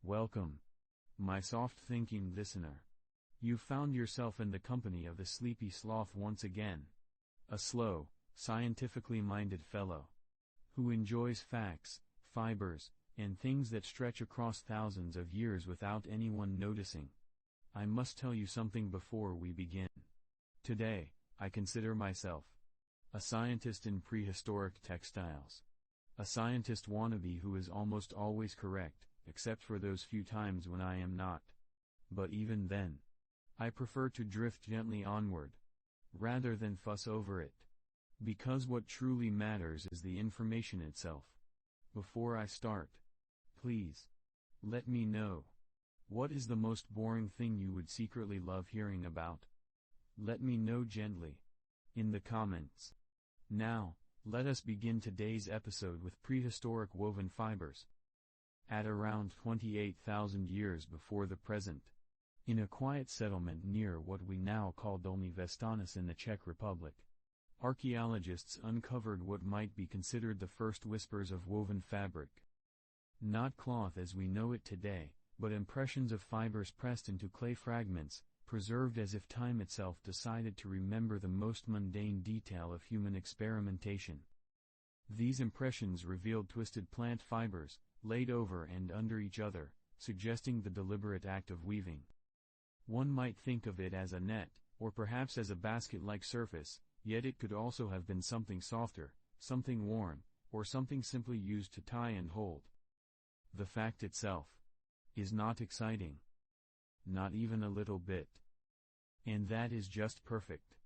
Welcome, my soft-thinking listener. You've found yourself in the company of the Sleepy Sloth once again. A slow, scientifically minded fellow who enjoys facts, fibers, and things that stretch across thousands of years without anyone noticing. I must tell you something before we begin. Today, I consider myself a scientist in prehistoric textiles. A scientist wannabe who is almost always correct, except for those few times when I am not. But even then, I prefer to drift gently onward, rather than fuss over it. Because what truly matters is the information itself. Before I start, please, let me know. What is the most boring thing you would secretly love hearing about? Let me know gently, in the comments. Now, let us begin today's episode with prehistoric woven fibers. At around 28,000 years before the present, in a quiet settlement near what we now call Dolní Věstonice in the Czech Republic, archaeologists uncovered what might be considered the first whispers of woven fabric. Not cloth as we know it today, but impressions of fibers pressed into clay fragments, preserved as if time itself decided to remember the most mundane detail of human experimentation. These impressions revealed twisted plant fibers, laid over and under each other, suggesting the deliberate act of weaving. One might think of it as a net, or perhaps as a basket-like surface, yet it could also have been something softer, something worn, or something simply used to tie and hold. The fact itself is not exciting. Not even a little bit. And that is just perfect.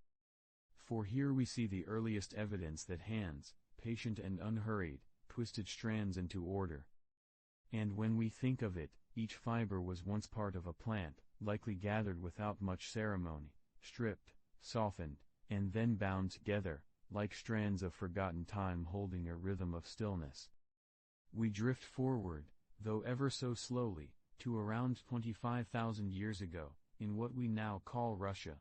For here we see the earliest evidence that hands, patient and unhurried, twisted strands into order. And when we think of it, each fiber was once part of a plant, likely gathered without much ceremony, stripped, softened, and then bound together, like strands of forgotten time holding a rhythm of stillness. We drift forward, though ever so slowly, to around 25,000 years ago, in what we now call Russia.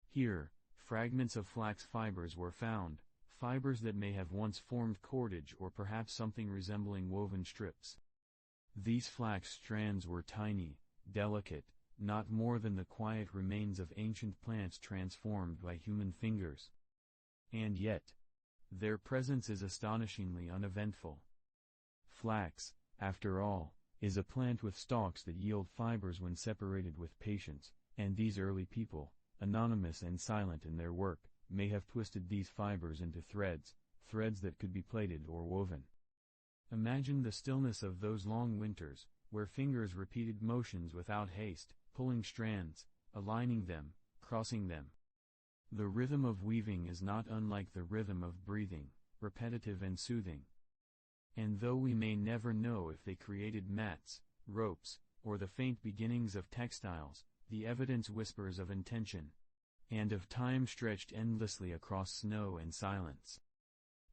Here, fragments of flax fibers were found, fibers that may have once formed cordage or perhaps something resembling woven strips. These flax strands were tiny, delicate, not more than the quiet remains of ancient plants transformed by human fingers. And yet, their presence is astonishingly uneventful. Flax, after all, is a plant with stalks that yield fibers when separated with patience, and these early people, anonymous and silent in their work, may have twisted these fibers into threads, threads that could be plaited or woven. Imagine the stillness of those long winters, where fingers repeated motions without haste, pulling strands, aligning them, crossing them. The rhythm of weaving is not unlike the rhythm of breathing, repetitive and soothing. And though we may never know if they created mats, ropes, or the faint beginnings of textiles, the evidence whispers of intention, and of time stretched endlessly across snow and silence.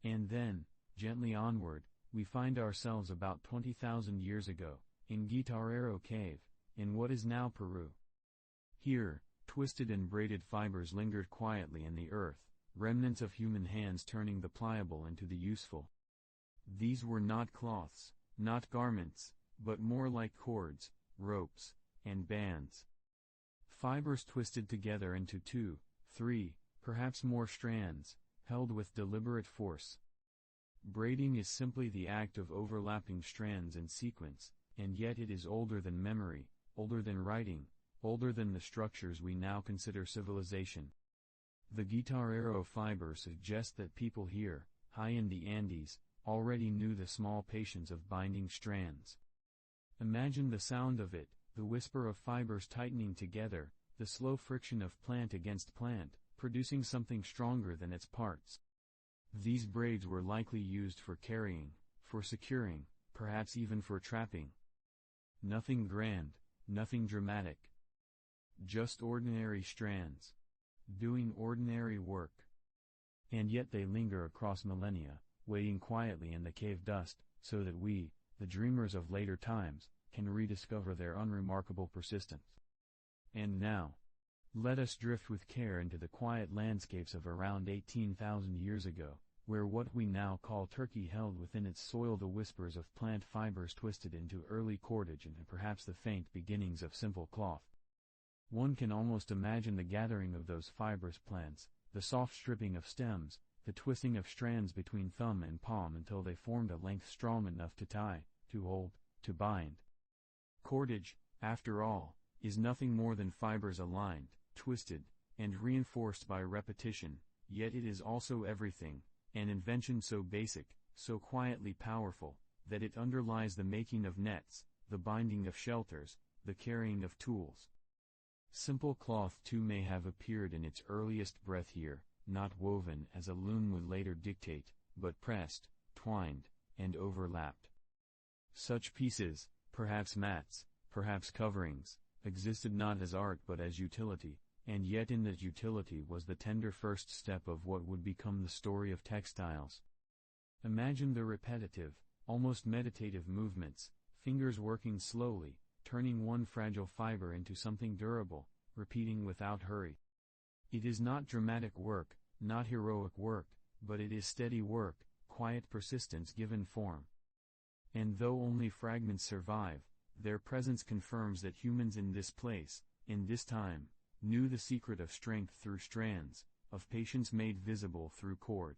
And then, gently onward, we find ourselves about 20,000 years ago, in Guitarrero Cave, in what is now Peru. Here, twisted and braided fibers lingered quietly in the earth, remnants of human hands turning the pliable into the useful. These were not cloths, not garments, but more like cords, ropes, and bands. Fibers twisted together into 2, 3, perhaps more strands, held with deliberate force. Braiding is simply the act of overlapping strands in sequence, and yet it is older than memory, older than writing, older than the structures we now consider civilization. The Guitarrero fiber suggests that people here, high in the Andes, already knew the small patience of binding strands. Imagine the sound of it, the whisper of fibers tightening together, the slow friction of plant against plant, producing something stronger than its parts. These braids were likely used for carrying, for securing, perhaps even for trapping. Nothing grand, nothing dramatic. Just ordinary strands, doing ordinary work. And yet they linger across millennia, waiting quietly in the cave dust, so that we, the dreamers of later times, can rediscover their unremarkable persistence. And now, let us drift with care into the quiet landscapes of around 18,000 years ago, where what we now call Turkey held within its soil the whispers of plant fibers twisted into early cordage and perhaps the faint beginnings of simple cloth. One can almost imagine the gathering of those fibrous plants, the soft stripping of stems, the twisting of strands between thumb and palm until they formed a length strong enough to tie, to hold, to bind. Cordage, after all, is nothing more than fibers aligned, twisted, and reinforced by repetition, yet it is also everything, an invention so basic, so quietly powerful, that it underlies the making of nets, the binding of shelters, the carrying of tools. Simple cloth too may have appeared in its earliest breath here, not woven as a loom would later dictate, but pressed, twined, and overlapped. Such pieces, perhaps mats, perhaps coverings, existed not as art but as utility, and yet in that utility was the tender first step of what would become the story of textiles. Imagine the repetitive, almost meditative movements, fingers working slowly, turning one fragile fiber into something durable, repeating without hurry. It is not dramatic work, not heroic work, but it is steady work, quiet persistence given form. And though only fragments survive, their presence confirms that humans in this place, in this time, knew the secret of strength through strands, of patience made visible through cord.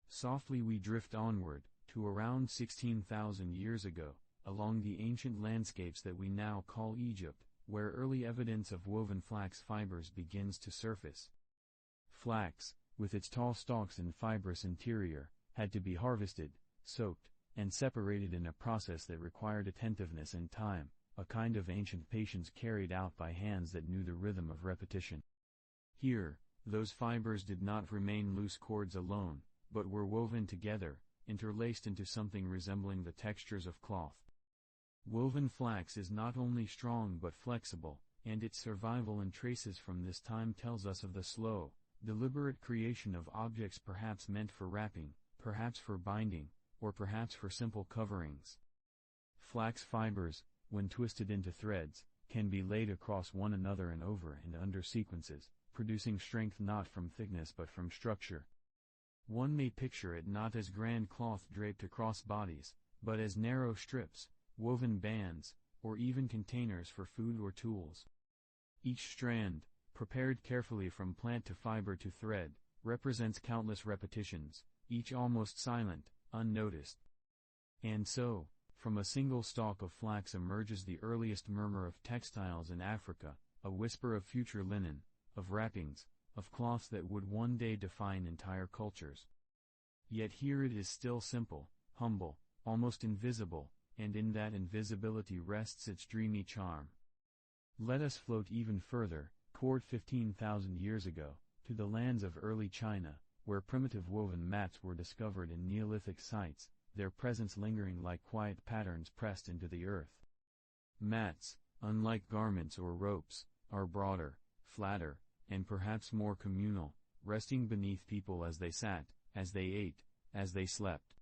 Softly we drift onward, to around 16,000 years ago, along the ancient landscapes that we now call Egypt, where early evidence of woven flax fibers begins to surface. Flax, with its tall stalks and fibrous interior, had to be harvested, soaked, and separated in a process that required attentiveness and time, a kind of ancient patience carried out by hands that knew the rhythm of repetition. Here, those fibers did not remain loose cords alone, but were woven together, interlaced into something resembling the textures of cloth. Woven flax is not only strong but flexible, and its survival in traces from this time tells us of the slow, deliberate creation of objects perhaps meant for wrapping, perhaps for binding, or perhaps for simple coverings. Flax fibers, when twisted into threads, can be laid across one another and over and under sequences, producing strength not from thickness but from structure. One may picture it not as grand cloth draped across bodies, but as narrow strips, woven bands, or even containers for food or tools. Each strand, prepared carefully from plant to fiber to thread, represents countless repetitions, each almost silent, unnoticed. And so, from a single stalk of flax emerges the earliest murmur of textiles in Africa, a whisper of future linen, of wrappings, of cloths that would one day define entire cultures. Yet here it is still simple, humble, almost invisible, and in that invisibility rests its dreamy charm. Let us float even further, toward 15,000 years ago, to the lands of early China, where primitive woven mats were discovered in Neolithic sites, their presence lingering like quiet patterns pressed into the earth. Mats, unlike garments or ropes, are broader, flatter, and perhaps more communal, resting beneath people as they sat, as they ate, as they slept.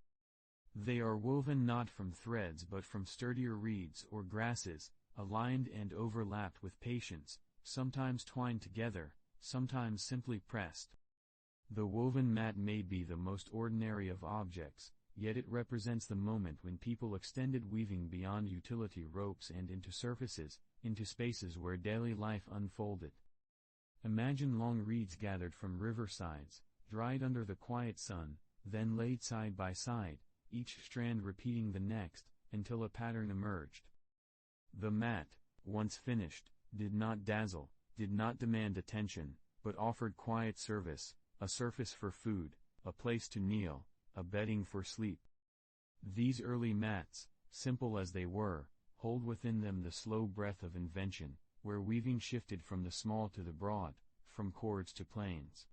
They are woven not from threads but from sturdier reeds or grasses, aligned and overlapped with patience, sometimes twined together, sometimes simply pressed. The woven mat may be the most ordinary of objects, yet it represents the moment when people extended weaving beyond utility ropes and into surfaces, into spaces where daily life unfolded. Imagine long reeds gathered from riversides, dried under the quiet sun, then laid side by side, each strand repeating the next, until a pattern emerged. The mat, once finished, did not dazzle, did not demand attention, but offered quiet service, a surface for food, a place to kneel, a bedding for sleep. These early mats, simple as they were, hold within them the slow breath of invention, where weaving shifted from the small to the broad, from cords to planes.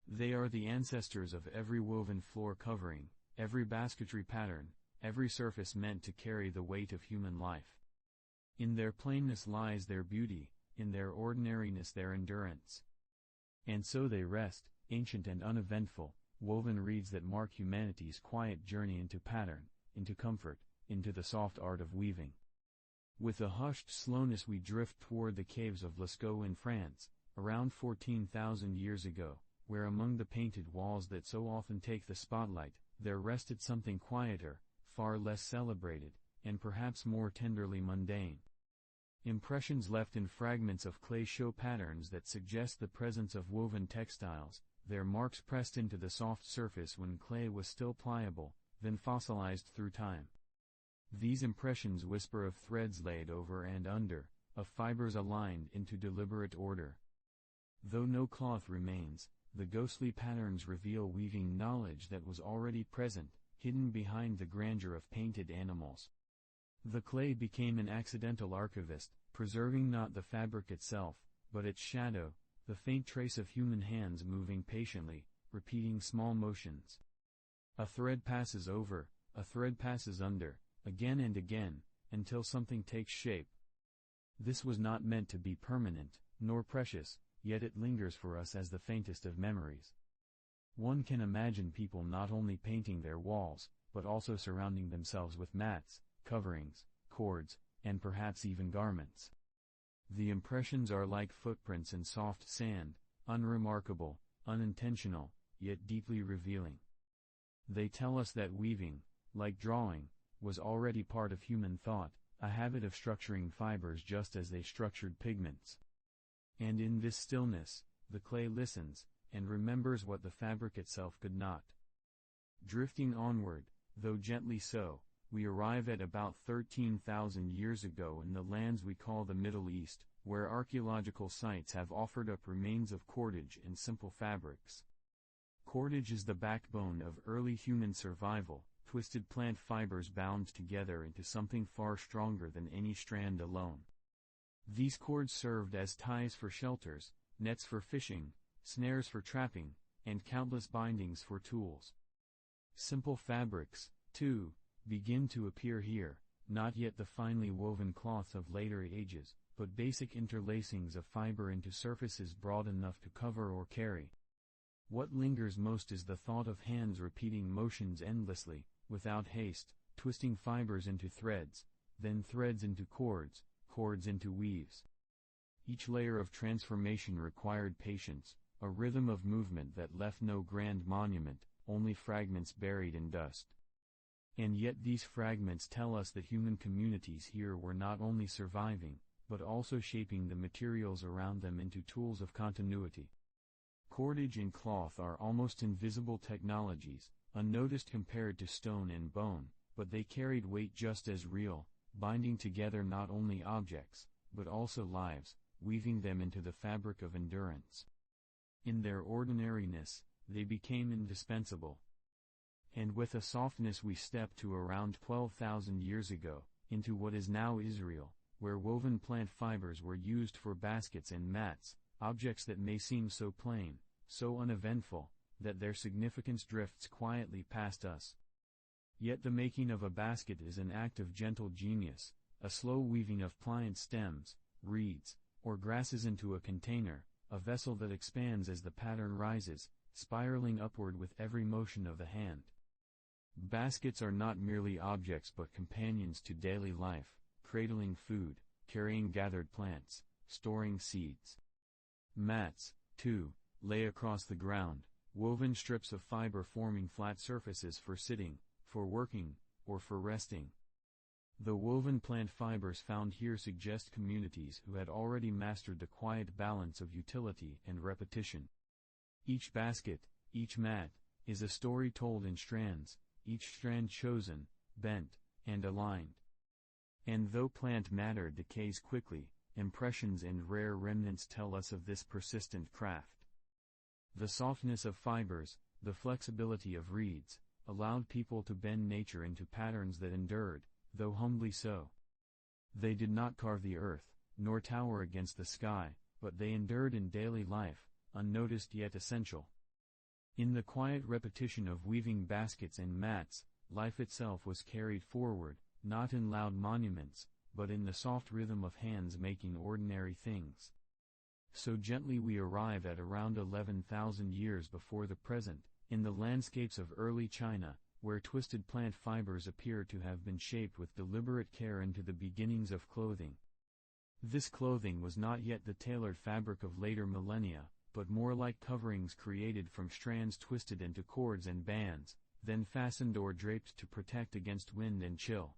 They are the ancestors of every woven floor covering, every basketry pattern, every surface meant to carry the weight of human life. In their plainness lies their beauty, in their ordinariness their endurance. And so they rest, ancient and uneventful, woven reeds that mark humanity's quiet journey into pattern, into comfort, into the soft art of weaving. With a hushed slowness we drift toward the caves of Lascaux in France, around 14,000 years ago, where among the painted walls that so often take the spotlight, there rested something quieter, far less celebrated, and perhaps more tenderly mundane. Impressions left in fragments of clay show patterns that suggest the presence of woven textiles, their marks pressed into the soft surface when clay was still pliable, then fossilized through time. These impressions whisper of threads laid over and under, of fibers aligned into deliberate order. Though no cloth remains, the ghostly patterns reveal weaving knowledge that was already present, hidden behind the grandeur of painted animals. The clay became an accidental archivist, preserving not the fabric itself, but its shadow, the faint trace of human hands moving patiently, repeating small motions. A thread passes over, a thread passes under, again and again, until something takes shape. This was not meant to be permanent, nor precious, yet it lingers for us as the faintest of memories. One can imagine people not only painting their walls, but also surrounding themselves with mats, coverings, cords, and perhaps even garments. The impressions are like footprints in soft sand, unremarkable, unintentional, yet deeply revealing. They tell us that weaving, like drawing, was already part of human thought, a habit of structuring fibers just as they structured pigments. And in this stillness, the clay listens, and remembers what the fabric itself could not. Drifting onward, though gently so, we arrive at about 13,000 years ago in the lands we call the Middle East, where archaeological sites have offered up remains of cordage and simple fabrics. Cordage is the backbone of early human survival, twisted plant fibers bound together into something far stronger than any strand alone. These cords served as ties for shelters, nets for fishing, snares for trapping, and countless bindings for tools. Simple fabrics, too, begin to appear here, not yet the finely woven cloths of later ages, but basic interlacings of fiber into surfaces broad enough to cover or carry. What lingers most is the thought of hands repeating motions endlessly, without haste, twisting fibers into threads, then threads into cords, cords into weaves. Each layer of transformation required patience, a rhythm of movement that left no grand monument, only fragments buried in dust. And yet these fragments tell us that human communities here were not only surviving, but also shaping the materials around them into tools of continuity. Cordage and cloth are almost invisible technologies, unnoticed compared to stone and bone, but they carried weight just as real, binding together not only objects, but also lives, weaving them into the fabric of endurance. In their ordinariness, they became indispensable. And with a softness we step to around 12,000 years ago, into what is now Israel, where woven plant fibers were used for baskets and mats, objects that may seem so plain, so uneventful, that their significance drifts quietly past us. Yet the making of a basket is an act of gentle genius, a slow weaving of pliant stems, reeds, or grasses into a container, a vessel that expands as the pattern rises, spiraling upward with every motion of the hand. Baskets are not merely objects but companions to daily life, cradling food, carrying gathered plants, storing seeds. Mats, too, lay across the ground, woven strips of fiber forming flat surfaces for sitting, for working, or for resting. The woven plant fibers found here suggest communities who had already mastered the quiet balance of utility and repetition. Each basket, each mat, is a story told in strands, each strand chosen, bent, and aligned. And though plant matter decays quickly, impressions and rare remnants tell us of this persistent craft. The softness of fibers, the flexibility of reeds, allowed people to bend nature into patterns that endured, though humbly so. They did not carve the earth, nor tower against the sky, but they endured in daily life, unnoticed yet essential. In the quiet repetition of weaving baskets and mats, life itself was carried forward, not in loud monuments, but in the soft rhythm of hands making ordinary things. So gently we arrive at around 11,000 years before the present, in the landscapes of early China, where twisted plant fibers appear to have been shaped with deliberate care into the beginnings of clothing. This clothing was not yet the tailored fabric of later millennia, but more like coverings created from strands twisted into cords and bands, then fastened or draped to protect against wind and chill.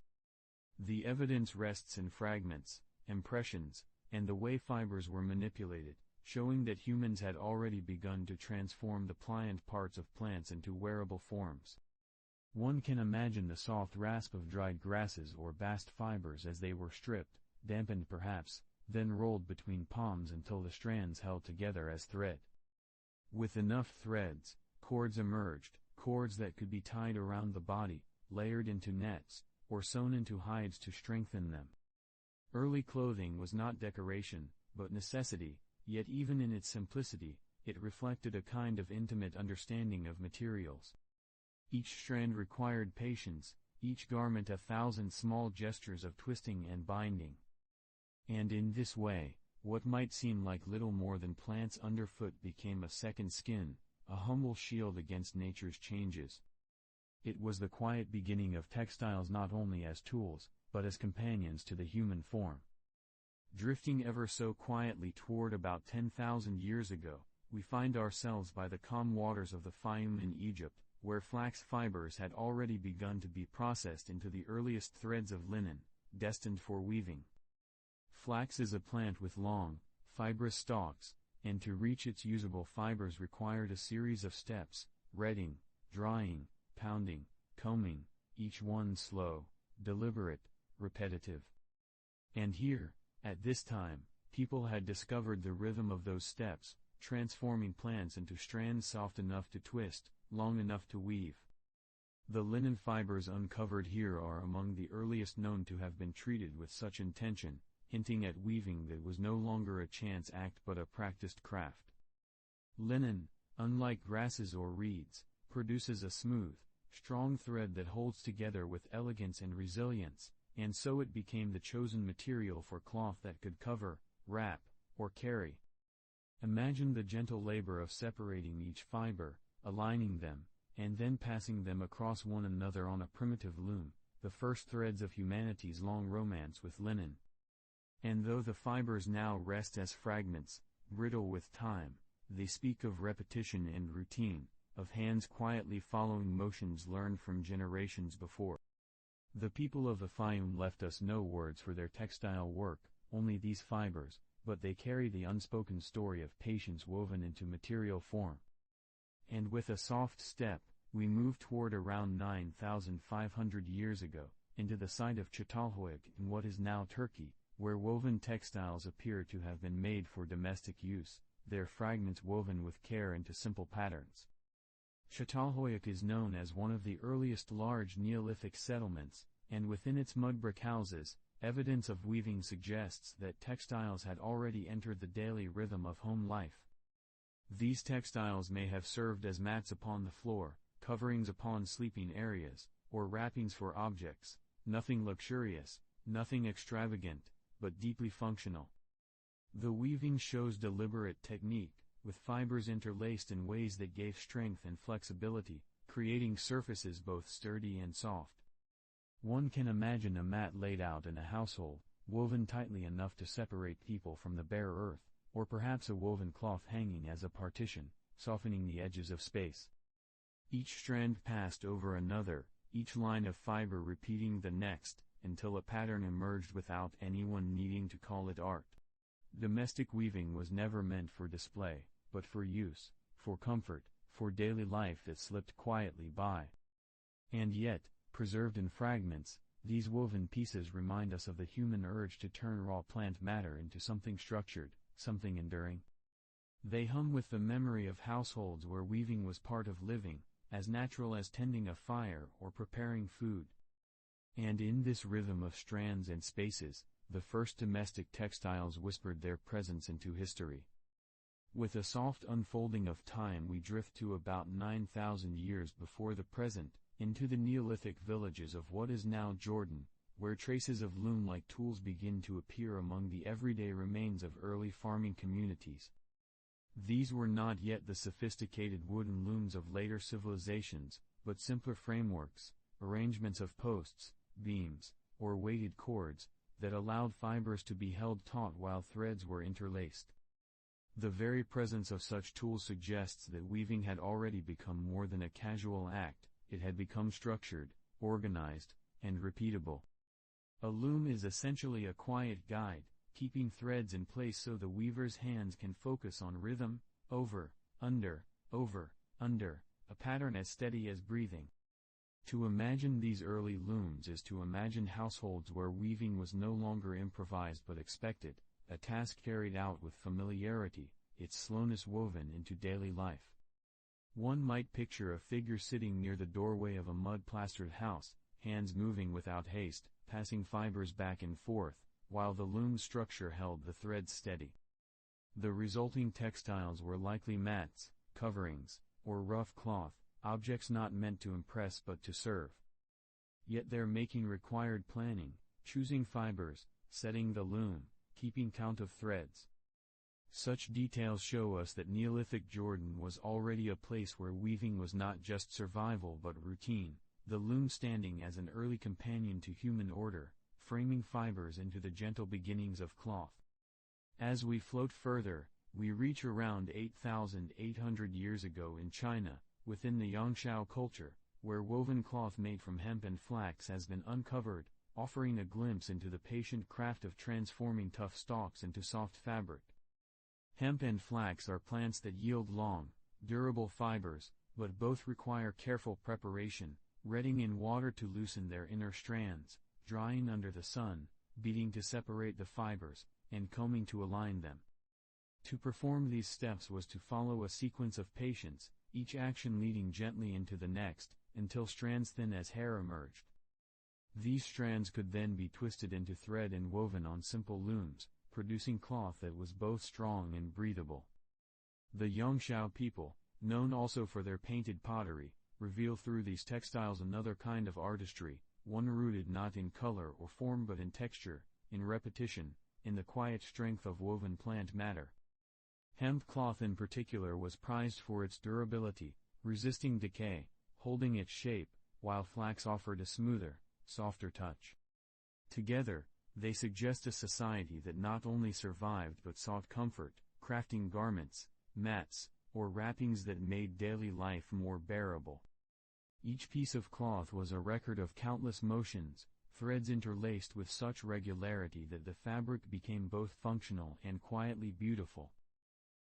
The evidence rests in fragments, impressions, and the way fibers were manipulated, showing that humans had already begun to transform the pliant parts of plants into wearable forms. One can imagine the soft rasp of dried grasses or bast fibers as they were stripped, dampened perhaps, then rolled between palms until the strands held together as thread. With enough threads, cords emerged, cords that could be tied around the body, layered into nets, or sewn into hides to strengthen them. Early clothing was not decoration, but necessity, yet even in its simplicity, it reflected a kind of intimate understanding of materials. Each strand required patience, each garment 1,000 small gestures of twisting and binding. And in this way, what might seem like little more than plants underfoot became a second skin, a humble shield against nature's changes. It was the quiet beginning of textiles not only as tools, but as companions to the human form. Drifting ever so quietly toward about 10,000 years ago, we find ourselves by the calm waters of the Fayum in Egypt, where flax fibers had already begun to be processed into the earliest threads of linen, destined for weaving. Flax is a plant with long, fibrous stalks, and to reach its usable fibers required a series of steps: retting, drying, pounding, combing, each one slow, deliberate, repetitive. And here, at this time, people had discovered the rhythm of those steps, transforming plants into strands soft enough to twist, long enough to weave. The linen fibers uncovered here are among the earliest known to have been treated with such intention, hinting at weaving that was no longer a chance act but a practiced craft. Linen, unlike grasses or reeds, produces a smooth, strong thread that holds together with elegance and resilience, and so it became the chosen material for cloth that could cover, wrap, or carry. Imagine the gentle labor of separating each fiber, aligning them, and then passing them across one another on a primitive loom, the first threads of humanity's long romance with linen. And though the fibers now rest as fragments, brittle with time, they speak of repetition and routine, of hands quietly following motions learned from generations before. The people of the Fayum left us no words for their textile work, only these fibers, but they carry the unspoken story of patience woven into material form. And with a soft step, we move toward around 9,500 years ago, into the site of Çatalhöyük in what is now Turkey, where woven textiles appear to have been made for domestic use, their fragments woven with care into simple patterns. Çatalhöyük is known as one of the earliest large Neolithic settlements, and within its mud brick houses, evidence of weaving suggests that textiles had already entered the daily rhythm of home life. These textiles may have served as mats upon the floor, coverings upon sleeping areas, or wrappings for objects, nothing luxurious, nothing extravagant, but deeply functional. The weaving shows deliberate technique, with fibers interlaced in ways that gave strength and flexibility, creating surfaces both sturdy and soft. One can imagine a mat laid out in a household, woven tightly enough to separate people from the bare earth, or perhaps a woven cloth hanging as a partition, softening the edges of space. Each strand passed over another, each line of fiber repeating the next, until a pattern emerged without anyone needing to call it art. Domestic weaving was never meant for display, but for use, for comfort, for daily life that slipped quietly by. And yet, preserved in fragments, these woven pieces remind us of the human urge to turn raw plant matter into something structured, something enduring. They hum with the memory of households where weaving was part of living, as natural as tending a fire or preparing food. And in this rhythm of strands and spaces, the first domestic textiles whispered their presence into history. With a soft unfolding of time we drift to about 9,000 years before the present, into the Neolithic villages of what is now Jordan, where traces of loom-like tools begin to appear among the everyday remains of early farming communities. These were not yet the sophisticated wooden looms of later civilizations, but simpler frameworks, arrangements of posts, beams, or weighted cords, that allowed fibers to be held taut while threads were interlaced. The very presence of such tools suggests that weaving had already become more than a casual act, it had become structured, organized, and repeatable. A loom is essentially a quiet guide, keeping threads in place so the weaver's hands can focus on rhythm, over, under, a pattern as steady as breathing. To imagine these early looms is to imagine households where weaving was no longer improvised but expected, a task carried out with familiarity, its slowness woven into daily life. One might picture a figure sitting near the doorway of a mud-plastered house, hands moving without haste, passing fibers back and forth, while the loom structure held the threads steady. The resulting textiles were likely mats, coverings, or rough cloth, objects not meant to impress but to serve. Yet their making required planning, choosing fibers, setting the loom, keeping count of threads. Such details show us that Neolithic Jordan was already a place where weaving was not just survival but routine, the loom standing as an early companion to human order, framing fibers into the gentle beginnings of cloth. As we float further, we reach around 8,800 years ago in China, within the Yangshao culture, where woven cloth made from hemp and flax has been uncovered, offering a glimpse into the patient craft of transforming tough stalks into soft fabric. Hemp and flax are plants that yield long, durable fibers, but both require careful preparation, retting in water to loosen their inner strands, drying under the sun, beating to separate the fibers, and combing to align them. To perform these steps was to follow a sequence of patience, each action leading gently into the next, until strands thin as hair emerged. These strands could then be twisted into thread and woven on simple looms, producing cloth that was both strong and breathable. The Yangshao people, known also for their painted pottery, reveal through these textiles another kind of artistry, one rooted not in color or form but in texture, in repetition, in the quiet strength of woven plant matter. Hemp cloth in particular was prized for its durability, resisting decay, holding its shape, while flax offered a smoother, softer touch. Together, they suggest a society that not only survived but sought comfort, crafting garments, mats, or wrappings that made daily life more bearable. Each piece of cloth was a record of countless motions, threads interlaced with such regularity that the fabric became both functional and quietly beautiful.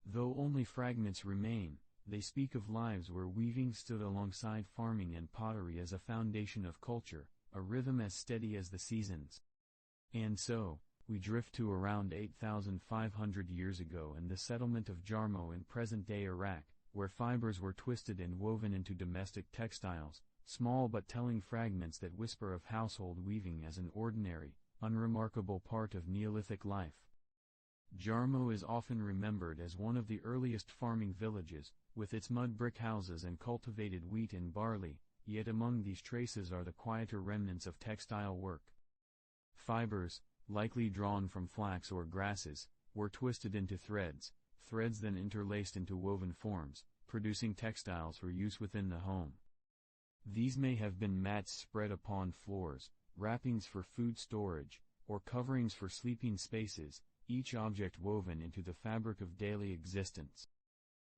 Though only fragments remain, they speak of lives where weaving stood alongside farming and pottery as a foundation of culture, a rhythm as steady as the seasons. And so, we drift to around 8,500 years ago and the settlement of Jarmo in present-day Iraq, where fibers were twisted and woven into domestic textiles, small but telling fragments that whisper of household weaving as an ordinary, unremarkable part of Neolithic life. Jarmo is often remembered as one of the earliest farming villages, with its mud brick houses and cultivated wheat and barley, yet among these traces are the quieter remnants of textile work. Fibers, likely drawn from flax or grasses, were twisted into threads, threads then interlaced into woven forms, producing textiles for use within the home. These may have been mats spread upon floors, wrappings for food storage, or coverings for sleeping spaces, each object woven into the fabric of daily existence.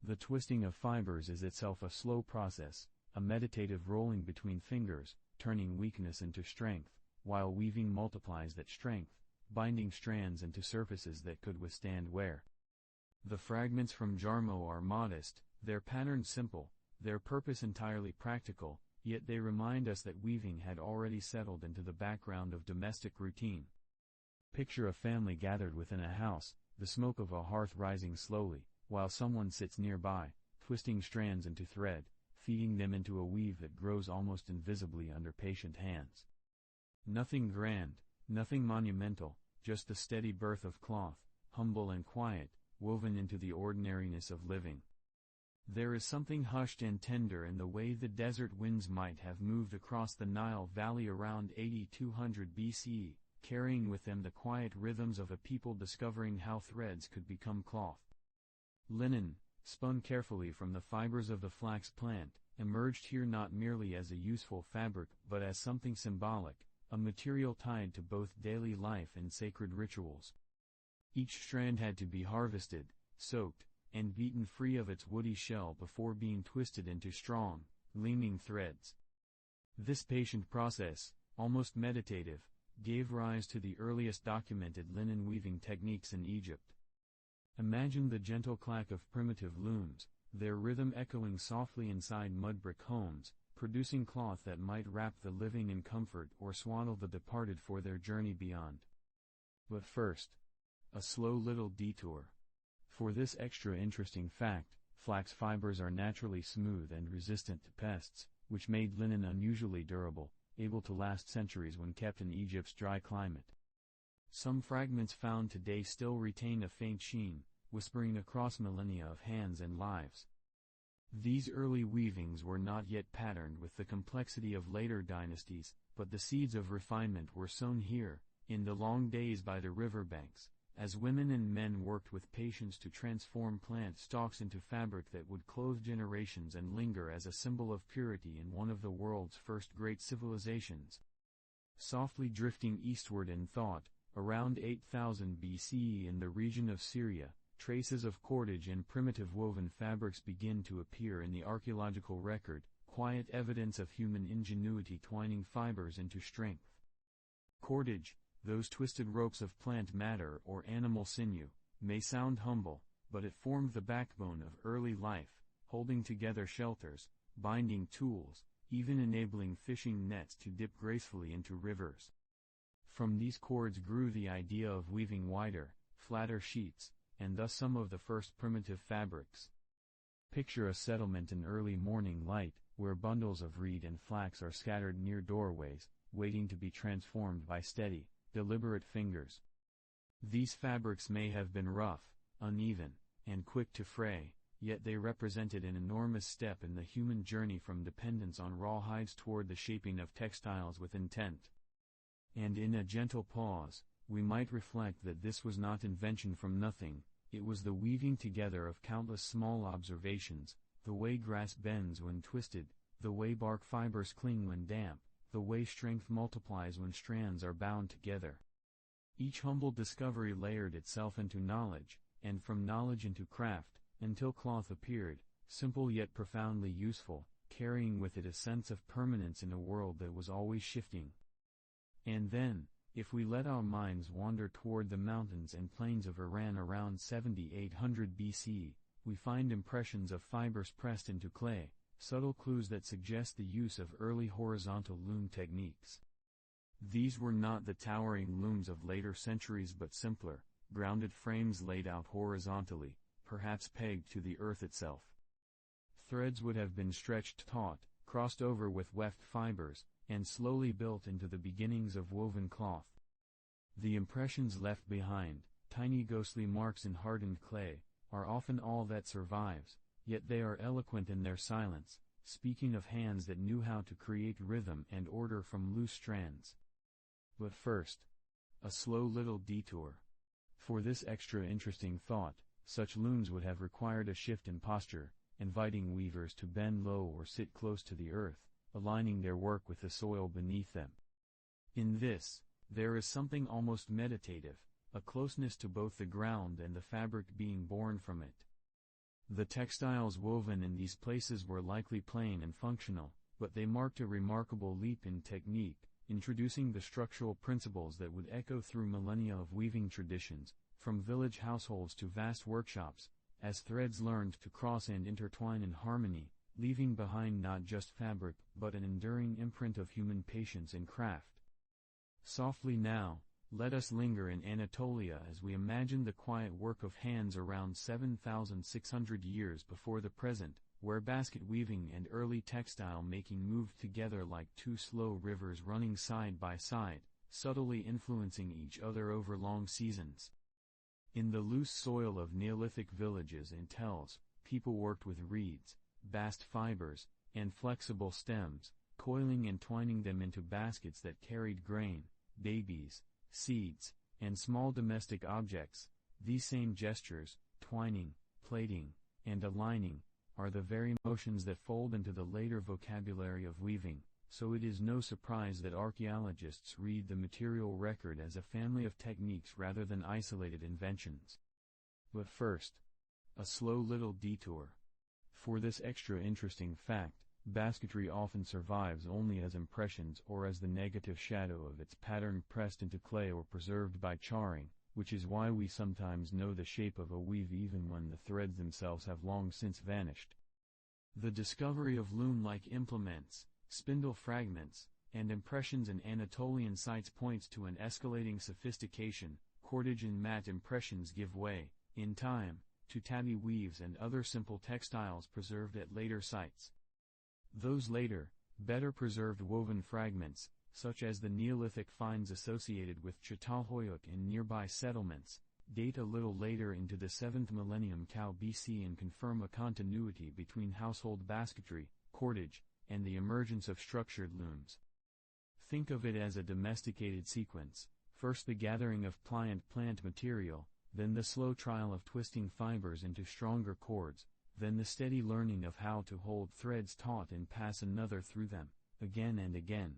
The twisting of fibers is itself a slow process, a meditative rolling between fingers, turning weakness into strength, while weaving multiplies that strength, binding strands into surfaces that could withstand wear. The fragments from Jarmo are modest, their pattern simple, their purpose entirely practical, yet they remind us that weaving had already settled into the background of domestic routine. Picture a family gathered within a house, the smoke of a hearth rising slowly, while someone sits nearby, twisting strands into thread, feeding them into a weave that grows almost invisibly under patient hands. Nothing grand, nothing monumental, just the steady birth of cloth, humble and quiet, woven into the ordinariness of living. There is something hushed and tender in the way the desert winds might have moved across the Nile Valley around 8200 BCE, carrying with them the quiet rhythms of a people discovering how threads could become cloth. Linen, spun carefully from the fibers of the flax plant, emerged here not merely as a useful fabric but as something symbolic, a material tied to both daily life and sacred rituals. Each strand had to be harvested, soaked, and beaten free of its woody shell before being twisted into strong, gleaming threads. This patient process, almost meditative, gave rise to the earliest documented linen weaving techniques in Egypt. Imagine the gentle clack of primitive looms, their rhythm echoing softly inside mud-brick homes, producing cloth that might wrap the living in comfort or swaddle the departed for their journey beyond. But first, a slow little detour. For this extra interesting fact, flax fibers are naturally smooth and resistant to pests, which made linen unusually durable, able to last centuries when kept in Egypt's dry climate. Some fragments found today still retain a faint sheen, whispering across millennia of hands and lives. These early weavings were not yet patterned with the complexity of later dynasties, but the seeds of refinement were sown here, in the long days by the riverbanks, as women and men worked with patience to transform plant stalks into fabric that would clothe generations and linger as a symbol of purity in one of the world's first great civilizations. Softly drifting eastward in thought, around 8000 BCE in the region of Syria, traces of cordage and primitive woven fabrics begin to appear in the archaeological record, quiet evidence of human ingenuity twining fibers into strength. Cordage, those twisted ropes of plant matter or animal sinew, may sound humble, but it formed the backbone of early life, holding together shelters, binding tools, even enabling fishing nets to dip gracefully into rivers. From these cords grew the idea of weaving wider, flatter sheets, and thus some of the first primitive fabrics. Picture a settlement in early morning light, where bundles of reed and flax are scattered near doorways, waiting to be transformed by steady, deliberate fingers. These fabrics may have been rough, uneven, and quick to fray, yet they represented an enormous step in the human journey from dependence on raw hides toward the shaping of textiles with intent. And in a gentle pause, we might reflect that this was not invention from nothing, it was the weaving together of countless small observations, the way grass bends when twisted, the way bark fibers cling when damp, the way strength multiplies when strands are bound together. Each humble discovery layered itself into knowledge, and from knowledge into craft, until cloth appeared, simple yet profoundly useful, carrying with it a sense of permanence in a world that was always shifting. And then, if we let our minds wander toward the mountains and plains of Iran around 7800 BC, we find impressions of fibers pressed into clay, subtle clues that suggest the use of early horizontal loom techniques. These were not the towering looms of later centuries but simpler, grounded frames laid out horizontally, perhaps pegged to the earth itself. Threads would have been stretched taut, crossed over with weft fibers, and slowly built into the beginnings of woven cloth. The impressions left behind, tiny ghostly marks in hardened clay, are often all that survives, yet they are eloquent in their silence, speaking of hands that knew how to create rhythm and order from loose strands. But first, a slow little detour. For this extra interesting thought, such looms would have required a shift in posture, inviting weavers to bend low or sit close to the earth, aligning their work with the soil beneath them. In this, there is something almost meditative, a closeness to both the ground and the fabric being born from it. The textiles woven in these places were likely plain and functional, but they marked a remarkable leap in technique, introducing the structural principles that would echo through millennia of weaving traditions, from village households to vast workshops, as threads learned to cross and intertwine in harmony, leaving behind not just fabric but an enduring imprint of human patience and craft. Softly now, let us linger in Anatolia as we imagine the quiet work of hands around 7,600 years before the present, where basket weaving and early textile making moved together like two slow rivers running side by side, subtly influencing each other over long seasons. In the loose soil of Neolithic villages and tells, people worked with reeds, bast fibers, and flexible stems, coiling and twining them into baskets that carried grain, babies, seeds, and small domestic objects. These same gestures, twining, plaiting, and aligning, are the very motions that fold into the later vocabulary of weaving, so it is no surprise that archaeologists read the material record as a family of techniques rather than isolated inventions. But first, A slow little detour. For this extra interesting fact, basketry often survives only as impressions or as the negative shadow of its pattern pressed into clay or preserved by charring, which is why we sometimes know the shape of a weave even when the threads themselves have long since vanished. The discovery of loom-like implements, spindle fragments, and impressions in Anatolian sites points to an escalating sophistication. Cordage and mat impressions give way, in time, to tabby weaves and other simple textiles preserved at later sites. Those later, better preserved woven fragments, such as the Neolithic finds associated with Çatalhöyük in nearby settlements, date a little later into the 7th millennium Cal BC and confirm a continuity between household basketry, cordage, and the emergence of structured looms. Think of it as a domesticated sequence, first the gathering of pliant plant material, then the slow trial of twisting fibers into stronger cords, then the steady learning of how to hold threads taut and pass another through them, again and again.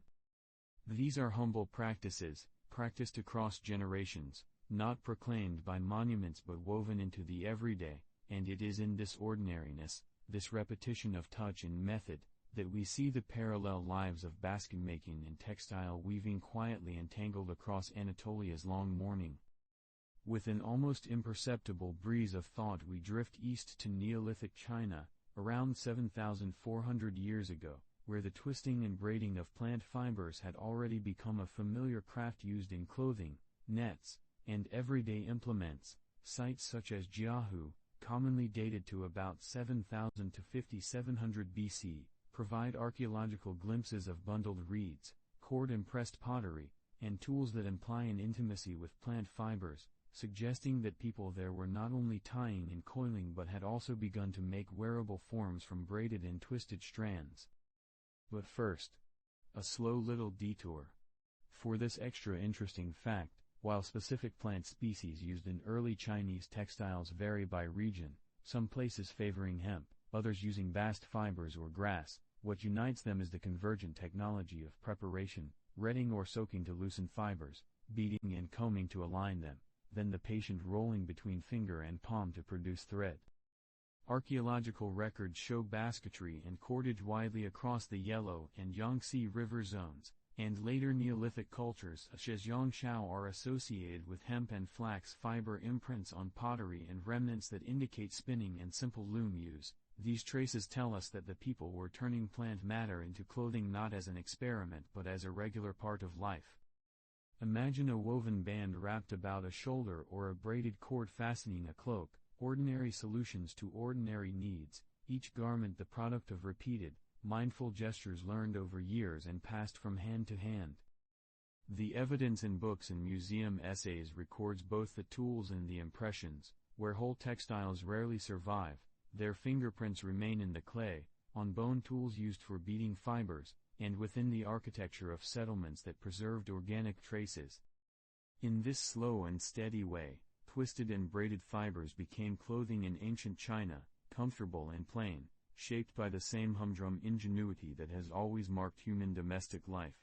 These are humble practices, practiced across generations, not proclaimed by monuments but woven into the everyday, and it is in this ordinariness, this repetition of touch and method, that we see the parallel lives of basket-making and textile weaving quietly entangled across Anatolia's long morning. With an almost imperceptible breeze of thought we drift east to Neolithic China, around 7,400 years ago, where the twisting and braiding of plant fibers had already become a familiar craft used in clothing, nets, and everyday implements. Sites such as Jiahu, commonly dated to about 7000 to 5700 BC, provide archaeological glimpses of bundled reeds, cord-impressed pottery, and tools that imply an intimacy with plant fibers, suggesting that people there were not only tying and coiling but had also begun to make wearable forms from braided and twisted strands. But first, a slow little detour. For this extra interesting fact, while specific plant species used in early Chinese textiles vary by region, some places favoring hemp, others using bast fibers or grass, what unites them is the convergent technology of preparation, retting or soaking to loosen fibers, beating and combing to align them, then the patient rolling between finger and palm to produce thread. Archaeological records show basketry and cordage widely across the Yellow and Yangtze River zones, and later Neolithic cultures such as Yangshao are associated with hemp and flax fiber imprints on pottery and remnants that indicate spinning and simple loom use. These traces tell us that the people were turning plant matter into clothing not as an experiment but as a regular part of life. Imagine a woven band wrapped about a shoulder or a braided cord fastening a cloak, ordinary solutions to ordinary needs, each garment the product of repeated, mindful gestures learned over years and passed from hand to hand. The evidence in books and museum essays records both the tools and the impressions, where whole textiles rarely survive. Their fingerprints remain in the clay, on bone tools used for beating fibers, and within the architecture of settlements that preserved organic traces. In this slow and steady way, twisted and braided fibers became clothing in ancient China, comfortable and plain, shaped by the same humdrum ingenuity that has always marked human domestic life.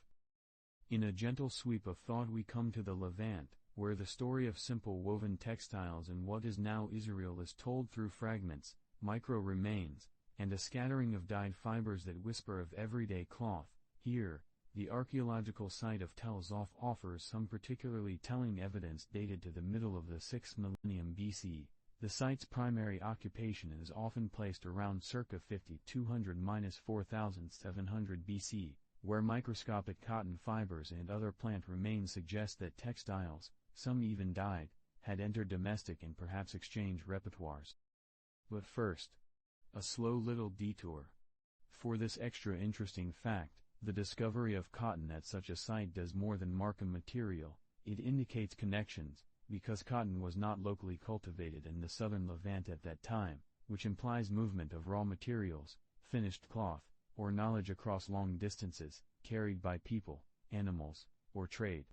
In a gentle sweep of thought we come to the Levant, where the story of simple woven textiles in what is now Israel is told through fragments, micro-remains, and a scattering of dyed fibers that whisper of everyday cloth. Here, the archaeological site of Tel Zof offers some particularly telling evidence dated to the middle of the 6th millennium BC. The site's primary occupation is often placed around circa 5200–4700 BC, where microscopic cotton fibers and other plant remains suggest that textiles, some even dyed, had entered domestic and perhaps exchange repertoires. But first, a slow little detour. For this extra interesting fact, the discovery of cotton at such a site does more than mark a material, it indicates connections, because cotton was not locally cultivated in the southern Levant at that time, which implies movement of raw materials, finished cloth, or knowledge across long distances, carried by people, animals, or trade.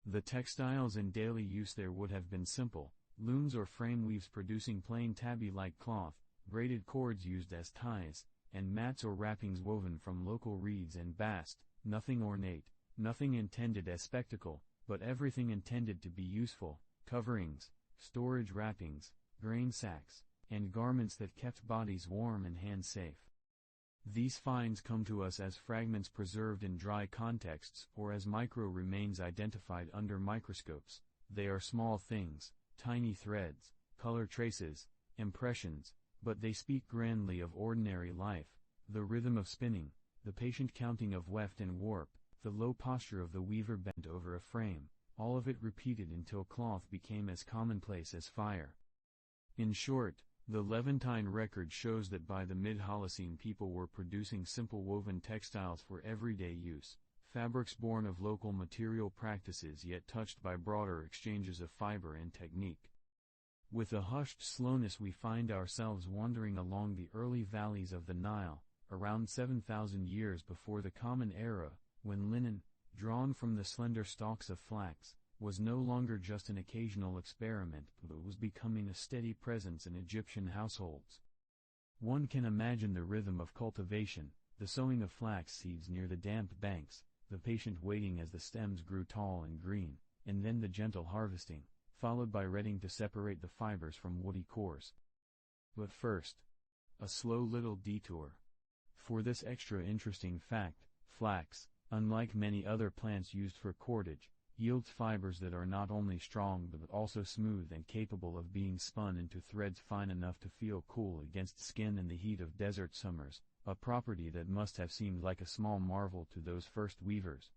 The textiles in daily use there would have been simple, looms or frame weaves producing plain tabby-like cloth, braided cords used as ties, and mats or wrappings woven from local reeds and bast, nothing ornate, nothing intended as spectacle, but everything intended to be useful, coverings, storage wrappings, grain sacks, and garments that kept bodies warm and hands safe. These finds come to us as fragments preserved in dry contexts or as micro-remains identified under microscopes. They are small things, tiny threads, color traces, impressions, but they speak grandly of ordinary life, the rhythm of spinning, the patient counting of weft and warp, the low posture of the weaver bent over a frame, all of it repeated until cloth became as commonplace as fire. In short, the Levantine record shows that by the mid-Holocene people were producing simple woven textiles for everyday use, fabrics born of local material practices yet touched by broader exchanges of fiber and technique. With a hushed slowness we find ourselves wandering along the early valleys of the Nile, around 7,000 years before the Common Era, when linen, drawn from the slender stalks of flax, was no longer just an occasional experiment but was becoming a steady presence in Egyptian households. One can imagine the rhythm of cultivation, the sowing of flax seeds near the damp banks, the patient waiting as the stems grew tall and green, and then the gentle harvesting, followed by redding to separate the fibers from woody cores. But first, a slow little detour. For this extra interesting fact, flax, unlike many other plants used for cordage, yields fibers that are not only strong but also smooth and capable of being spun into threads fine enough to feel cool against skin in the heat of desert summers, a property that must have seemed like a small marvel to those first weavers.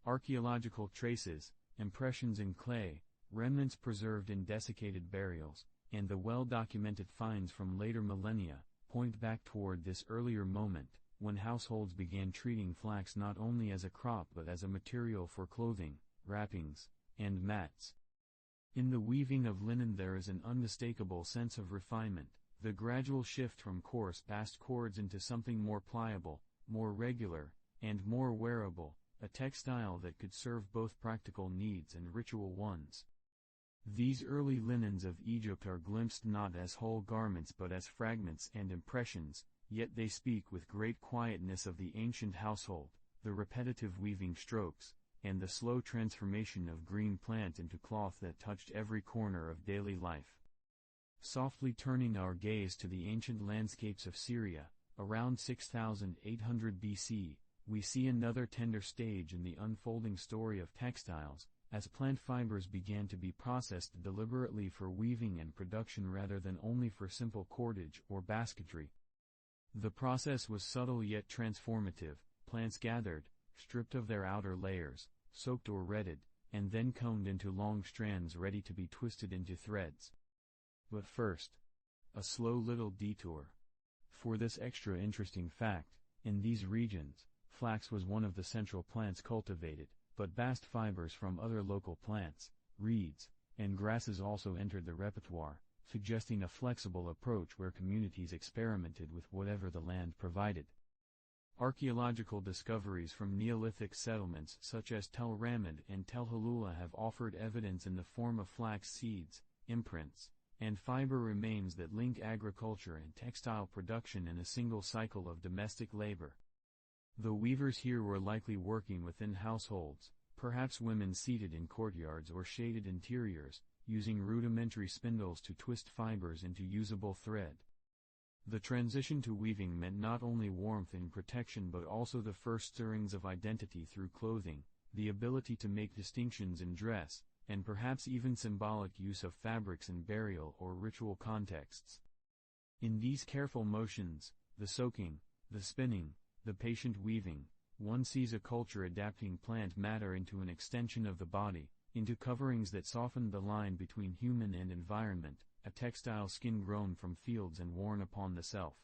Archaeological traces, impressions in clay, remnants preserved in desiccated burials, and the well-documented finds from later millennia, point back toward this earlier moment, when households began treating flax not only as a crop but as a material for clothing, wrappings, and mats. In the weaving of linen there is an unmistakable sense of refinement, the gradual shift from coarse bast cords into something more pliable, more regular, and more wearable, a textile that could serve both practical needs and ritual ones. These early linens of Egypt are glimpsed not as whole garments but as fragments and impressions, yet they speak with great quietness of the ancient household, the repetitive weaving strokes, and the slow transformation of green plant into cloth that touched every corner of daily life. Softly turning our gaze to the ancient landscapes of Syria, around 6800 BC, we see another tender stage in the unfolding story of textiles, as plant fibers began to be processed deliberately for weaving and production rather than only for simple cordage or basketry. The process was subtle yet transformative, plants gathered, stripped of their outer layers, soaked or redded, and then combed into long strands ready to be twisted into threads. But first, a slow little detour. For this extra interesting fact, in these regions, flax was one of the central plants cultivated, but bast fibers from other local plants, reeds, and grasses also entered the repertoire, suggesting a flexible approach where communities experimented with whatever the land provided. Archaeological discoveries from Neolithic settlements such as Tel Ramad and Tel Halula have offered evidence in the form of flax seeds, imprints, and fiber remains that link agriculture and textile production in a single cycle of domestic labor. The weavers here were likely working within households, perhaps women seated in courtyards or shaded interiors, using rudimentary spindles to twist fibers into usable thread. The transition to weaving meant not only warmth and protection but also the first stirrings of identity through clothing, the ability to make distinctions in dress, and perhaps even symbolic use of fabrics in burial or ritual contexts. In these careful motions, the soaking, the spinning, the patient weaving, one sees a culture adapting plant matter into an extension of the body, into coverings that soften the line between human and environment, a textile skin grown from fields and worn upon the self.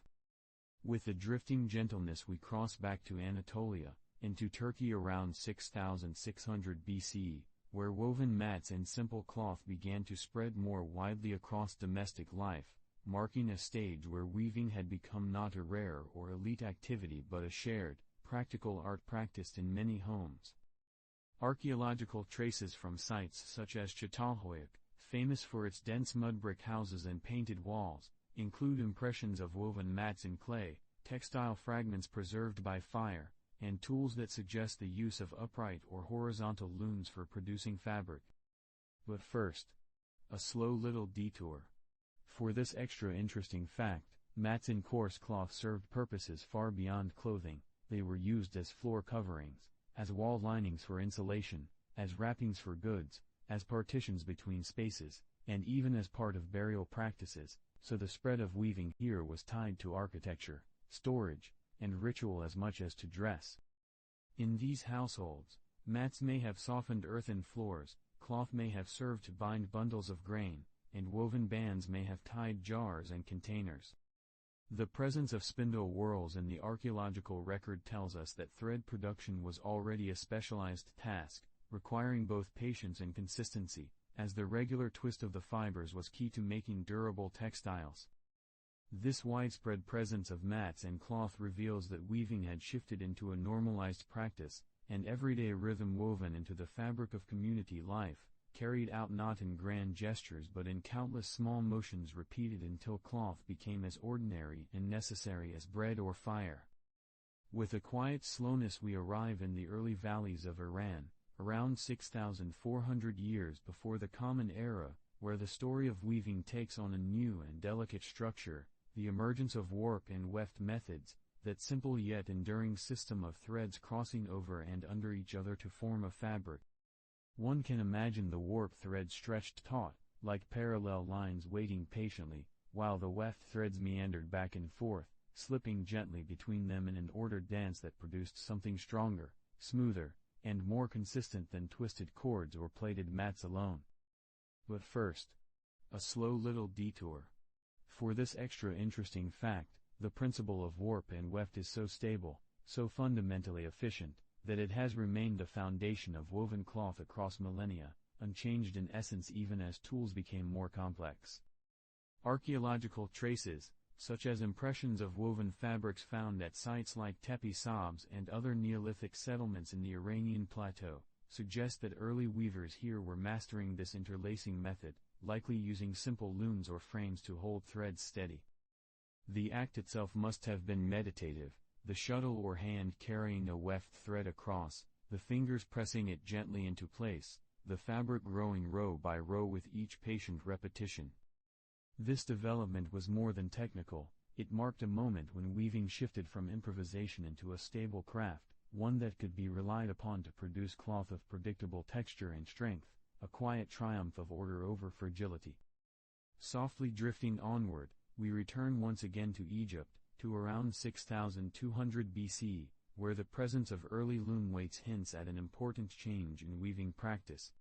With a drifting gentleness we cross back to Anatolia, into Turkey around 6600 BCE, where woven mats and simple cloth began to spread more widely across domestic life, marking a stage where weaving had become not a rare or elite activity but a shared, practical art practiced in many homes. Archaeological traces from sites such as Çatalhöyük, famous for its dense mud brick houses and painted walls, include impressions of woven mats in clay, textile fragments preserved by fire, and tools that suggest the use of upright or horizontal looms for producing fabric. But first, a slow little detour. For this extra interesting fact, mats in coarse cloth served purposes far beyond clothing. They were used as floor coverings, as wall linings for insulation, as wrappings for goods, as partitions between spaces, and even as part of burial practices, so the spread of weaving here was tied to architecture, storage, and ritual as much as to dress. In these households, mats may have softened earthen floors, cloth may have served to bind bundles of grain, and woven bands may have tied jars and containers. The presence of spindle whorls in the archaeological record tells us that thread production was already a specialized task, requiring both patience and consistency, as the regular twist of the fibers was key to making durable textiles. This widespread presence of mats and cloth reveals that weaving had shifted into a normalized practice, an everyday rhythm woven into the fabric of community life, carried out not in grand gestures but in countless small motions repeated until cloth became as ordinary and necessary as bread or fire. With a quiet slowness we arrive in the early valleys of Iran, around 6,400 years before the Common Era, where the story of weaving takes on a new and delicate structure, the emergence of warp and weft methods, that simple yet enduring system of threads crossing over and under each other to form a fabric. One can imagine the warp thread stretched taut, like parallel lines waiting patiently, while the weft threads meandered back and forth, slipping gently between them in an ordered dance that produced something stronger, smoother, and more consistent than twisted cords or plaited mats alone. But first, a slow little detour. For this extra interesting fact, the principle of warp and weft is so stable, so fundamentally efficient, that it has remained a foundation of woven cloth across millennia, unchanged in essence even as tools became more complex. Archaeological traces, such as impressions of woven fabrics found at sites like Tepe Sabs and other Neolithic settlements in the Iranian plateau, suggest that early weavers here were mastering this interlacing method, likely using simple looms or frames to hold threads steady. The act itself must have been meditative, the shuttle or hand carrying a weft thread across, the fingers pressing it gently into place, the fabric growing row by row with each patient repetition. This development was more than technical, it marked a moment when weaving shifted from improvisation into a stable craft, one that could be relied upon to produce cloth of predictable texture and strength, a quiet triumph of order over fragility. Softly drifting onward, we return once again to Egypt, to around 6,200 BC, where the presence of early loom weights hints at an important change in weaving practice.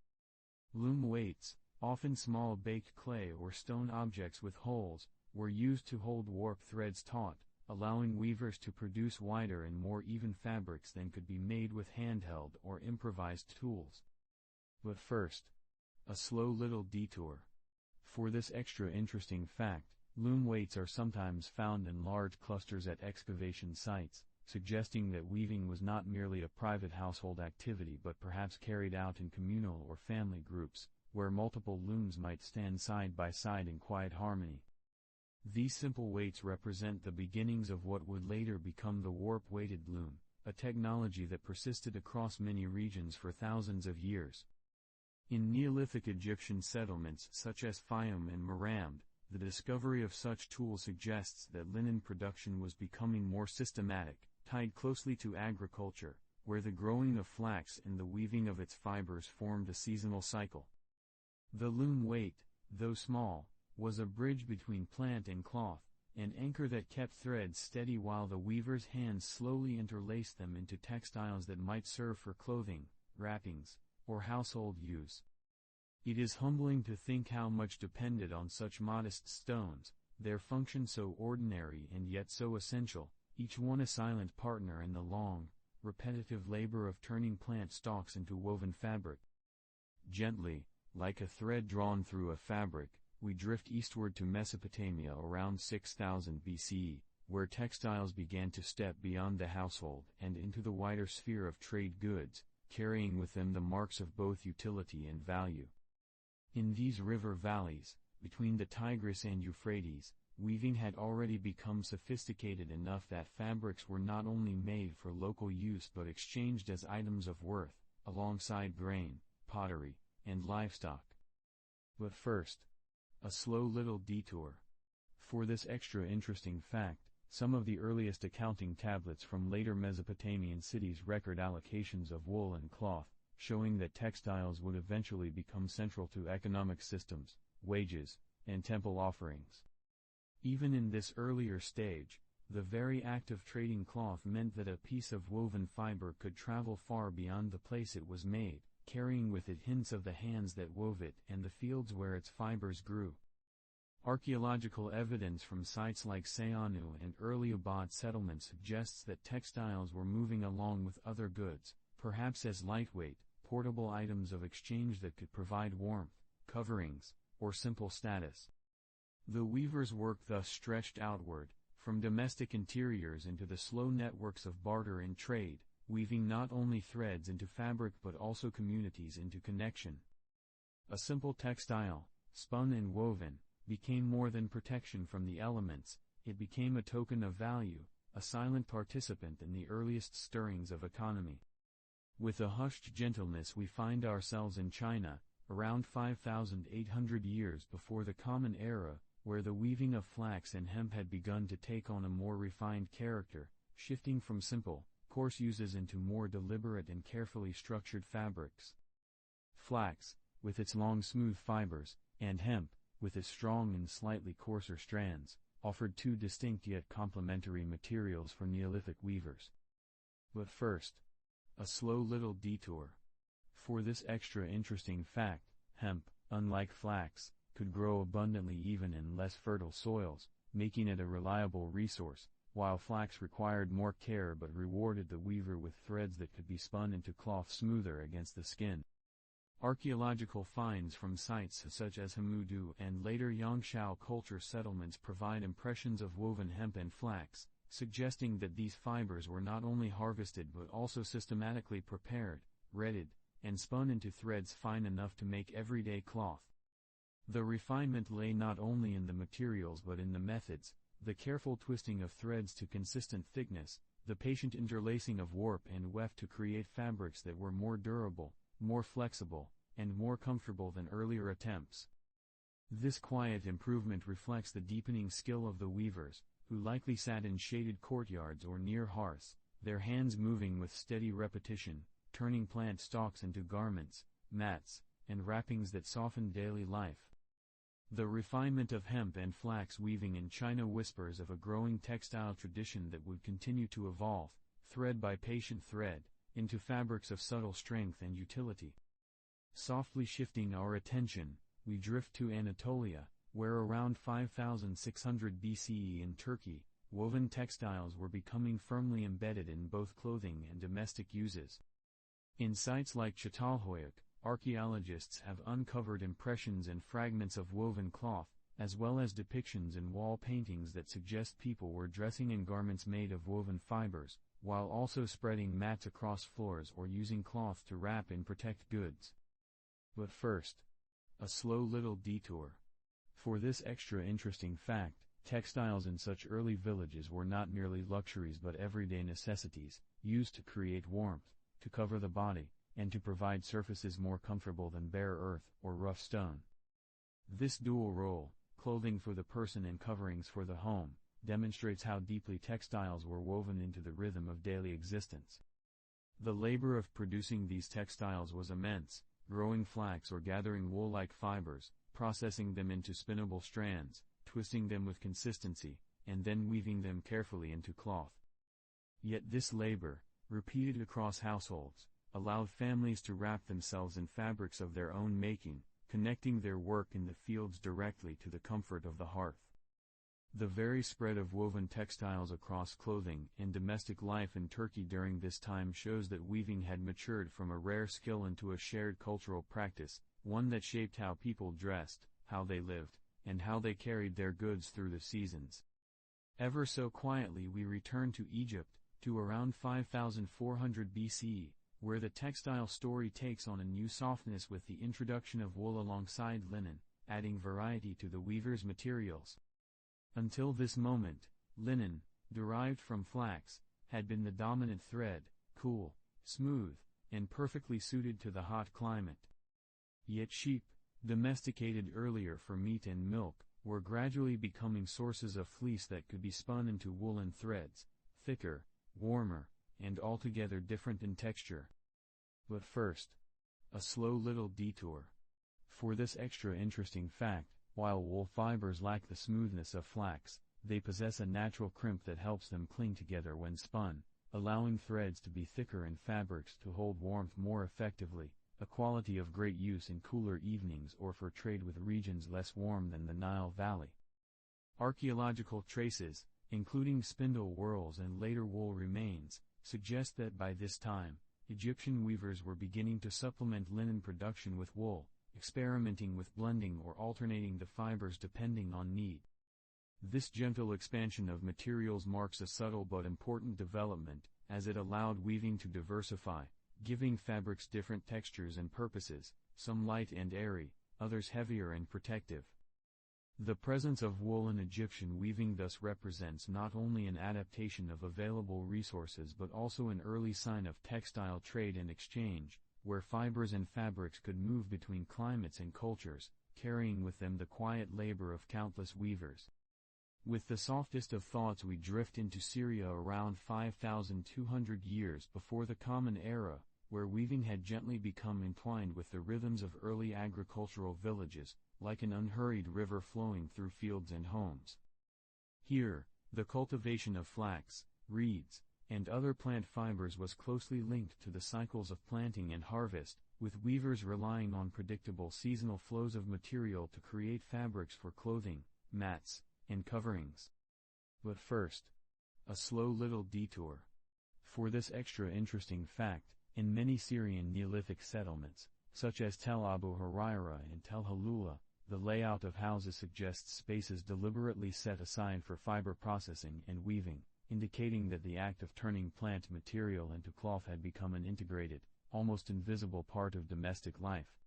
Loom weights, often small baked clay or stone objects with holes, were used to hold warp threads taut, allowing weavers to produce wider and more even fabrics than could be made with handheld or improvised tools. But first, a slow little detour. For this extra interesting fact, loom weights are sometimes found in large clusters at excavation sites, suggesting that weaving was not merely a private household activity but perhaps carried out in communal or family groups, where multiple looms might stand side by side in quiet harmony. These simple weights represent the beginnings of what would later become the warp-weighted loom, a technology that persisted across many regions for thousands of years. In Neolithic Egyptian settlements such as Fayum and Meramd, the discovery of such tools suggests that linen production was becoming more systematic, tied closely to agriculture, where the growing of flax and the weaving of its fibers formed a seasonal cycle. The loom weight, though small, was a bridge between plant and cloth, an anchor that kept threads steady while the weaver's hands slowly interlaced them into textiles that might serve for clothing, wrappings, or household use. It is humbling to think how much depended on such modest stones, their function so ordinary and yet so essential, each one a silent partner in the long, repetitive labor of turning plant stalks into woven fabric. Gently, like a thread drawn through a fabric, we drift eastward to Mesopotamia around 6000 BCE, where textiles began to step beyond the household and into the wider sphere of trade goods, carrying with them the marks of both utility and value. In these river valleys, between the Tigris and Euphrates, weaving had already become sophisticated enough that fabrics were not only made for local use but exchanged as items of worth, alongside grain, pottery, and livestock. But first, a slow little detour. For this extra interesting fact, some of the earliest accounting tablets from later Mesopotamian cities record allocations of wool and cloth, showing that textiles would eventually become central to economic systems, wages, and temple offerings. Even in this earlier stage, the very act of trading cloth meant that a piece of woven fiber could travel far beyond the place it was made, carrying with it hints of the hands that wove it and the fields where its fibers grew. Archaeological evidence from sites like Sayanu and early Abad settlements suggests that textiles were moving along with other goods, perhaps as lightweight, portable items of exchange that could provide warmth, coverings, or simple status. The weaver's work thus stretched outward, from domestic interiors into the slow networks of barter and trade, weaving not only threads into fabric but also communities into connection. A simple textile, spun and woven, became more than protection from the elements, it became a token of value, a silent participant in the earliest stirrings of economy. With a hushed gentleness we find ourselves in China, around 5,800 years before the Common Era, where the weaving of flax and hemp had begun to take on a more refined character, shifting from simple, coarse uses into more deliberate and carefully structured fabrics. Flax, with its long smooth fibers, and hemp, with its strong and slightly coarser strands, offered two distinct yet complementary materials for Neolithic weavers. But first, a slow little detour. For this extra interesting fact, hemp, unlike flax, could grow abundantly even in less fertile soils, making it a reliable resource, while flax required more care but rewarded the weaver with threads that could be spun into cloth smoother against the skin. Archaeological finds from sites such as Hamudu and later Yangshao culture settlements provide impressions of woven hemp and flax, suggesting that these fibers were not only harvested but also systematically prepared, redded, and spun into threads fine enough to make everyday cloth. The refinement lay not only in the materials but in the methods, the careful twisting of threads to consistent thickness, the patient interlacing of warp and weft to create fabrics that were more durable, more flexible, and more comfortable than earlier attempts. This quiet improvement reflects the deepening skill of the weavers, who likely sat in shaded courtyards or near hearths, their hands moving with steady repetition, turning plant stalks into garments, mats, and wrappings that softened daily life. The refinement of hemp and flax weaving in China whispers of a growing textile tradition that would continue to evolve, thread by patient thread, into fabrics of subtle strength and utility. Softly shifting our attention, we drift to Anatolia, where around 5600 BCE in Turkey, woven textiles were becoming firmly embedded in both clothing and domestic uses. In sites like Çatalhöyük, archaeologists have uncovered impressions and fragments of woven cloth, as well as depictions in wall paintings that suggest people were dressing in garments made of woven fibers, while also spreading mats across floors or using cloth to wrap and protect goods. But first, a slow little detour. For this extra interesting fact, textiles in such early villages were not merely luxuries but everyday necessities, used to create warmth, to cover the body, and to provide surfaces more comfortable than bare earth or rough stone. This dual role, clothing for the person and coverings for the home, demonstrates how deeply textiles were woven into the rhythm of daily existence. The labor of producing these textiles was immense, growing flax or gathering wool-like fibers, processing them into spinnable strands, twisting them with consistency, and then weaving them carefully into cloth. Yet this labor, repeated across households, allowed families to wrap themselves in fabrics of their own making, connecting their work in the fields directly to the comfort of the hearth. The very spread of woven textiles across clothing and domestic life in Turkey during this time shows that weaving had matured from a rare skill into a shared cultural practice, one that shaped how people dressed, how they lived, and how they carried their goods through the seasons. Ever so quietly we return to Egypt, to around 5400 BCE, where the textile story takes on a new softness with the introduction of wool alongside linen, adding variety to the weaver's materials. Until this moment, linen, derived from flax, had been the dominant thread, cool, smooth, and perfectly suited to the hot climate. Yet sheep, domesticated earlier for meat and milk, were gradually becoming sources of fleece that could be spun into woolen threads, thicker, warmer, and altogether different in texture. But first, a slow little detour. For this extra interesting fact, while wool fibers lack the smoothness of flax, they possess a natural crimp that helps them cling together when spun, allowing threads to be thicker and fabrics to hold warmth more effectively, a quality of great use in cooler evenings or for trade with regions less warm than the Nile Valley. Archaeological traces, including spindle whorls and later wool remains, suggest that by this time, Egyptian weavers were beginning to supplement linen production with wool, experimenting with blending or alternating the fibers depending on need. This gentle expansion of materials marks a subtle but important development, as it allowed weaving to diversify, giving fabrics different textures and purposes, some light and airy, others heavier and protective. The presence of wool in Egyptian weaving thus represents not only an adaptation of available resources but also an early sign of textile trade and exchange, where fibers and fabrics could move between climates and cultures, carrying with them the quiet labor of countless weavers. With the softest of thoughts we drift into Syria around 5,200 years before the Common Era, where weaving had gently become entwined with the rhythms of early agricultural villages, like an unhurried river flowing through fields and homes. Here, the cultivation of flax, reeds, and other plant fibers was closely linked to the cycles of planting and harvest, with weavers relying on predictable seasonal flows of material to create fabrics for clothing, mats, and coverings. But first, a slow little detour. For this extra interesting fact, in many Syrian Neolithic settlements, such as Tel Abu Huraira and Tel Halula, the layout of houses suggests spaces deliberately set aside for fiber processing and weaving, indicating that the act of turning plant material into cloth had become an integrated, almost invisible part of domestic life.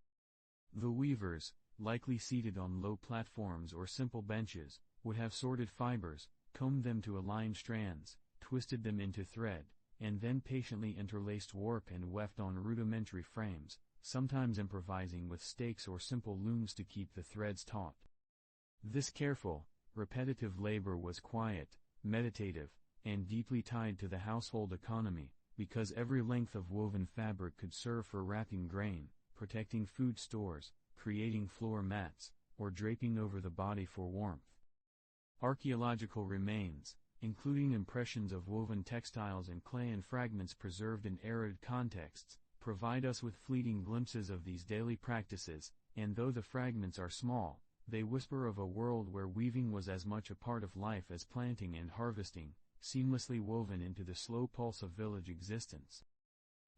The weavers, likely seated on low platforms or simple benches, would have sorted fibers, combed them to align strands, twisted them into thread, and then patiently interlaced warp and weft on rudimentary frames, sometimes improvising with stakes or simple looms to keep the threads taut. This careful, repetitive labor was quiet, meditative, and deeply tied to the household economy, because every length of woven fabric could serve for wrapping grain, protecting food stores, creating floor mats, or draping over the body for warmth. Archaeological remains, including impressions of woven textiles in clay and fragments preserved in arid contexts, provide us with fleeting glimpses of these daily practices, and though the fragments are small, they whisper of a world where weaving was as much a part of life as planting and harvesting, seamlessly woven into the slow pulse of village existence.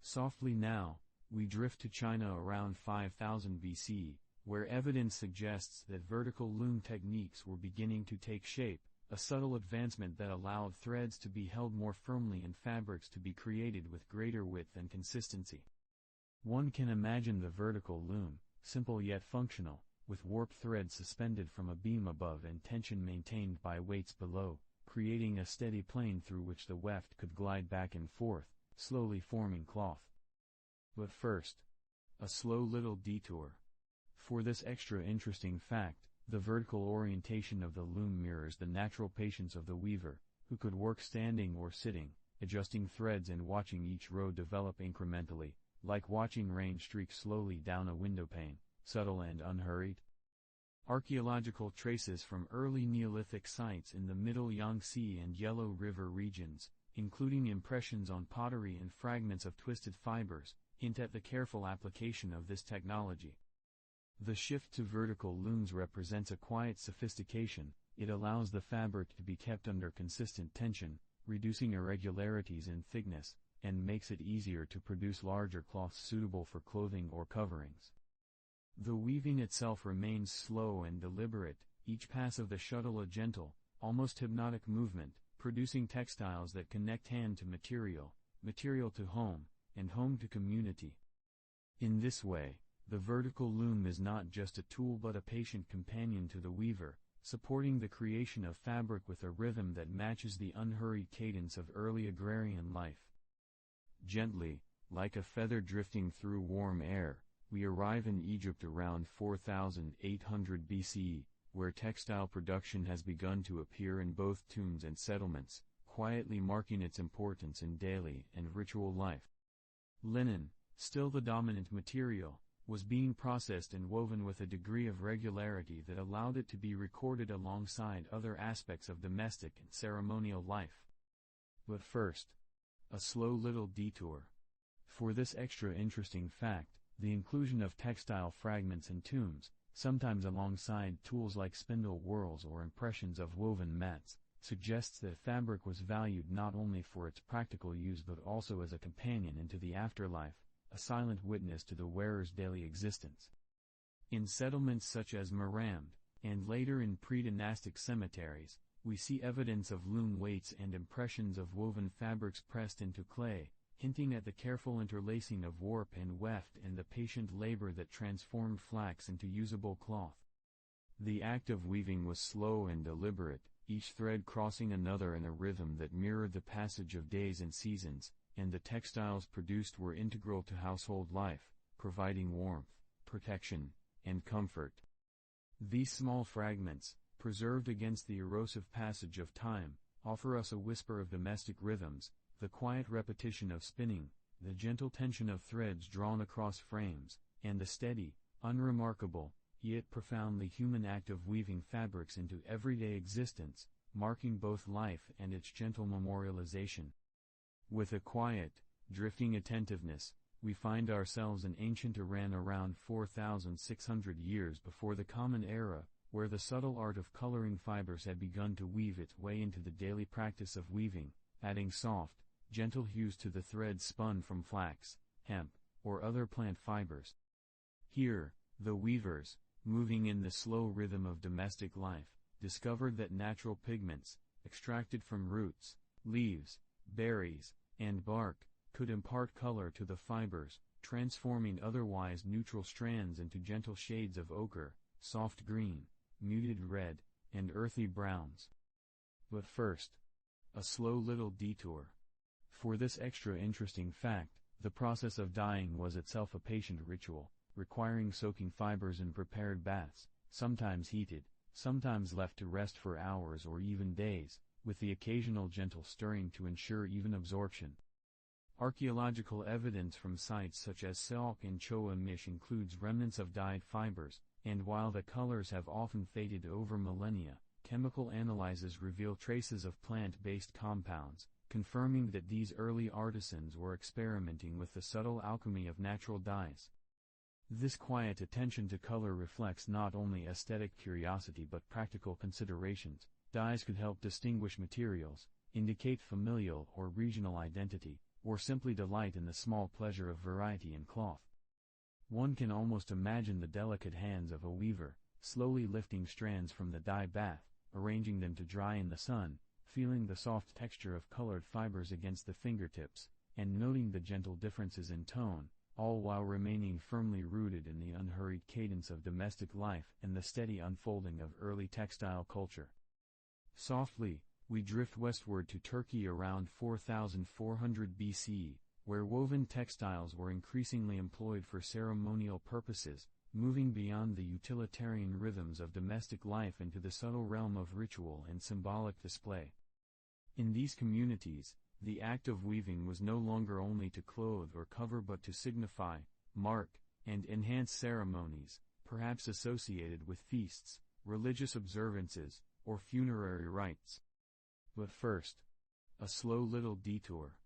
Softly now, we drift to China around 5000 BC, where evidence suggests that vertical loom techniques were beginning to take shape, a subtle advancement that allowed threads to be held more firmly and fabrics to be created with greater width and consistency. One can imagine the vertical loom, simple yet functional, with warp threads suspended from a beam above and tension maintained by weights below, creating a steady plane through which the weft could glide back and forth, slowly forming cloth. But first, a slow little detour. For this extra interesting fact, the vertical orientation of the loom mirrors the natural patience of the weaver, who could work standing or sitting, adjusting threads and watching each row develop incrementally, like watching rain streak slowly down a windowpane, subtle and unhurried. Archaeological traces from early Neolithic sites in the Middle Yangtze and Yellow River regions, including impressions on pottery and fragments of twisted fibers, hint at the careful application of this technology. The shift to vertical looms represents a quiet sophistication. It allows the fabric to be kept under consistent tension, reducing irregularities in thickness, and makes it easier to produce larger cloths suitable for clothing or coverings. The weaving itself remains slow and deliberate, each pass of the shuttle a gentle, almost hypnotic movement, producing textiles that connect hand to material, material to home, and home to community. In this way, the vertical loom is not just a tool but a patient companion to the weaver, supporting the creation of fabric with a rhythm that matches the unhurried cadence of early agrarian life. Gently, like a feather drifting through warm air, we arrive in Egypt around 4800 BCE, where textile production has begun to appear in both tombs and settlements, quietly marking its importance in daily and ritual life. Linen, still the dominant material, was being processed and woven with a degree of regularity that allowed it to be recorded alongside other aspects of domestic and ceremonial life. But first, a slow little detour. For this extra interesting fact, the inclusion of textile fragments in tombs, sometimes alongside tools like spindle whorls or impressions of woven mats, suggests that fabric was valued not only for its practical use but also as a companion into the afterlife, a silent witness to the wearer's daily existence. In settlements such as Maramd, and later in pre-dynastic cemeteries, we see evidence of loom weights and impressions of woven fabrics pressed into clay, hinting at the careful interlacing of warp and weft and the patient labor that transformed flax into usable cloth. The act of weaving was slow and deliberate, each thread crossing another in a rhythm that mirrored the passage of days and seasons, and the textiles produced were integral to household life, providing warmth, protection, and comfort. These small fragments, preserved against the erosive passage of time, offer us a whisper of domestic rhythms, the quiet repetition of spinning, the gentle tension of threads drawn across frames, and the steady, unremarkable, yet profoundly human act of weaving fabrics into everyday existence, marking both life and its gentle memorialization. With a quiet, drifting attentiveness, we find ourselves in ancient Iran around 4,600 years before the Common Era, where the subtle art of coloring fibers had begun to weave its way into the daily practice of weaving, adding soft, gentle hues to the threads spun from flax, hemp, or other plant fibers. Here, the weavers, moving in the slow rhythm of domestic life, discovered that natural pigments, extracted from roots, leaves, berries, and bark, could impart color to the fibers, transforming otherwise neutral strands into gentle shades of ochre, soft green, muted red, and earthy browns. But first, a slow little detour. For this extra interesting fact, the process of dyeing was itself a patient ritual, requiring soaking fibers in prepared baths, sometimes heated, sometimes left to rest for hours or even days, with the occasional gentle stirring to ensure even absorption. Archaeological evidence from sites such as Salk and Choa Mish includes remnants of dyed fibers, and while the colors have often faded over millennia, chemical analyses reveal traces of plant-based compounds, confirming that these early artisans were experimenting with the subtle alchemy of natural dyes. This quiet attention to color reflects not only aesthetic curiosity but practical considerations. Dyes could help distinguish materials, indicate familial or regional identity, or simply delight in the small pleasure of variety in cloth. One can almost imagine the delicate hands of a weaver, slowly lifting strands from the dye bath, arranging them to dry in the sun, feeling the soft texture of colored fibers against the fingertips, and noting the gentle differences in tone, all while remaining firmly rooted in the unhurried cadence of domestic life and the steady unfolding of early textile culture. Softly, we drift westward to Turkey around 4400 BCE, where woven textiles were increasingly employed for ceremonial purposes, moving beyond the utilitarian rhythms of domestic life into the subtle realm of ritual and symbolic display. In these communities, the act of weaving was no longer only to clothe or cover but to signify, mark, and enhance ceremonies, perhaps associated with feasts, religious observances, or funerary rites. But first, a slow little detour.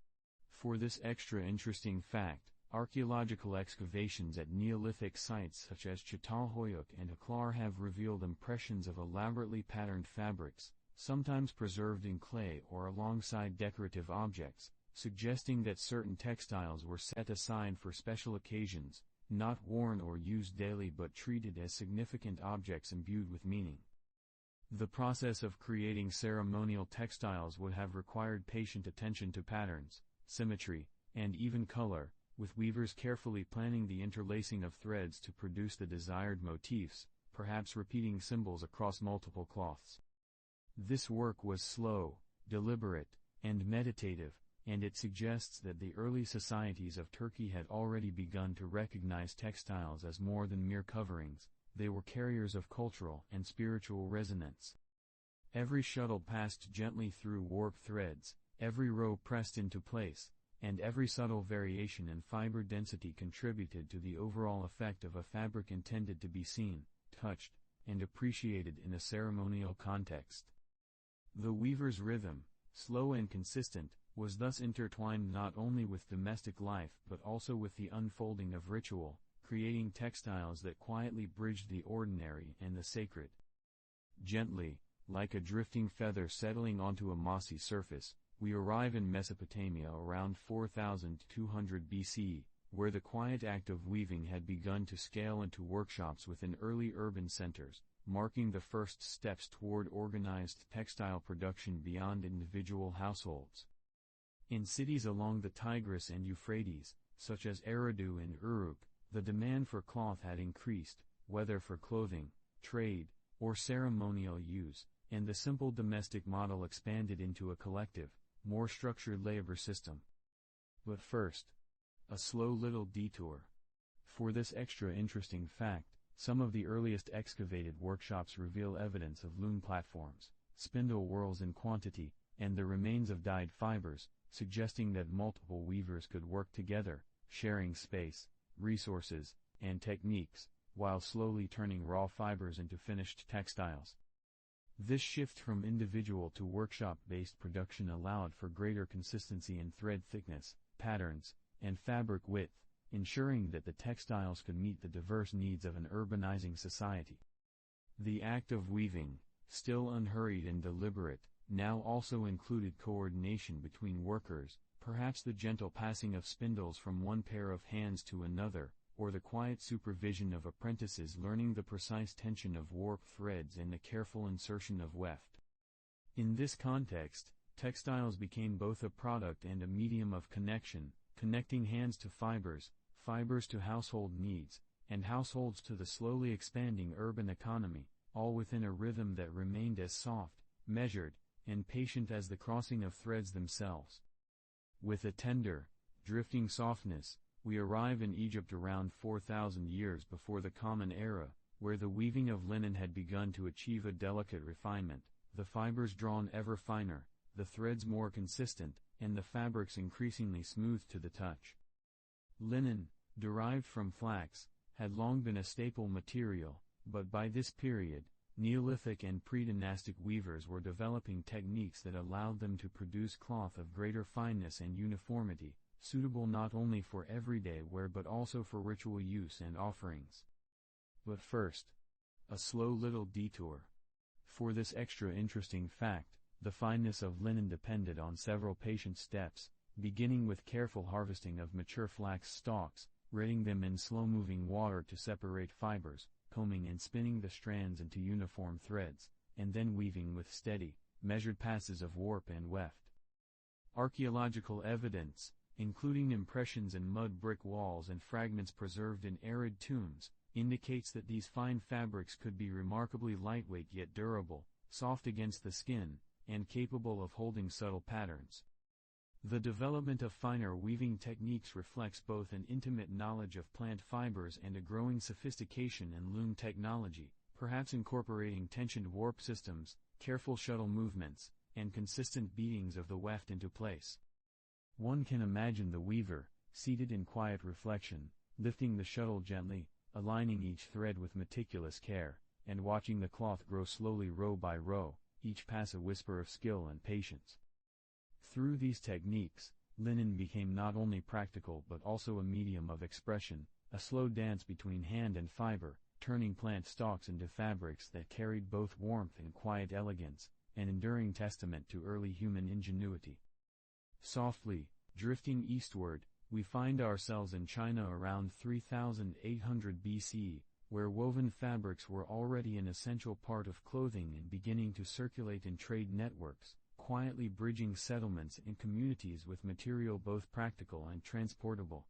For this extra interesting fact, archaeological excavations at Neolithic sites such as Çatalhöyük and Aklar have revealed impressions of elaborately patterned fabrics, sometimes preserved in clay or alongside decorative objects, suggesting that certain textiles were set aside for special occasions, not worn or used daily but treated as significant objects imbued with meaning. The process of creating ceremonial textiles would have required patient attention to patterns, symmetry, and even color, with weavers carefully planning the interlacing of threads to produce the desired motifs, perhaps repeating symbols across multiple cloths. This work was slow, deliberate, and meditative, and it suggests that the early societies of Turkey had already begun to recognize textiles as more than mere coverings. they were carriers of cultural and spiritual resonance. Every shuttle passed gently through warp threads, every row pressed into place, and every subtle variation in fiber density contributed to the overall effect of a fabric intended to be seen, touched, and appreciated in a ceremonial context. The weaver's rhythm, slow and consistent, was thus intertwined not only with domestic life but also with the unfolding of ritual, creating textiles that quietly bridged the ordinary and the sacred. Gently, like a drifting feather settling onto a mossy surface, we arrive in Mesopotamia around 4200 BCE, where the quiet act of weaving had begun to scale into workshops within early urban centers, marking the first steps toward organized textile production beyond individual households. In cities along the Tigris and Euphrates, such as Eridu and Uruk, the demand for cloth had increased, whether for clothing, trade, or ceremonial use, and the simple domestic model expanded into a collective, more structured labor system. But first, a slow little detour. For this extra interesting fact, some of the earliest excavated workshops reveal evidence of loom platforms, spindle whorls in quantity, and the remains of dyed fibers, suggesting that multiple weavers could work together, sharing space, resources, and techniques, while slowly turning raw fibers into finished textiles. This shift from individual to workshop-based production allowed for greater consistency in thread thickness, patterns, and fabric width, ensuring that the textiles could meet the diverse needs of an urbanizing society. The act of weaving, still unhurried and deliberate, now also included coordination between workers, perhaps the gentle passing of spindles from one pair of hands to another, or the quiet supervision of apprentices learning the precise tension of warp threads and the careful insertion of weft. In this context, textiles became both a product and a medium of connection, connecting hands to fibers, fibers to household needs, and households to the slowly expanding urban economy, all within a rhythm that remained as soft, measured, and patient as the crossing of threads themselves. With a tender, drifting softness, we arrive in Egypt around 4,000 years before the Common Era, where the weaving of linen had begun to achieve a delicate refinement, the fibers drawn ever finer, the threads more consistent, and the fabrics increasingly smooth to the touch. Linen, derived from flax, had long been a staple material, but by this period, Neolithic and pre-dynastic weavers were developing techniques that allowed them to produce cloth of greater fineness and uniformity, suitable not only for everyday wear but also for ritual use and offerings. But first, a slow little detour. For this extra interesting fact, the fineness of linen depended on several patient steps, beginning with careful harvesting of mature flax stalks, reading them in slow-moving water to separate fibers, combing and spinning the strands into uniform threads, and then weaving with steady, measured passes of warp and weft. Archaeological evidence, including impressions in mud brick walls and fragments preserved in arid tombs, indicates that these fine fabrics could be remarkably lightweight yet durable, soft against the skin, and capable of holding subtle patterns. The development of finer weaving techniques reflects both an intimate knowledge of plant fibers and a growing sophistication in loom technology, perhaps incorporating tensioned warp systems, careful shuttle movements, and consistent beatings of the weft into place. One can imagine the weaver, seated in quiet reflection, lifting the shuttle gently, aligning each thread with meticulous care, and watching the cloth grow slowly row by row, each pass a whisper of skill and patience. Through these techniques, linen became not only practical but also a medium of expression, a slow dance between hand and fiber, turning plant stalks into fabrics that carried both warmth and quiet elegance, an enduring testament to early human ingenuity. Softly, drifting eastward, we find ourselves in China around 3800 BCE, where woven fabrics were already an essential part of clothing and beginning to circulate in trade networks, quietly bridging settlements and communities with material both practical and transportable.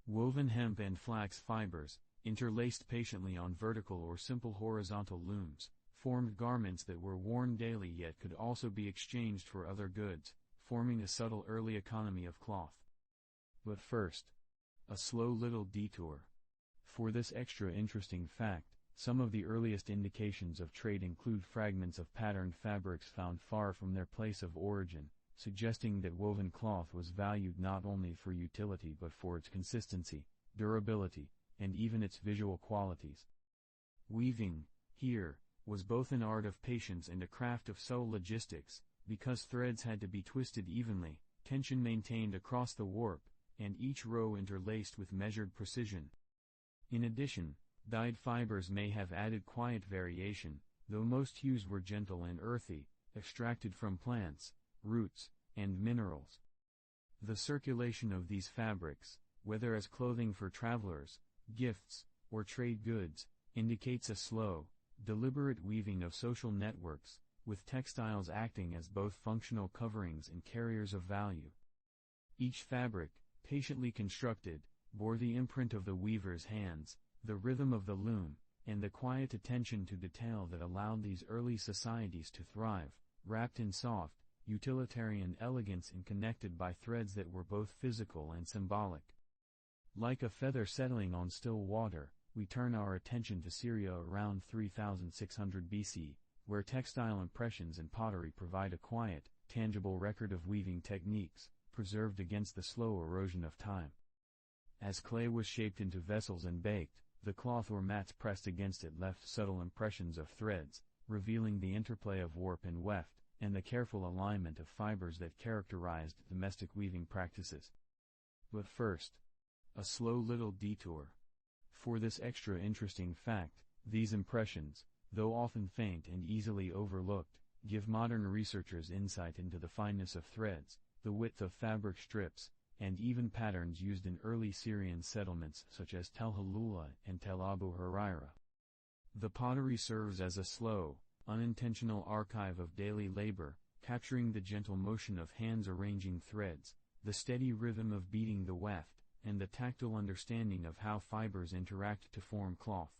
Woven hemp and flax fibers, interlaced patiently on vertical or simple horizontal looms, formed garments that were worn daily yet could also be exchanged for other goods, forming a subtle early economy of cloth. But first, a slow little detour. For this extra interesting fact, Some of the earliest indications of trade include fragments of patterned fabrics found far from their place of origin, suggesting that woven cloth was valued not only for utility but for its consistency, durability, and even its visual qualities. Weaving, here, was both an art of patience and a craft of subtle logistics, because threads had to be twisted evenly, tension maintained across the warp, and each row interlaced with measured precision. In addition, dyed fibers may have added quiet variation, though most hues were gentle and earthy, extracted from plants, roots, and minerals. The circulation of these fabrics, whether as clothing for travelers, gifts, or trade goods, indicates a slow, deliberate weaving of social networks, with textiles acting as both functional coverings and carriers of value. Each fabric, patiently constructed, bore the imprint of the weaver's hands, the rhythm of the loom, and the quiet attention to detail that allowed these early societies to thrive, wrapped in soft, utilitarian elegance and connected by threads that were both physical and symbolic. Like a feather settling on still water, we turn our attention to Syria around 3600 BC, where textile impressions and pottery provide a quiet, tangible record of weaving techniques, preserved against the slow erosion of time. As clay was shaped into vessels and baked, the cloth or mats pressed against it left subtle impressions of threads, revealing the interplay of warp and weft, and the careful alignment of fibers that characterized domestic weaving practices. But first, a slow little detour. For this extra interesting fact, these impressions, though often faint and easily overlooked, give modern researchers insight into the fineness of threads, the width of fabric strips, and even patterns used in early Syrian settlements such as Tel Halula and Tel Abu Huraira. The pottery serves as a slow, unintentional archive of daily labor, capturing the gentle motion of hands arranging threads, the steady rhythm of beating the weft, and the tactile understanding of how fibers interact to form cloth.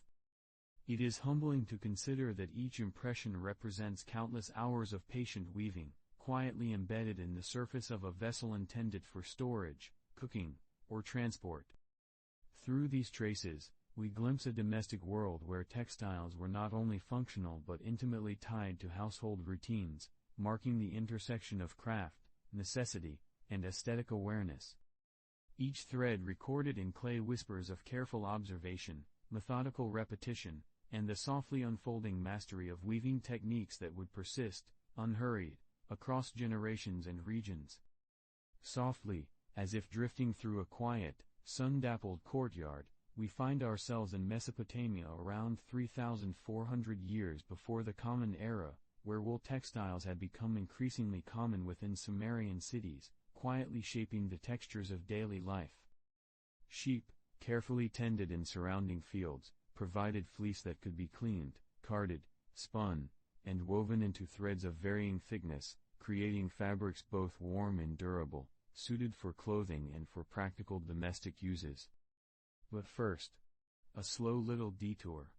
It is humbling to consider that each impression represents countless hours of patient weaving, quietly embedded in the surface of a vessel intended for storage, cooking, or transport. Through these traces, we glimpse a domestic world where textiles were not only functional but intimately tied to household routines, marking the intersection of craft, necessity, and aesthetic awareness. Each thread recorded in clay whispers of careful observation, methodical repetition, and the softly unfolding mastery of weaving techniques that would persist, unhurried, across generations and regions. Softly, as if drifting through a quiet, sun-dappled courtyard, we find ourselves in Mesopotamia around 3,400 years before the Common Era, where wool textiles had become increasingly common within Sumerian cities, quietly shaping the textures of daily life. Sheep, carefully tended in surrounding fields, provided fleece that could be cleaned, carded, spun, and woven into threads of varying thickness, creating fabrics both warm and durable, suited for clothing and for practical domestic uses. But first, a slow little detour.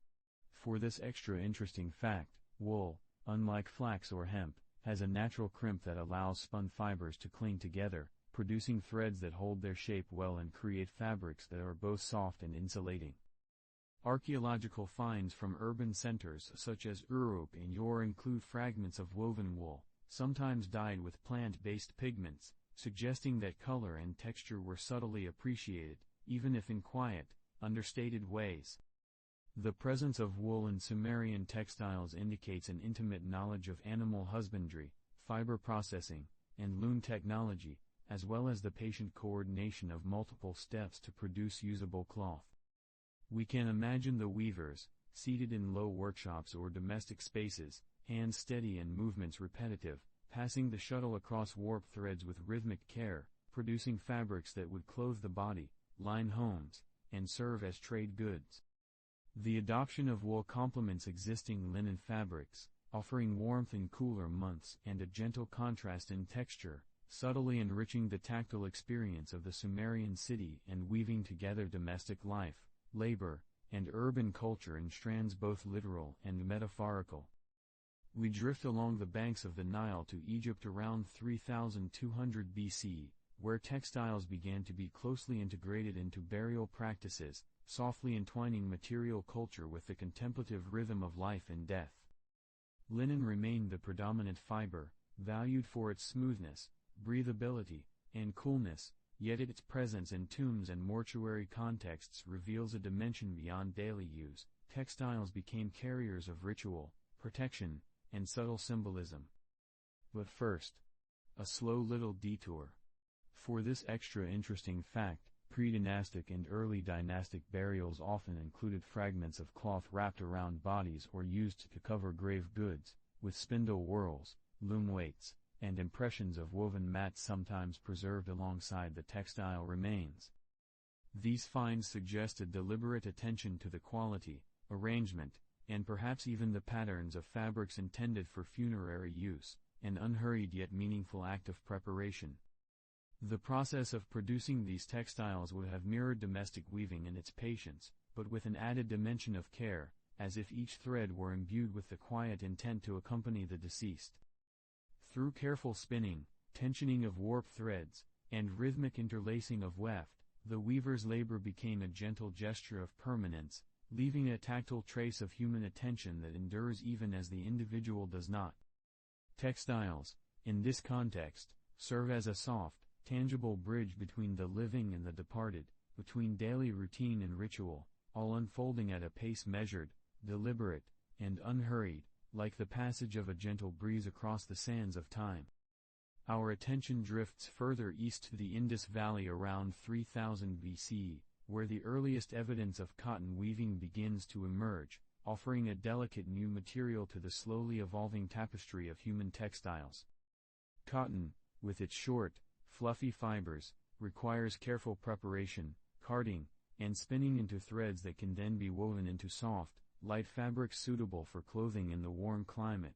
For this extra interesting fact, wool, unlike flax or hemp, has a natural crimp that allows spun fibers to cling together, producing threads that hold their shape well and create fabrics that are both soft and insulating. Archaeological finds from urban centers such as Uruk and Ur include fragments of woven wool, sometimes dyed with plant-based pigments, suggesting that color and texture were subtly appreciated, even if in quiet, understated ways. The presence of wool in Sumerian textiles indicates an intimate knowledge of animal husbandry, fiber processing, and loom technology, as well as the patient coordination of multiple steps to produce usable cloth. We can imagine the weavers, seated in low workshops or domestic spaces, hands steady and movements repetitive, passing the shuttle across warp threads with rhythmic care, producing fabrics that would clothe the body, line homes, and serve as trade goods. The adoption of wool complements existing linen fabrics, offering warmth in cooler months and a gentle contrast in texture, subtly enriching the tactile experience of the Sumerian city and weaving together domestic life, labor, and urban culture in strands both literal and metaphorical. We drift along the banks of the Nile to Egypt around 3200 BC, where textiles began to be closely integrated into burial practices, softly entwining material culture with the contemplative rhythm of life and death. Linen remained the predominant fiber, valued for its smoothness, breathability, and coolness, yet its presence in tombs and mortuary contexts reveals a dimension beyond daily use. Textiles became carriers of ritual, protection, and subtle symbolism. But first, a slow little detour. For this extra interesting fact, pre-dynastic and early dynastic burials often included fragments of cloth wrapped around bodies or used to cover grave goods, with spindle whorls, loom weights, and impressions of woven mats sometimes preserved alongside the textile remains. These finds suggested deliberate attention to the quality, arrangement, and perhaps even the patterns of fabrics intended for funerary use, an unhurried yet meaningful act of preparation. The process of producing these textiles would have mirrored domestic weaving in its patience, but with an added dimension of care, as if each thread were imbued with the quiet intent to accompany the deceased. Through careful spinning, tensioning of warp threads, and rhythmic interlacing of weft, the weaver's labor became a gentle gesture of permanence, leaving a tactile trace of human attention that endures even as the individual does not. Textiles, in this context, serve as a soft, tangible bridge between the living and the departed, between daily routine and ritual, all unfolding at a pace measured, deliberate, and unhurried, like the passage of a gentle breeze across the sands of time. Our attention drifts further east to the Indus Valley around 3000 BCE, where the earliest evidence of cotton weaving begins to emerge, offering a delicate new material to the slowly evolving tapestry of human textiles. Cotton, with its short, fluffy fibers, requires careful preparation, carding, and spinning into threads that can then be woven into soft, light fabrics suitable for clothing in the warm climate.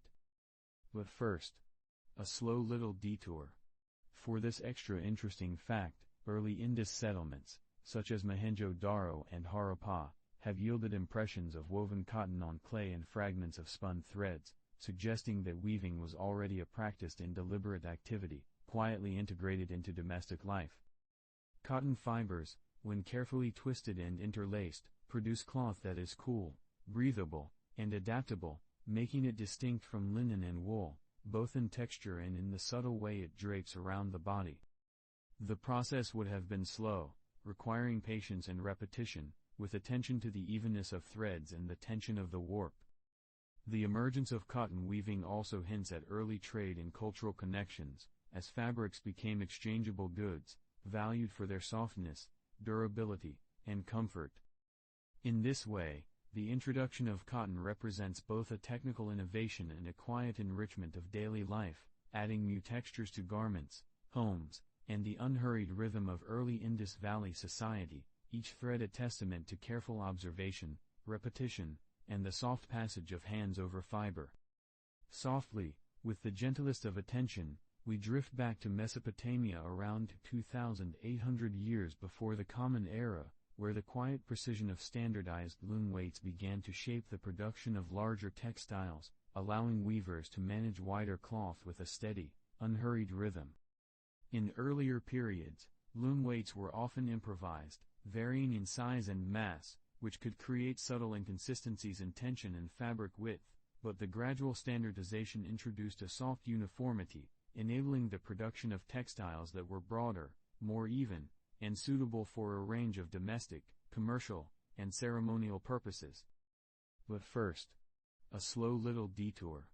But first, a slow little detour. For this extra interesting fact, early Indus settlements, such as Mohenjo-Daro and Harappa, have yielded impressions of woven cotton on clay and fragments of spun threads, suggesting that weaving was already a practiced and deliberate activity, quietly integrated into domestic life. Cotton fibers, when carefully twisted and interlaced, produce cloth that is cool, breathable, and adaptable, making it distinct from linen and wool, both in texture and in the subtle way it drapes around the body. The process would have been slow, requiring patience and repetition, with attention to the evenness of threads and the tension of the warp. The emergence of cotton weaving also hints at early trade and cultural connections, as fabrics became exchangeable goods, valued for their softness, durability, and comfort. In this way, the introduction of cotton represents both a technical innovation and a quiet enrichment of daily life, adding new textures to garments, homes, and the unhurried rhythm of early Indus Valley society, each thread a testament to careful observation, repetition, and the soft passage of hands over fiber. Softly, with the gentlest of attention, we drift back to Mesopotamia around 2,800 years before the Common Era, where the quiet precision of standardized loom weights began to shape the production of larger textiles, allowing weavers to manage wider cloth with a steady, unhurried rhythm. In earlier periods, loom weights were often improvised, varying in size and mass, which could create subtle inconsistencies in tension and fabric width, but the gradual standardization introduced a soft uniformity, enabling the production of textiles that were broader, more even, and suitable for a range of domestic, commercial, and ceremonial purposes. But first, a slow little detour.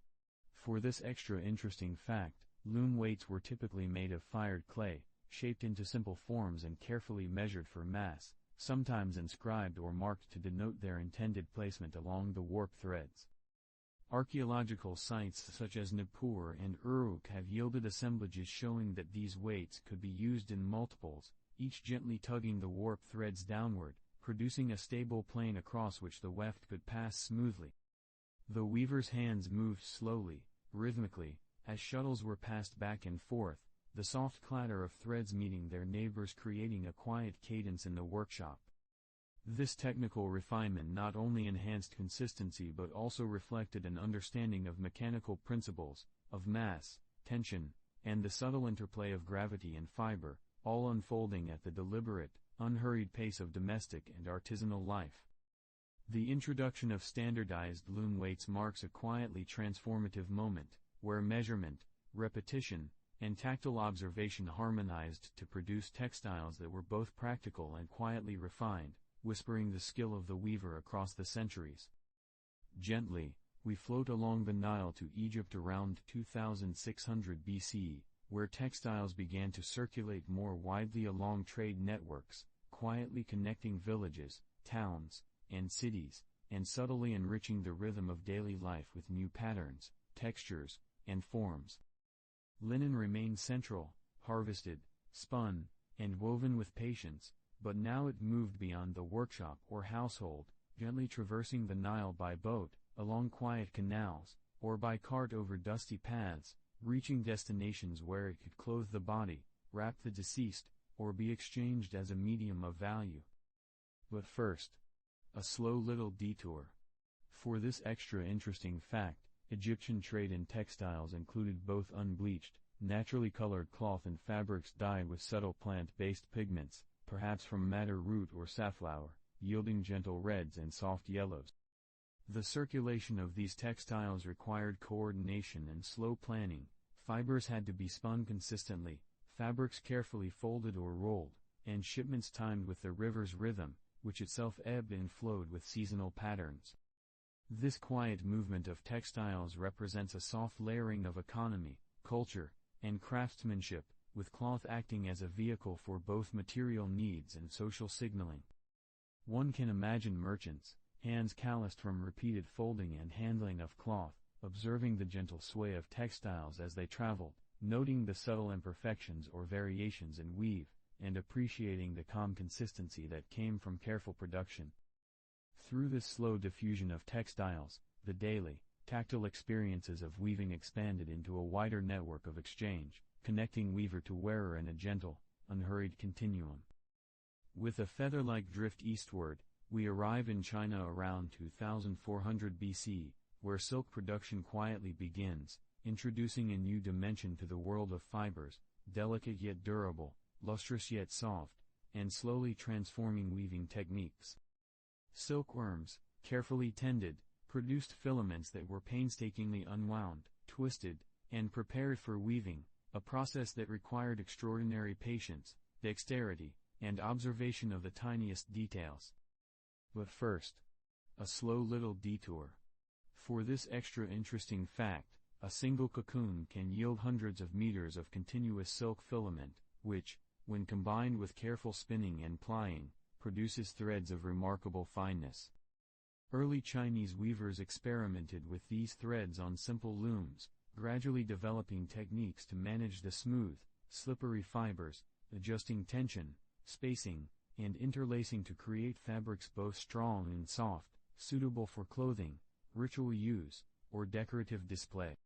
For this extra interesting fact, loom weights were typically made of fired clay, shaped into simple forms and carefully measured for mass, sometimes inscribed or marked to denote their intended placement along the warp threads. Archaeological sites such as Nippur and Uruk have yielded assemblages showing that these weights could be used in multiples, each gently tugging the warp threads downward, producing a stable plane across which the weft could pass smoothly. The weaver's hands moved slowly, rhythmically, as shuttles were passed back and forth, the soft clatter of threads meeting their neighbors creating a quiet cadence in the workshop. This technical refinement not only enhanced consistency but also reflected an understanding of mechanical principles, of mass, tension, and the subtle interplay of gravity and fiber, all unfolding at the deliberate, unhurried pace of domestic and artisanal life. The introduction of standardized loom weights marks a quietly transformative moment, where measurement, repetition, and tactile observation harmonized to produce textiles that were both practical and quietly refined, whispering the skill of the weaver across the centuries. Gently, we float along the Nile to Egypt around 2600 BCE, where textiles began to circulate more widely along trade networks, quietly connecting villages, towns, and cities, and subtly enriching the rhythm of daily life with new patterns, textures, and forms. Linen remained central, harvested, spun, and woven with patience, but now it moved beyond the workshop or household, gently traversing the Nile by boat, along quiet canals, or by cart over dusty paths, reaching destinations where it could clothe the body, wrap the deceased, or be exchanged as a medium of value. But first, a slow little detour. For this extra interesting fact, Egyptian trade in textiles included both unbleached, naturally colored cloth and fabrics dyed with subtle plant-based pigments, perhaps from madder root or safflower, yielding gentle reds and soft yellows. The circulation of these textiles required coordination and slow planning. Fibers had to be spun consistently, fabrics carefully folded or rolled, and shipments timed with the river's rhythm, which itself ebbed and flowed with seasonal patterns. This quiet movement of textiles represents a soft layering of economy, culture, and craftsmanship, with cloth acting as a vehicle for both material needs and social signaling. One can imagine merchants, hands calloused from repeated folding and handling of cloth, observing the gentle sway of textiles as they traveled, noting the subtle imperfections or variations in weave, and appreciating the calm consistency that came from careful production. Through this slow diffusion of textiles, the daily, tactile experiences of weaving expanded into a wider network of exchange, connecting weaver to wearer in a gentle, unhurried continuum. With a feather-like drift eastward, we arrive in China around 2400 BC, where silk production quietly begins, introducing a new dimension to the world of fibers, delicate yet durable, lustrous yet soft, and slowly transforming weaving techniques. Silkworms, carefully tended, produced filaments that were painstakingly unwound, twisted, and prepared for weaving, a process that required extraordinary patience, dexterity, and observation of the tiniest details. But first, a slow little detour. For this extra interesting fact, a single cocoon can yield hundreds of meters of continuous silk filament, which, when combined with careful spinning and plying, produces threads of remarkable fineness. Early Chinese weavers experimented with these threads on simple looms, gradually developing techniques to manage the smooth, slippery fibers, adjusting tension, spacing, and interlacing to create fabrics both strong and soft, suitable for clothing, ritual use, or decorative display.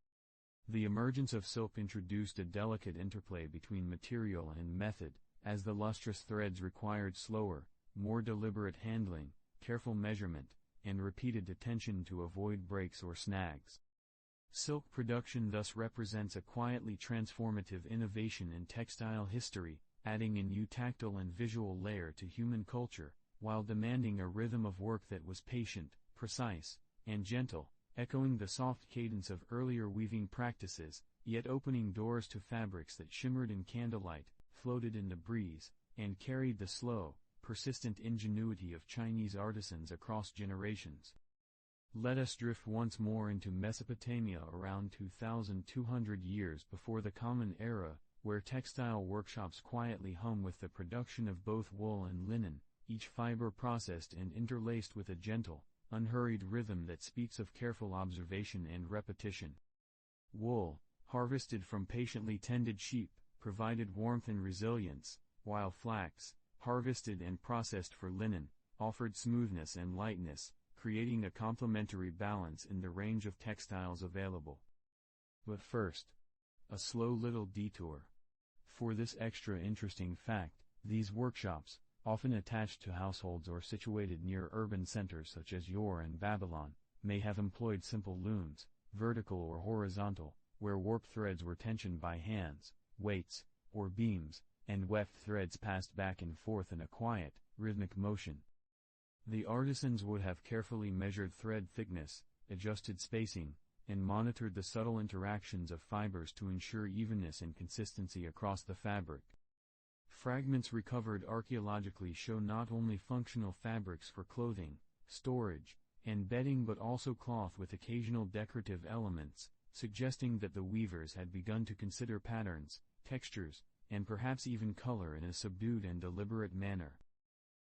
The emergence of silk introduced a delicate interplay between material and method, as the lustrous threads required slower, more deliberate handling, careful measurement, and repeated attention to avoid breaks or snags. Silk production thus represents a quietly transformative innovation in textile history, adding a new tactile and visual layer to human culture, while demanding a rhythm of work that was patient, precise, and gentle, echoing the soft cadence of earlier weaving practices, yet opening doors to fabrics that shimmered in candlelight, floated in the breeze, and carried the slow, persistent ingenuity of Chinese artisans across generations. Let us drift once more into Mesopotamia around 2,200 years before the Common Era, where textile workshops quietly hum with the production of both wool and linen, each fiber processed and interlaced with a gentle, unhurried rhythm that speaks of careful observation and repetition. Wool, harvested from patiently tended sheep, provided warmth and resilience, while flax, harvested and processed for linen, offered smoothness and lightness, creating a complementary balance in the range of textiles available. But first, a slow little detour. For this extra interesting fact, these workshops, often attached to households or situated near urban centers such as Ur and Babylon, may have employed simple looms, vertical or horizontal, where warp threads were tensioned by hands, weights, or beams, and weft threads passed back and forth in a quiet, rhythmic motion. The artisans would have carefully measured thread thickness, adjusted spacing, and monitored the subtle interactions of fibers to ensure evenness and consistency across the fabric. Fragments recovered archaeologically show not only functional fabrics for clothing, storage, and bedding but also cloth with occasional decorative elements, suggesting that the weavers had begun to consider patterns, textures, and perhaps even color in a subdued and deliberate manner.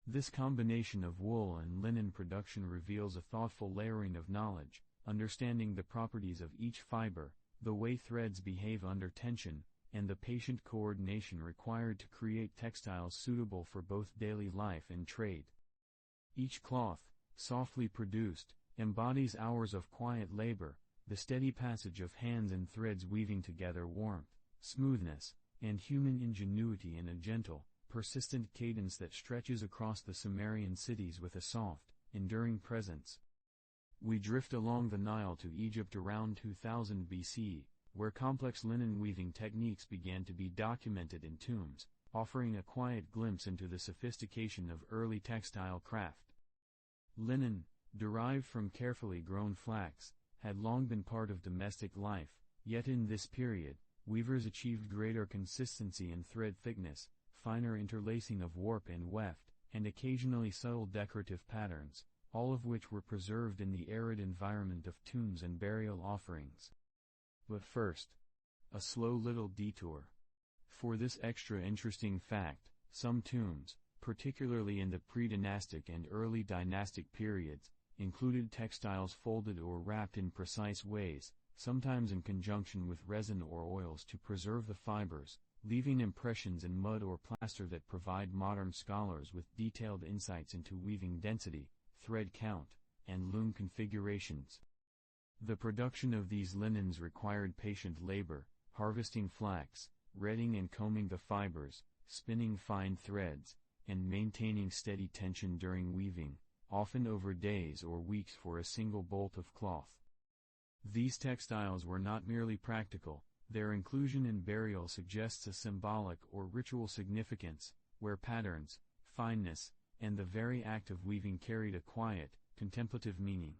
This combination of wool and linen production reveals a thoughtful layering of knowledge, understanding the properties of each fiber, the way threads behave under tension, and the patient coordination required to create textiles suitable for both daily life and trade. Each cloth, softly produced, embodies hours of quiet labor, the steady passage of hands and threads weaving together warmth, smoothness, and human ingenuity in a gentle, persistent cadence that stretches across the Sumerian cities with a soft, enduring presence. We drift along the Nile to Egypt around 2000 BCE, where complex linen weaving techniques began to be documented in tombs, offering a quiet glimpse into the sophistication of early textile craft. Linen, derived from carefully grown flax, had long been part of domestic life, yet in this period, weavers achieved greater consistency in thread thickness, finer interlacing of warp and weft, and occasionally subtle decorative patterns, all of which were preserved in the arid environment of tombs and burial offerings. But first, a slow little detour. For this extra interesting fact, some tombs, particularly in the pre-dynastic and early dynastic periods, included textiles folded or wrapped in precise ways, sometimes in conjunction with resin or oils to preserve the fibers, leaving impressions in mud or plaster that provide modern scholars with detailed insights into weaving density, thread count, and loom configurations. The production of these linens required patient labor, harvesting flax, retting and combing the fibers, spinning fine threads, and maintaining steady tension during weaving, often over days or weeks for a single bolt of cloth. These textiles were not merely practical, their inclusion in burial suggests a symbolic or ritual significance, where patterns, fineness, and the very act of weaving carried a quiet, contemplative meaning.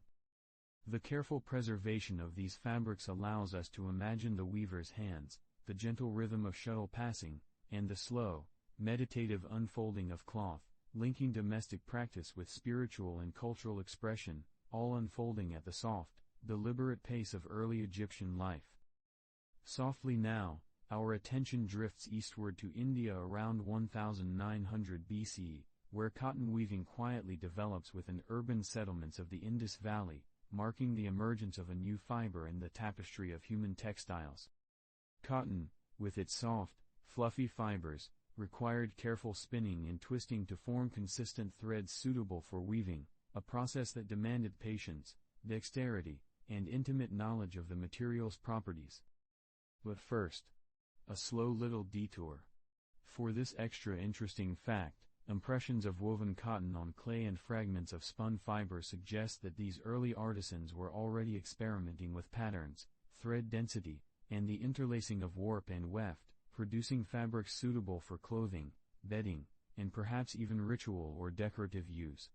The careful preservation of these fabrics allows us to imagine the weaver's hands, the gentle rhythm of shuttle passing, and the slow, meditative unfolding of cloth, linking domestic practice with spiritual and cultural expression, all unfolding at the soft, deliberate pace of early Egyptian life. Softly now, our attention drifts eastward to India around 1900 BCE, where cotton weaving quietly develops within urban settlements of the Indus Valley, marking the emergence of a new fiber in the tapestry of human textiles. Cotton, with its soft, fluffy fibers, required careful spinning and twisting to form consistent threads suitable for weaving, a process that demanded patience, dexterity, and intimate knowledge of the material's properties. But first, a slow little detour. For this extra interesting fact, impressions of woven cotton on clay and fragments of spun fiber suggest that these early artisans were already experimenting with patterns, thread density, and the interlacing of warp and weft, producing fabrics suitable for clothing, bedding, and perhaps even ritual or decorative use.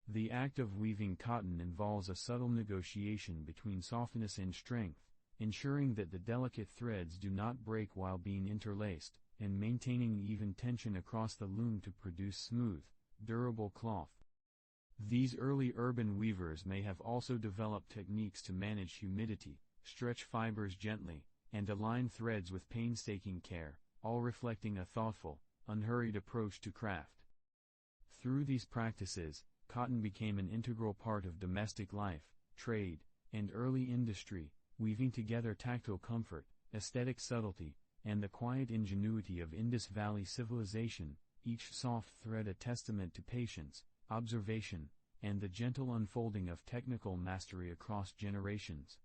The act of weaving cotton involves a subtle negotiation between softness and strength, ensuring that the delicate threads do not break while being interlaced, and maintaining even tension across the loom to produce smooth, durable cloth. These early urban weavers may have also developed techniques to manage humidity, stretch fibers gently, and align threads with painstaking care, all reflecting a thoughtful, unhurried approach to craft. Through these practices, cotton became an integral part of domestic life, trade, and early industry, weaving together tactile comfort, aesthetic subtlety, and the quiet ingenuity of Indus Valley civilization, each soft thread a testament to patience, observation, and the gentle unfolding of technical mastery across generations.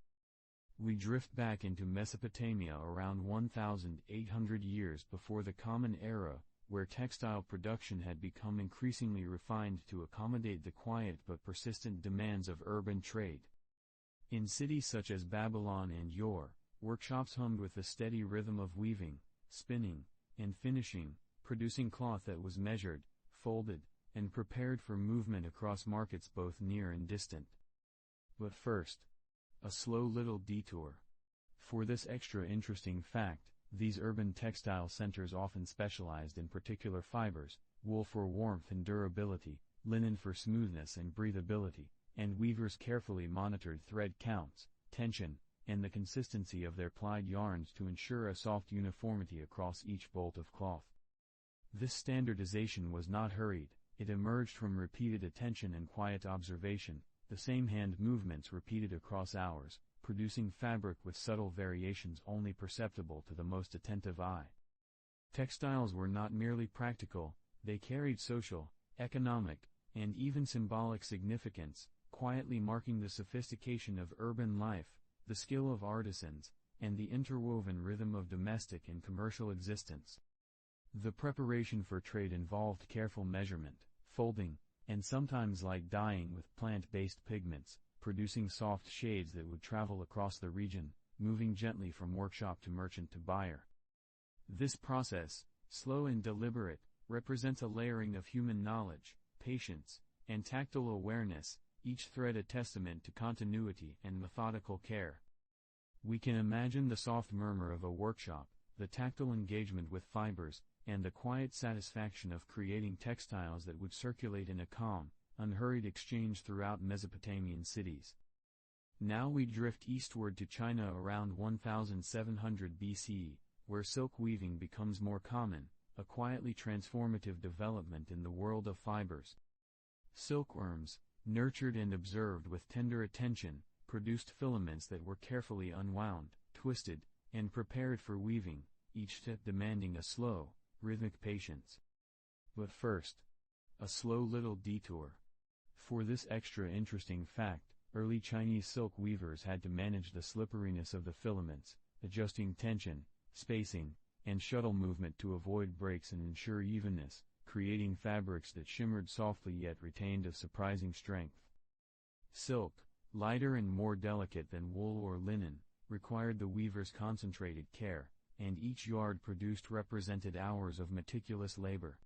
We drift back into Mesopotamia around 1,800 years before the Common Era, where textile production had become increasingly refined to accommodate the quiet but persistent demands of urban trade. In cities such as Babylon and Ur, workshops hummed with the steady rhythm of weaving, spinning, and finishing, producing cloth that was measured, folded, and prepared for movement across markets both near and distant. But first, a slow little detour. For this extra interesting fact, these urban textile centers often specialized in particular fibers: wool for warmth and durability, linen for smoothness and breathability, and weavers carefully monitored thread counts, tension, and the consistency of their plied yarns to ensure a soft uniformity across each bolt of cloth. This standardization was not hurried, it emerged from repeated attention and quiet observation, the same hand movements repeated across hours, producing fabric with subtle variations only perceptible to the most attentive eye. Textiles were not merely practical, they carried social, economic, and even symbolic significance, quietly marking the sophistication of urban life, the skill of artisans, and the interwoven rhythm of domestic and commercial existence. The preparation for trade involved careful measurement, folding, and sometimes light dyeing with plant-based pigments, producing soft shades that would travel across the region, moving gently from workshop to merchant to buyer. This process, slow and deliberate, represents a layering of human knowledge, patience, and tactile awareness, each thread a testament to continuity and methodical care. We can imagine the soft murmur of a workshop, the tactile engagement with fibers, and the quiet satisfaction of creating textiles that would circulate in a calm, unhurried exchange throughout Mesopotamian cities. Now we drift eastward to China around 1700 BCE, where silk weaving becomes more common, a quietly transformative development in the world of fibers. Silkworms, nurtured and observed with tender attention, produced filaments that were carefully unwound, twisted, and prepared for weaving, each step demanding a slow, rhythmic patience. But first, a slow little detour. For this extra interesting fact, early Chinese silk weavers had to manage the slipperiness of the filaments, adjusting tension, spacing, and shuttle movement to avoid breaks and ensure evenness, creating fabrics that shimmered softly yet retained a surprising strength. Silk, lighter and more delicate than wool or linen, required the weaver's concentrated care, and each yard produced represented hours of meticulous labor.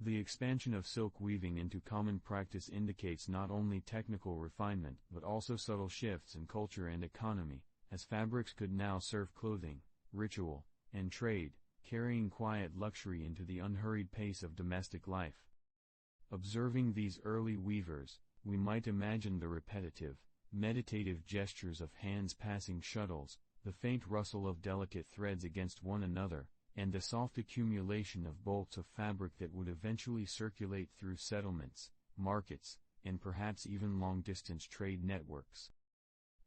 The expansion of silk weaving into common practice indicates not only technical refinement but also subtle shifts in culture and economy, as fabrics could now serve clothing, ritual, and trade, carrying quiet luxury into the unhurried pace of domestic life. Observing these early weavers, we might imagine the repetitive, meditative gestures of hands passing shuttles, the faint rustle of delicate threads against one another, and the soft accumulation of bolts of fabric that would eventually circulate through settlements, markets, and perhaps even long-distance trade networks.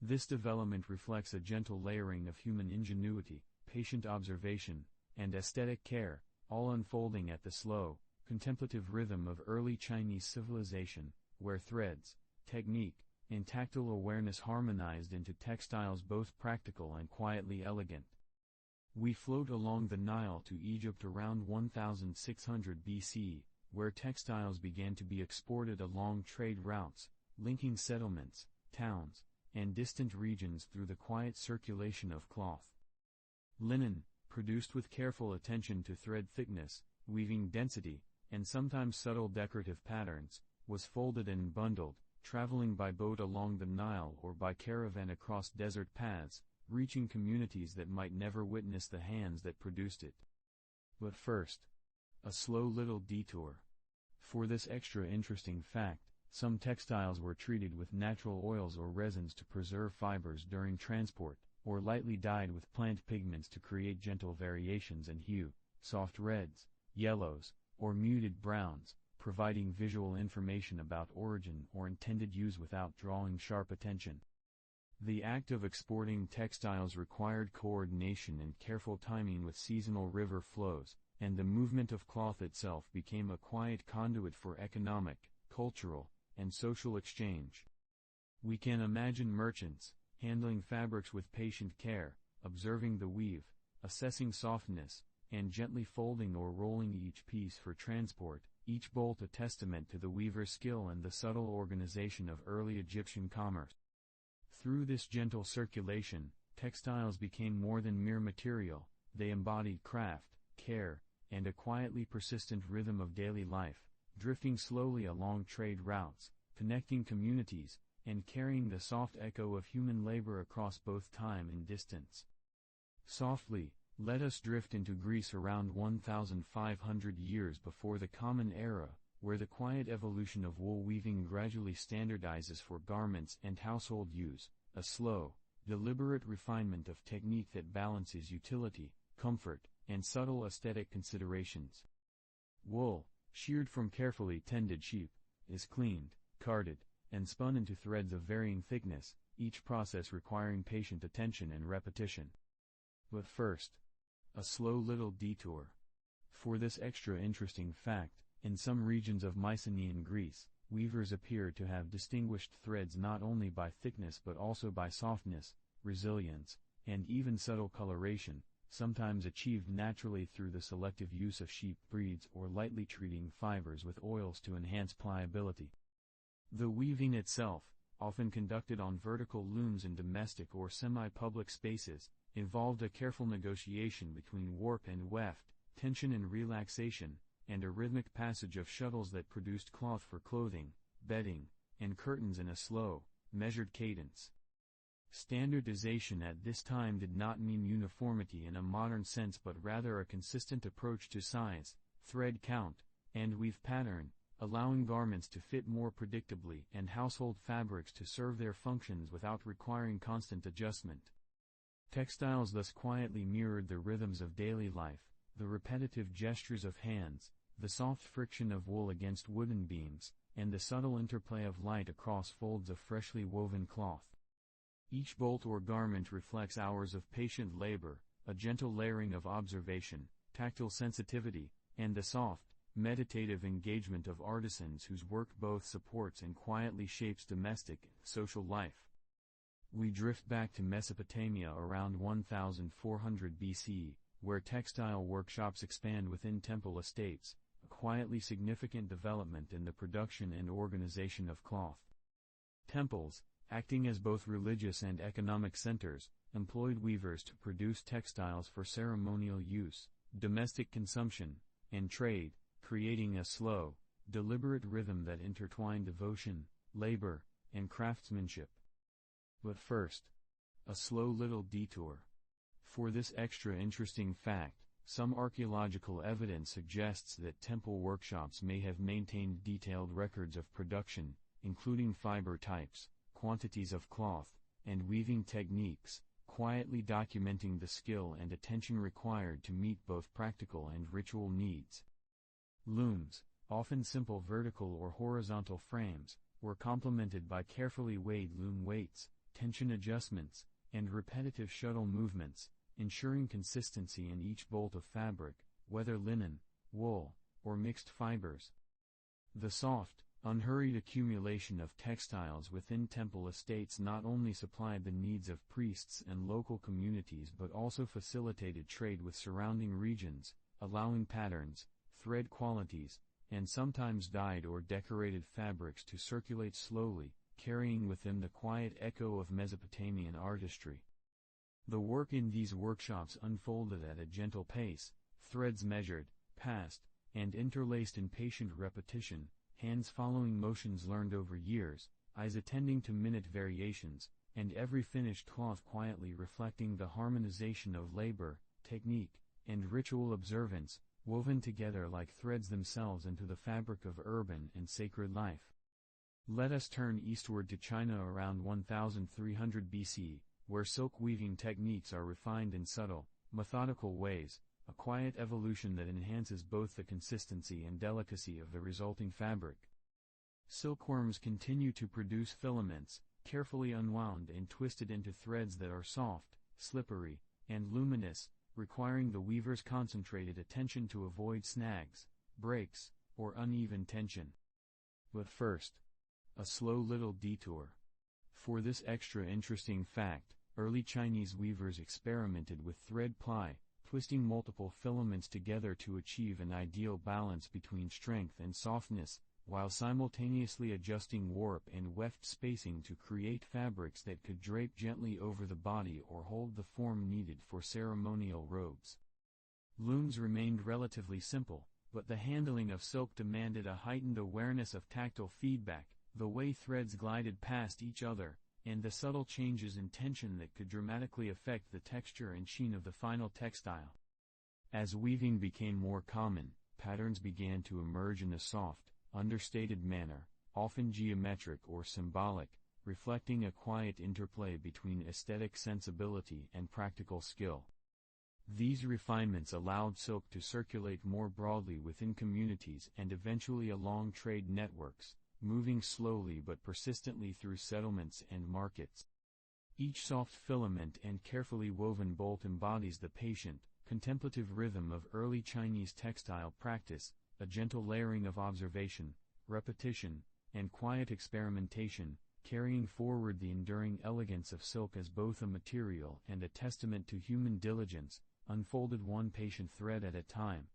This development reflects a gentle layering of human ingenuity, patient observation, and aesthetic care, all unfolding at the slow, contemplative rhythm of early Chinese civilization, where threads, technique, and tactile awareness harmonized into textiles both practical and quietly elegant. We float along the Nile to Egypt around 1600 BC, where textiles began to be exported along trade routes, linking settlements, towns, and distant regions through the quiet circulation of cloth. Linen, produced with careful attention to thread thickness, weaving density, and sometimes subtle decorative patterns, was folded and bundled, traveling by boat along the Nile or by caravan across desert paths, reaching communities that might never witness the hands that produced it. But first, a slow little detour. For this extra interesting fact, some textiles were treated with natural oils or resins to preserve fibers during transport, or lightly dyed with plant pigments to create gentle variations in hue, soft reds, yellows, or muted browns, providing visual information about origin or intended use without drawing sharp attention. The act of exporting textiles required coordination and careful timing with seasonal river flows, and the movement of cloth itself became a quiet conduit for economic, cultural, and social exchange. We can imagine merchants, handling fabrics with patient care, observing the weave, assessing softness, and gently folding or rolling each piece for transport, each bolt a testament to the weaver's skill and the subtle organization of early Egyptian commerce. Through this gentle circulation, textiles became more than mere material, they embodied craft, care, and a quietly persistent rhythm of daily life, drifting slowly along trade routes, connecting communities, and carrying the soft echo of human labor across both time and distance. Softly, let us drift into Greece around 1,500 years before the Common Era, where the quiet evolution of wool weaving gradually standardizes for garments and household use, a slow, deliberate refinement of technique that balances utility, comfort, and subtle aesthetic considerations. Wool, sheared from carefully tended sheep, is cleaned, carded, and spun into threads of varying thickness, each process requiring patient attention and repetition. But first, a slow little detour. For this extra interesting fact, in some regions of Mycenaean Greece, weavers appear to have distinguished threads not only by thickness but also by softness, resilience, and even subtle coloration, sometimes achieved naturally through the selective use of sheep breeds or lightly treating fibers with oils to enhance pliability. The weaving itself, often conducted on vertical looms in domestic or semi-public spaces, involved a careful negotiation between warp and weft, tension and relaxation, and a rhythmic passage of shuttles that produced cloth for clothing, bedding, and curtains in a slow, measured cadence. Standardization at this time did not mean uniformity in a modern sense but rather a consistent approach to size, thread count, and weave pattern, allowing garments to fit more predictably and household fabrics to serve their functions without requiring constant adjustment. Textiles thus quietly mirrored the rhythms of daily life, the repetitive gestures of hands, the soft friction of wool against wooden beams, and the subtle interplay of light across folds of freshly woven cloth. Each bolt or garment reflects hours of patient labor, a gentle layering of observation, tactile sensitivity, and the soft, meditative engagement of artisans whose work both supports and quietly shapes domestic and social life. We drift back to Mesopotamia around 1400 BCE, where textile workshops expand within temple estates, a quietly significant development in the production and organization of cloth. Temples, acting as both religious and economic centers, employed weavers to produce textiles for ceremonial use, domestic consumption, and trade, creating a slow, deliberate rhythm that intertwined devotion, labor, and craftsmanship. But first, a slow little detour. For this extra interesting fact, some archaeological evidence suggests that temple workshops may have maintained detailed records of production, including fiber types, quantities of cloth, and weaving techniques, quietly documenting the skill and attention required to meet both practical and ritual needs. Looms, often simple vertical or horizontal frames, were complemented by carefully weighed loom weights, tension adjustments, and repetitive shuttle movements, ensuring consistency in each bolt of fabric, whether linen, wool, or mixed fibers. The soft, unhurried accumulation of textiles within temple estates not only supplied the needs of priests and local communities but also facilitated trade with surrounding regions, allowing patterns, thread qualities, and sometimes dyed or decorated fabrics to circulate slowly, carrying with them the quiet echo of Mesopotamian artistry. The work in these workshops unfolded at a gentle pace, threads measured, passed, and interlaced in patient repetition, hands following motions learned over years, eyes attending to minute variations, and every finished cloth quietly reflecting the harmonization of labor, technique, and ritual observance, woven together like threads themselves into the fabric of urban and sacred life. Let us turn eastward to China around 1300 BC, where silk weaving techniques are refined in subtle, methodical ways, a quiet evolution that enhances both the consistency and delicacy of the resulting fabric. Silkworms continue to produce filaments, carefully unwound and twisted into threads that are soft, slippery, and luminous, requiring the weaver's concentrated attention to avoid snags, breaks, or uneven tension. But first, a slow little detour. For this extra interesting fact, early Chinese weavers experimented with thread ply, twisting multiple filaments together to achieve an ideal balance between strength and softness, while simultaneously adjusting warp and weft spacing to create fabrics that could drape gently over the body or hold the form needed for ceremonial robes. Looms remained relatively simple, but the handling of silk demanded a heightened awareness of tactile feedback, the way threads glided past each other, and the subtle changes in tension that could dramatically affect the texture and sheen of the final textile. As weaving became more common, patterns began to emerge in a soft, understated manner, often geometric or symbolic, reflecting a quiet interplay between aesthetic sensibility and practical skill. These refinements allowed silk to circulate more broadly within communities and eventually along trade networks, moving slowly but persistently through settlements and markets. Each soft filament and carefully woven bolt embodies the patient, contemplative rhythm of early Chinese textile practice, a gentle layering of observation, repetition, and quiet experimentation, carrying forward the enduring elegance of silk as both a material and a testament to human diligence, unfolded one patient thread at a time.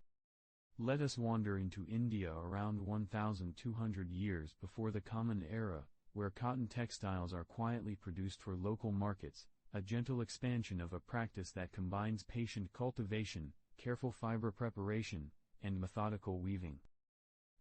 Let us wander into India around 1,200 years before the Common Era, where cotton textiles are quietly produced for local markets, a gentle expansion of a practice that combines patient cultivation, careful fiber preparation, and methodical weaving.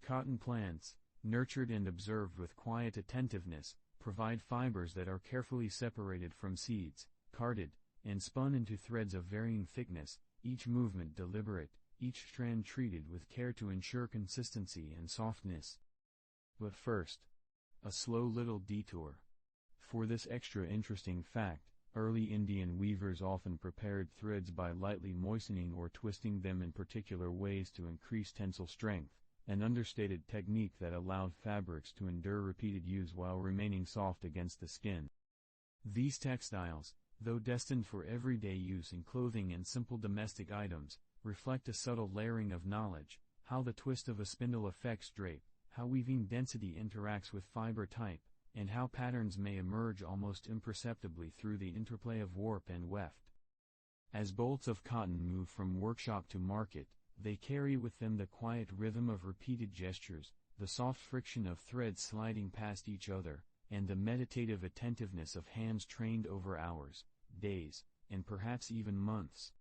Cotton plants, nurtured and observed with quiet attentiveness, provide fibers that are carefully separated from seeds, carded, and spun into threads of varying thickness, each movement deliberate, each strand treated with care to ensure consistency and softness. But first, a slow little detour. For this extra interesting fact, early Indian weavers often prepared threads by lightly moistening or twisting them in particular ways to increase tensile strength, an understated technique that allowed fabrics to endure repeated use while remaining soft against the skin. These textiles, though destined for everyday use in clothing and simple domestic items, reflect a subtle layering of knowledge, how the twist of a spindle affects drape, how weaving density interacts with fiber type, and how patterns may emerge almost imperceptibly through the interplay of warp and weft. As bolts of cotton move from workshop to market, they carry with them the quiet rhythm of repeated gestures, the soft friction of threads sliding past each other, and the meditative attentiveness of hands trained over hours, days, and perhaps even months.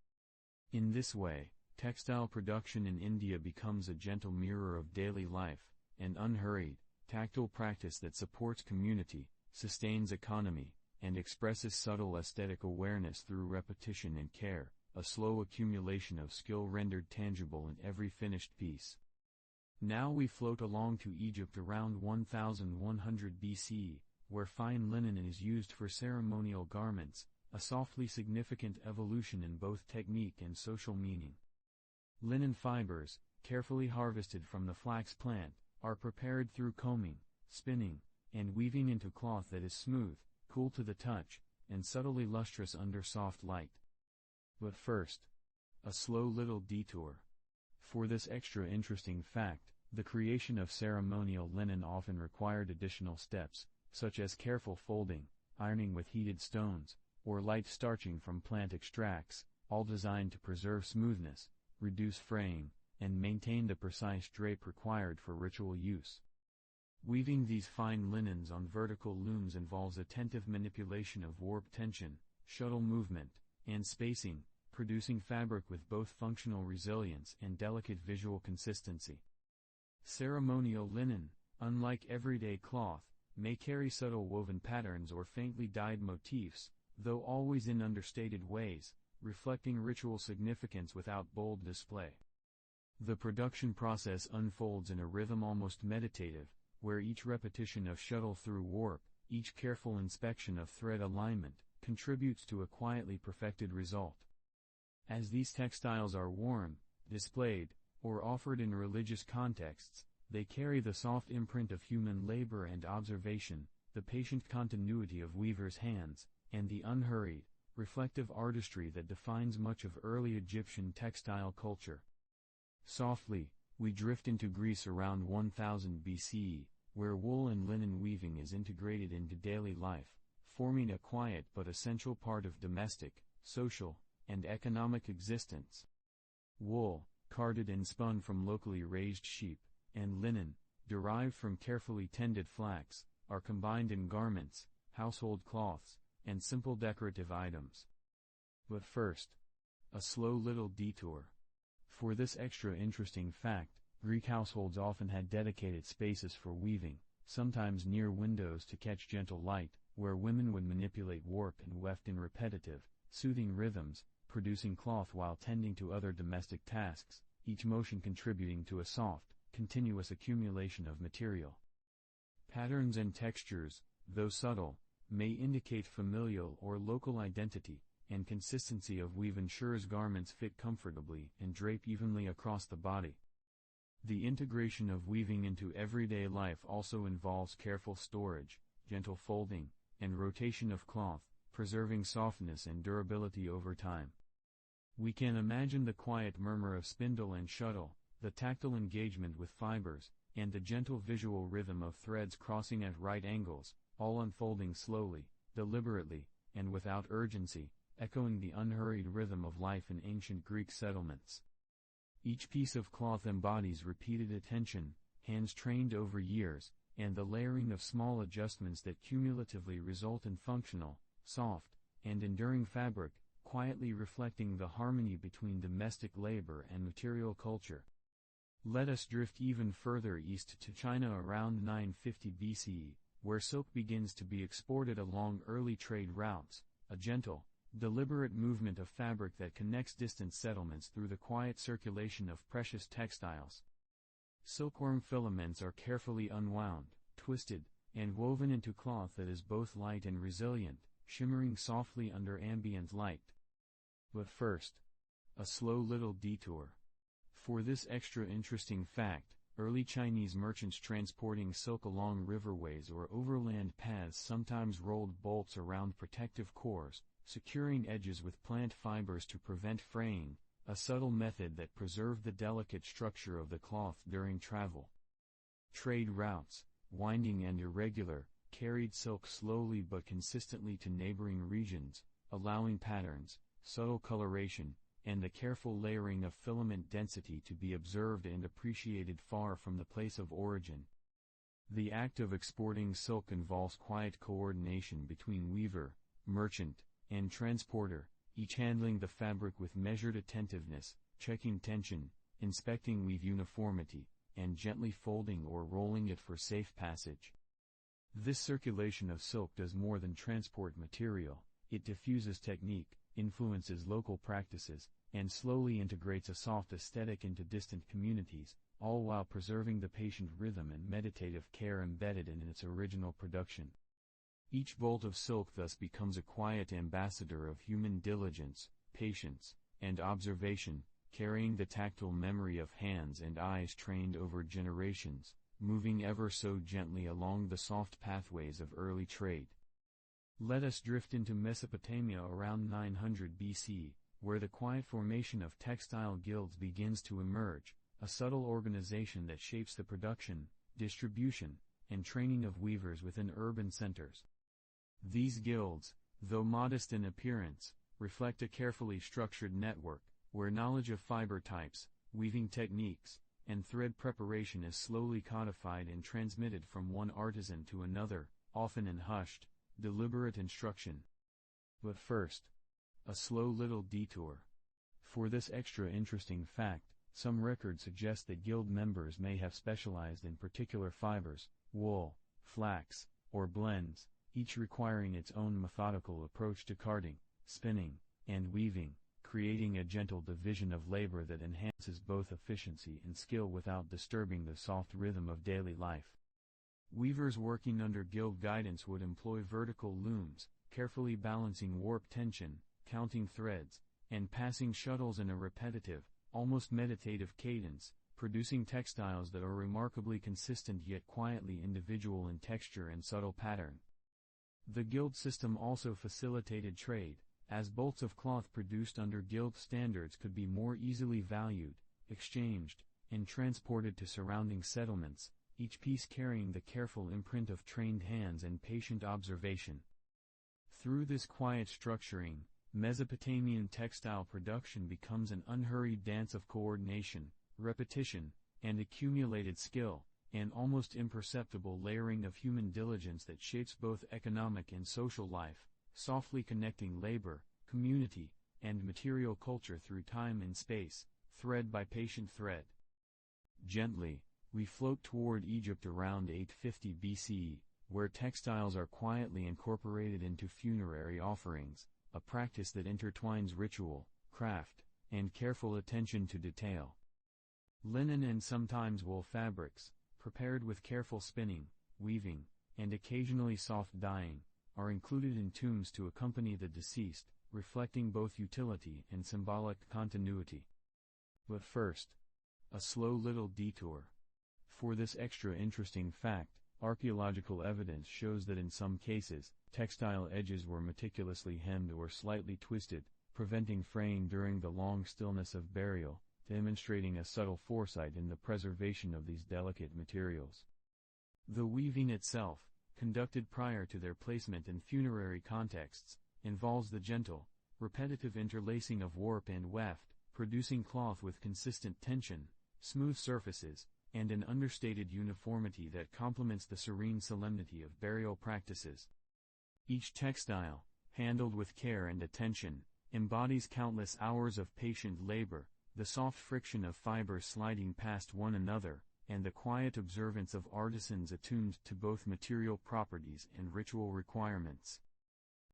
In this way, textile production in India becomes a gentle mirror of daily life, an unhurried, tactile practice that supports community, sustains economy, and expresses subtle aesthetic awareness through repetition and care, a slow accumulation of skill rendered tangible in every finished piece. Now we float along to Egypt around 1100 BCE, where fine linen is used for ceremonial garments, a softly significant evolution in both technique and social meaning. Linen fibers, carefully harvested from the flax plant, are prepared through combing, spinning, and weaving into cloth that is smooth, cool to the touch, and subtly lustrous under soft light. But first, a slow little detour. For this extra interesting fact, the creation of ceremonial linen often required additional steps, such as careful folding, ironing with heated stones, or light starching from plant extracts, all designed to preserve smoothness, reduce fraying, and maintain the precise drape required for ritual use. Weaving these fine linens on vertical looms involves attentive manipulation of warp tension, shuttle movement, and spacing, producing fabric with both functional resilience and delicate visual consistency. Ceremonial linen, unlike everyday cloth, may carry subtle woven patterns or faintly dyed motifs, though always in understated ways, reflecting ritual significance without bold display. The production process unfolds in a rhythm almost meditative, where each repetition of shuttle through warp, each careful inspection of thread alignment, contributes to a quietly perfected result. As these textiles are worn, displayed, or offered in religious contexts, they carry the soft imprint of human labor and observation, the patient continuity of weavers' hands, and the unhurried, reflective artistry that defines much of early Egyptian textile culture. Softly, we drift into Greece around 1000 BCE, where wool and linen weaving is integrated into daily life, forming a quiet but essential part of domestic, social, and economic existence. Wool, carded and spun from locally raised sheep, and linen, derived from carefully tended flax, are combined in garments, household cloths, and simple decorative items. But first, a slow little detour. For this extra interesting fact, Greek households often had dedicated spaces for weaving, sometimes near windows to catch gentle light, where women would manipulate warp and weft in repetitive, soothing rhythms, producing cloth while tending to other domestic tasks, each motion contributing to a soft, continuous accumulation of material. Patterns and textures, though subtle, may indicate familial or local identity, and consistency of weave ensures garments fit comfortably and drape evenly across the body. The integration of weaving into everyday life also involves careful storage, gentle folding, and rotation of cloth, preserving softness and durability over time. We can imagine the quiet murmur of spindle and shuttle, the tactile engagement with fibers, and the gentle visual rhythm of threads crossing at right angles, all unfolding slowly, deliberately, and without urgency, echoing the unhurried rhythm of life in ancient Greek settlements. Each piece of cloth embodies repeated attention, hands trained over years, and the layering of small adjustments that cumulatively result in functional, soft, and enduring fabric, quietly reflecting the harmony between domestic labor and material culture. Let us drift even further east to China around 950 BCE, where silk begins to be exported along early trade routes, a gentle, deliberate movement of fabric that connects distant settlements through the quiet circulation of precious textiles. Silkworm filaments are carefully unwound, twisted, and woven into cloth that is both light and resilient, shimmering softly under ambient light. But first, a slow little detour. For this extra interesting fact, early Chinese merchants transporting silk along riverways or overland paths sometimes rolled bolts around protective cores, securing edges with plant fibers to prevent fraying, a subtle method that preserved the delicate structure of the cloth during travel. Trade routes, winding and irregular, carried silk slowly but consistently to neighboring regions, allowing patterns, subtle coloration, and the careful layering of filament density to be observed and appreciated far from the place of origin. The act of exporting silk involves quiet coordination between weaver, merchant, and transporter, each handling the fabric with measured attentiveness, checking tension, inspecting weave uniformity, and gently folding or rolling it for safe passage. This circulation of silk does more than transport material, it diffuses technique, influences local practices, and slowly integrates a soft aesthetic into distant communities, all while preserving the patient rhythm and meditative care embedded in its original production. Each bolt of silk thus becomes a quiet ambassador of human diligence, patience, and observation, carrying the tactile memory of hands and eyes trained over generations, moving ever so gently along the soft pathways of early trade. Let us drift into Mesopotamia around 900 BC, where the quiet formation of textile guilds begins to emerge, a subtle organization that shapes the production, distribution, and training of weavers within urban centers. These guilds, though modest in appearance, reflect a carefully structured network, where knowledge of fiber types, weaving techniques, and thread preparation is slowly codified and transmitted from one artisan to another, often in hushed, deliberate instruction. But first, a slow little detour. For this extra interesting fact, some records suggest that guild members may have specialized in particular fibers, wool, flax, or blends, each requiring its own methodical approach to carding, spinning, and weaving, creating a gentle division of labor that enhances both efficiency and skill without disturbing the soft rhythm of daily life. Weavers working under guild guidance would employ vertical looms, carefully balancing warp tension, counting threads, and passing shuttles in a repetitive, almost meditative cadence, producing textiles that are remarkably consistent yet quietly individual in texture and subtle pattern. The guild system also facilitated trade, as bolts of cloth produced under guild standards could be more easily valued, exchanged, and transported to surrounding settlements, each piece carrying the careful imprint of trained hands and patient observation. Through this quiet structuring, Mesopotamian textile production becomes an unhurried dance of coordination, repetition, and accumulated skill, an almost imperceptible layering of human diligence that shapes both economic and social life, softly connecting labor, community, and material culture through time and space, thread by patient thread. Gently, we float toward Egypt around 850 BCE, where textiles are quietly incorporated into funerary offerings, a practice that intertwines ritual, craft, and careful attention to detail. Linen and sometimes wool fabrics, prepared with careful spinning, weaving, and occasionally soft dyeing, are included in tombs to accompany the deceased, reflecting both utility and symbolic continuity. But first, a slow little detour. For this extra interesting fact, archaeological evidence shows that in some cases, textile edges were meticulously hemmed or slightly twisted, preventing fraying during the long stillness of burial, demonstrating a subtle foresight in the preservation of these delicate materials. The weaving itself, conducted prior to their placement in funerary contexts, involves the gentle, repetitive interlacing of warp and weft, producing cloth with consistent tension, smooth surfaces, and an understated uniformity that complements the serene solemnity of burial practices. Each textile, handled with care and attention, embodies countless hours of patient labor, the soft friction of fibers sliding past one another, and the quiet observance of artisans attuned to both material properties and ritual requirements.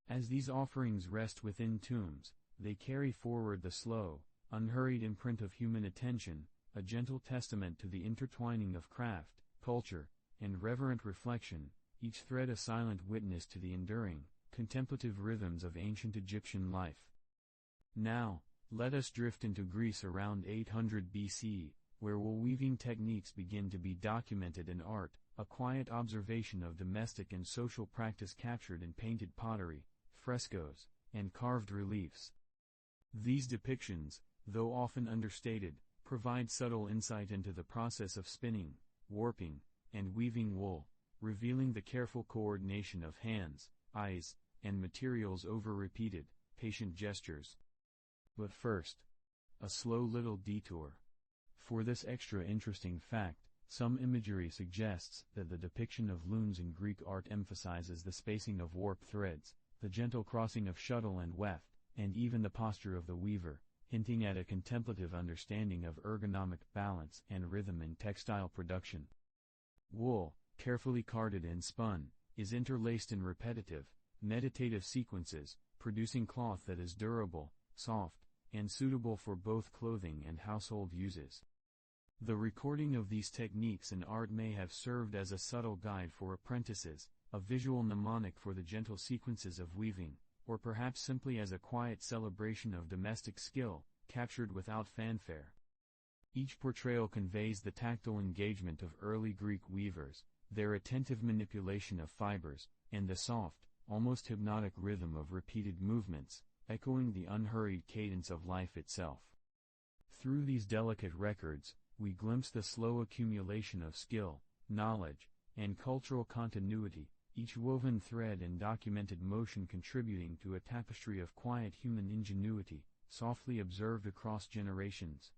As these offerings rest within tombs, they carry forward the slow, unhurried imprint of human attention, a gentle testament to the intertwining of craft, culture, and reverent reflection, each thread a silent witness to the enduring, contemplative rhythms of ancient Egyptian life. Now, let us drift into Greece around 800 BCE, where wool weaving techniques begin to be documented in art, a quiet observation of domestic and social practice captured in painted pottery, frescoes, and carved reliefs. These depictions, though often understated, provide subtle insight into the process of spinning, warping, and weaving wool, revealing the careful coordination of hands, eyes, and materials over repeated, patient gestures. But first, a slow little detour. For this extra interesting fact, some imagery suggests that the depiction of looms in Greek art emphasizes the spacing of warp threads, the gentle crossing of shuttle and weft, and even the posture of the weaver, hinting at a contemplative understanding of ergonomic balance and rhythm in textile production. Wool, carefully carded and spun, is interlaced in repetitive, meditative sequences, producing cloth that is durable, soft, and suitable for both clothing and household uses. The recording of these techniques in art may have served as a subtle guide for apprentices, a visual mnemonic for the gentle sequences of weaving, or perhaps simply as a quiet celebration of domestic skill, captured without fanfare. Each portrayal conveys the tactile engagement of early Greek weavers, their attentive manipulation of fibers, and the soft, almost hypnotic rhythm of repeated movements, echoing the unhurried cadence of life itself. Through these delicate records, we glimpse the slow accumulation of skill, knowledge, and cultural continuity, each woven thread and documented motion contributing to a tapestry of quiet human ingenuity, softly observed across generations.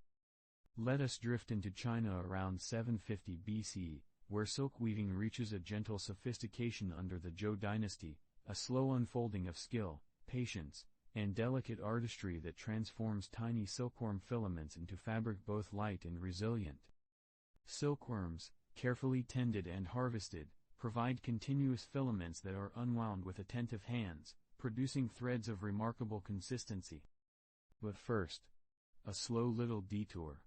Let us drift into China around 750 BCE, where silk weaving reaches a gentle sophistication under the Zhou dynasty, a slow unfolding of skill, patience, and delicate artistry that transforms tiny silkworm filaments into fabric both light and resilient. Silkworms, carefully tended and harvested, provide continuous filaments that are unwound with attentive hands, producing threads of remarkable consistency. But first, a slow little detour.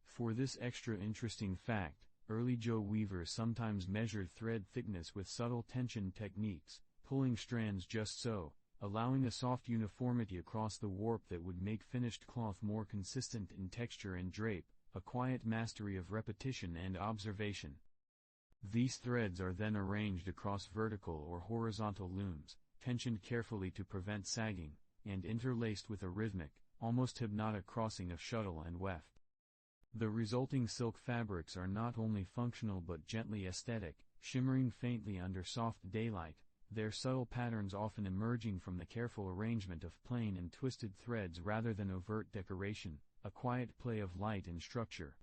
For this extra interesting fact, early Zhou weavers sometimes measured thread thickness with subtle tension techniques, pulling strands just so, allowing a soft uniformity across the warp that would make finished cloth more consistent in texture and drape, a quiet mastery of repetition and observation. These threads are then arranged across vertical or horizontal looms, tensioned carefully to prevent sagging, and interlaced with a rhythmic, almost hypnotic crossing of shuttle and weft. The resulting silk fabrics are not only functional but gently aesthetic, shimmering faintly under soft daylight, their subtle patterns often emerging from the careful arrangement of plain and twisted threads rather than overt decoration, a quiet play of light and structure.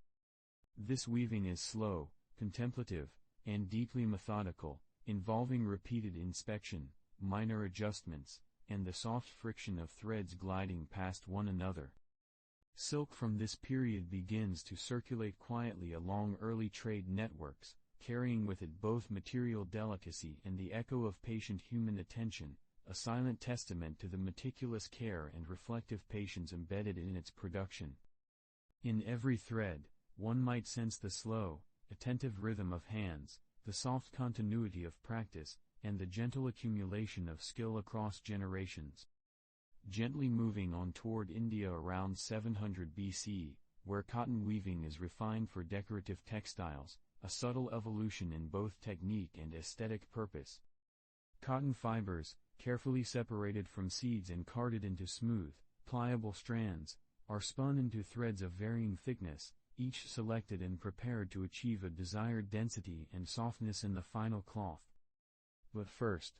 This weaving is slow, contemplative, and deeply methodical, involving repeated inspection, minor adjustments, and the soft friction of threads gliding past one another. Silk from this period begins to circulate quietly along early trade networks, carrying with it both material delicacy and the echo of patient human attention, a silent testament to the meticulous care and reflective patience embedded in its production. In every thread, one might sense the slow, attentive rhythm of hands, the soft continuity of practice, and the gentle accumulation of skill across generations. Gently moving on toward India around 700 BC, where cotton weaving is refined for decorative textiles, a subtle evolution in both technique and aesthetic purpose. Cotton fibers, carefully separated from seeds and carded into smooth, pliable strands, are spun into threads of varying thickness, each selected and prepared to achieve a desired density and softness in the final cloth. But first,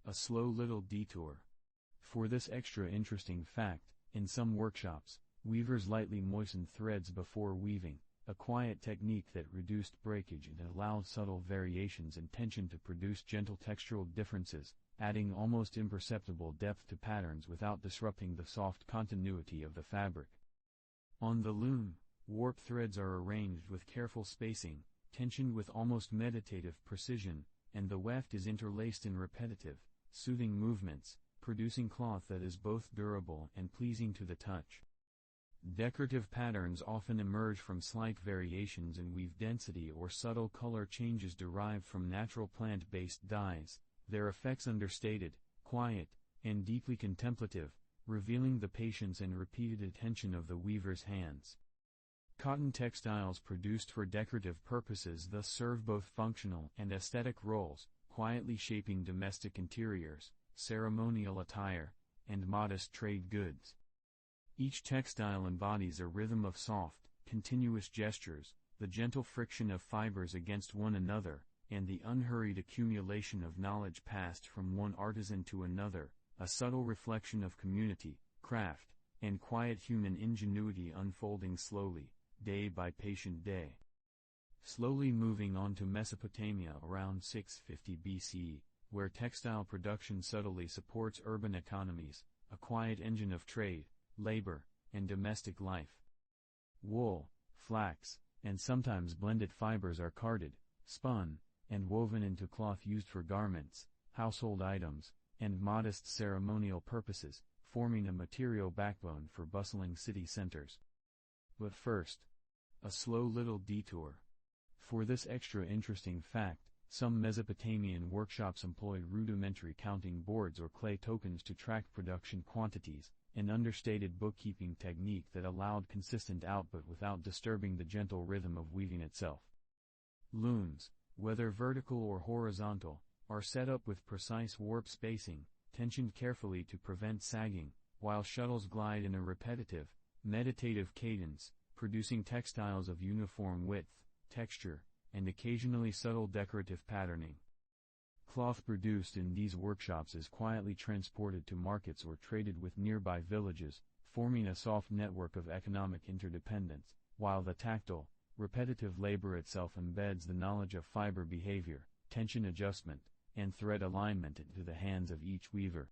a slow little detour. For this extra interesting fact, in some workshops, weavers lightly moisten threads before weaving, a quiet technique that reduced breakage and allowed subtle variations in tension to produce gentle textural differences, adding almost imperceptible depth to patterns without disrupting the soft continuity of the fabric. On the loom, warp threads are arranged with careful spacing, tensioned with almost meditative precision, and the weft is interlaced in repetitive, soothing movements, producing cloth that is both durable and pleasing to the touch. Decorative patterns often emerge from slight variations in weave density or subtle color changes derived from natural plant-based dyes, their effects understated, quiet, and deeply contemplative, revealing the patience and repeated attention of the weaver's hands. Cotton textiles produced for decorative purposes thus serve both functional and aesthetic roles, quietly shaping domestic interiors, ceremonial attire, and modest trade goods. Each textile embodies a rhythm of soft, continuous gestures, the gentle friction of fibers against one another, and the unhurried accumulation of knowledge passed from one artisan to another, a subtle reflection of community, craft, and quiet human ingenuity unfolding slowly, day by patient day. Slowly moving on to Mesopotamia around 650 BCE, where textile production subtly supports urban economies, a quiet engine of trade, labor, and domestic life. Wool, flax, and sometimes blended fibers are carded, spun, and woven into cloth used for garments, household items, and modest ceremonial purposes, forming a material backbone for bustling city centers. But first, a slow little detour. For this extra interesting fact, some Mesopotamian workshops employed rudimentary counting boards or clay tokens to track production quantities, an understated bookkeeping technique that allowed consistent output without disturbing the gentle rhythm of weaving itself. Looms, whether vertical or horizontal, are set up with precise warp spacing, tensioned carefully to prevent sagging, while shuttles glide in a repetitive, meditative cadence, producing textiles of uniform width, texture, and occasionally subtle decorative patterning. Cloth produced in these workshops is quietly transported to markets or traded with nearby villages, forming a soft network of economic interdependence, while the tactile, repetitive labor itself embeds the knowledge of fiber behavior, tension adjustment, and thread alignment into the hands of each weaver.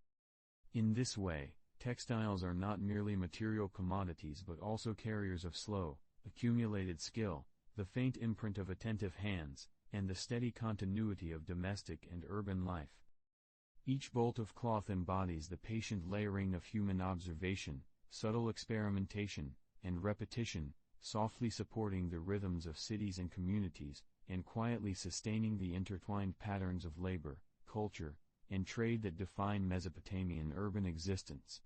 In this way, textiles are not merely material commodities but also carriers of slow, accumulated skill, the faint imprint of attentive hands, and the steady continuity of domestic and urban life. Each bolt of cloth embodies the patient layering of human observation, subtle experimentation, and repetition, softly supporting the rhythms of cities and communities, and quietly sustaining the intertwined patterns of labor, culture, and trade that define Mesopotamian urban existence.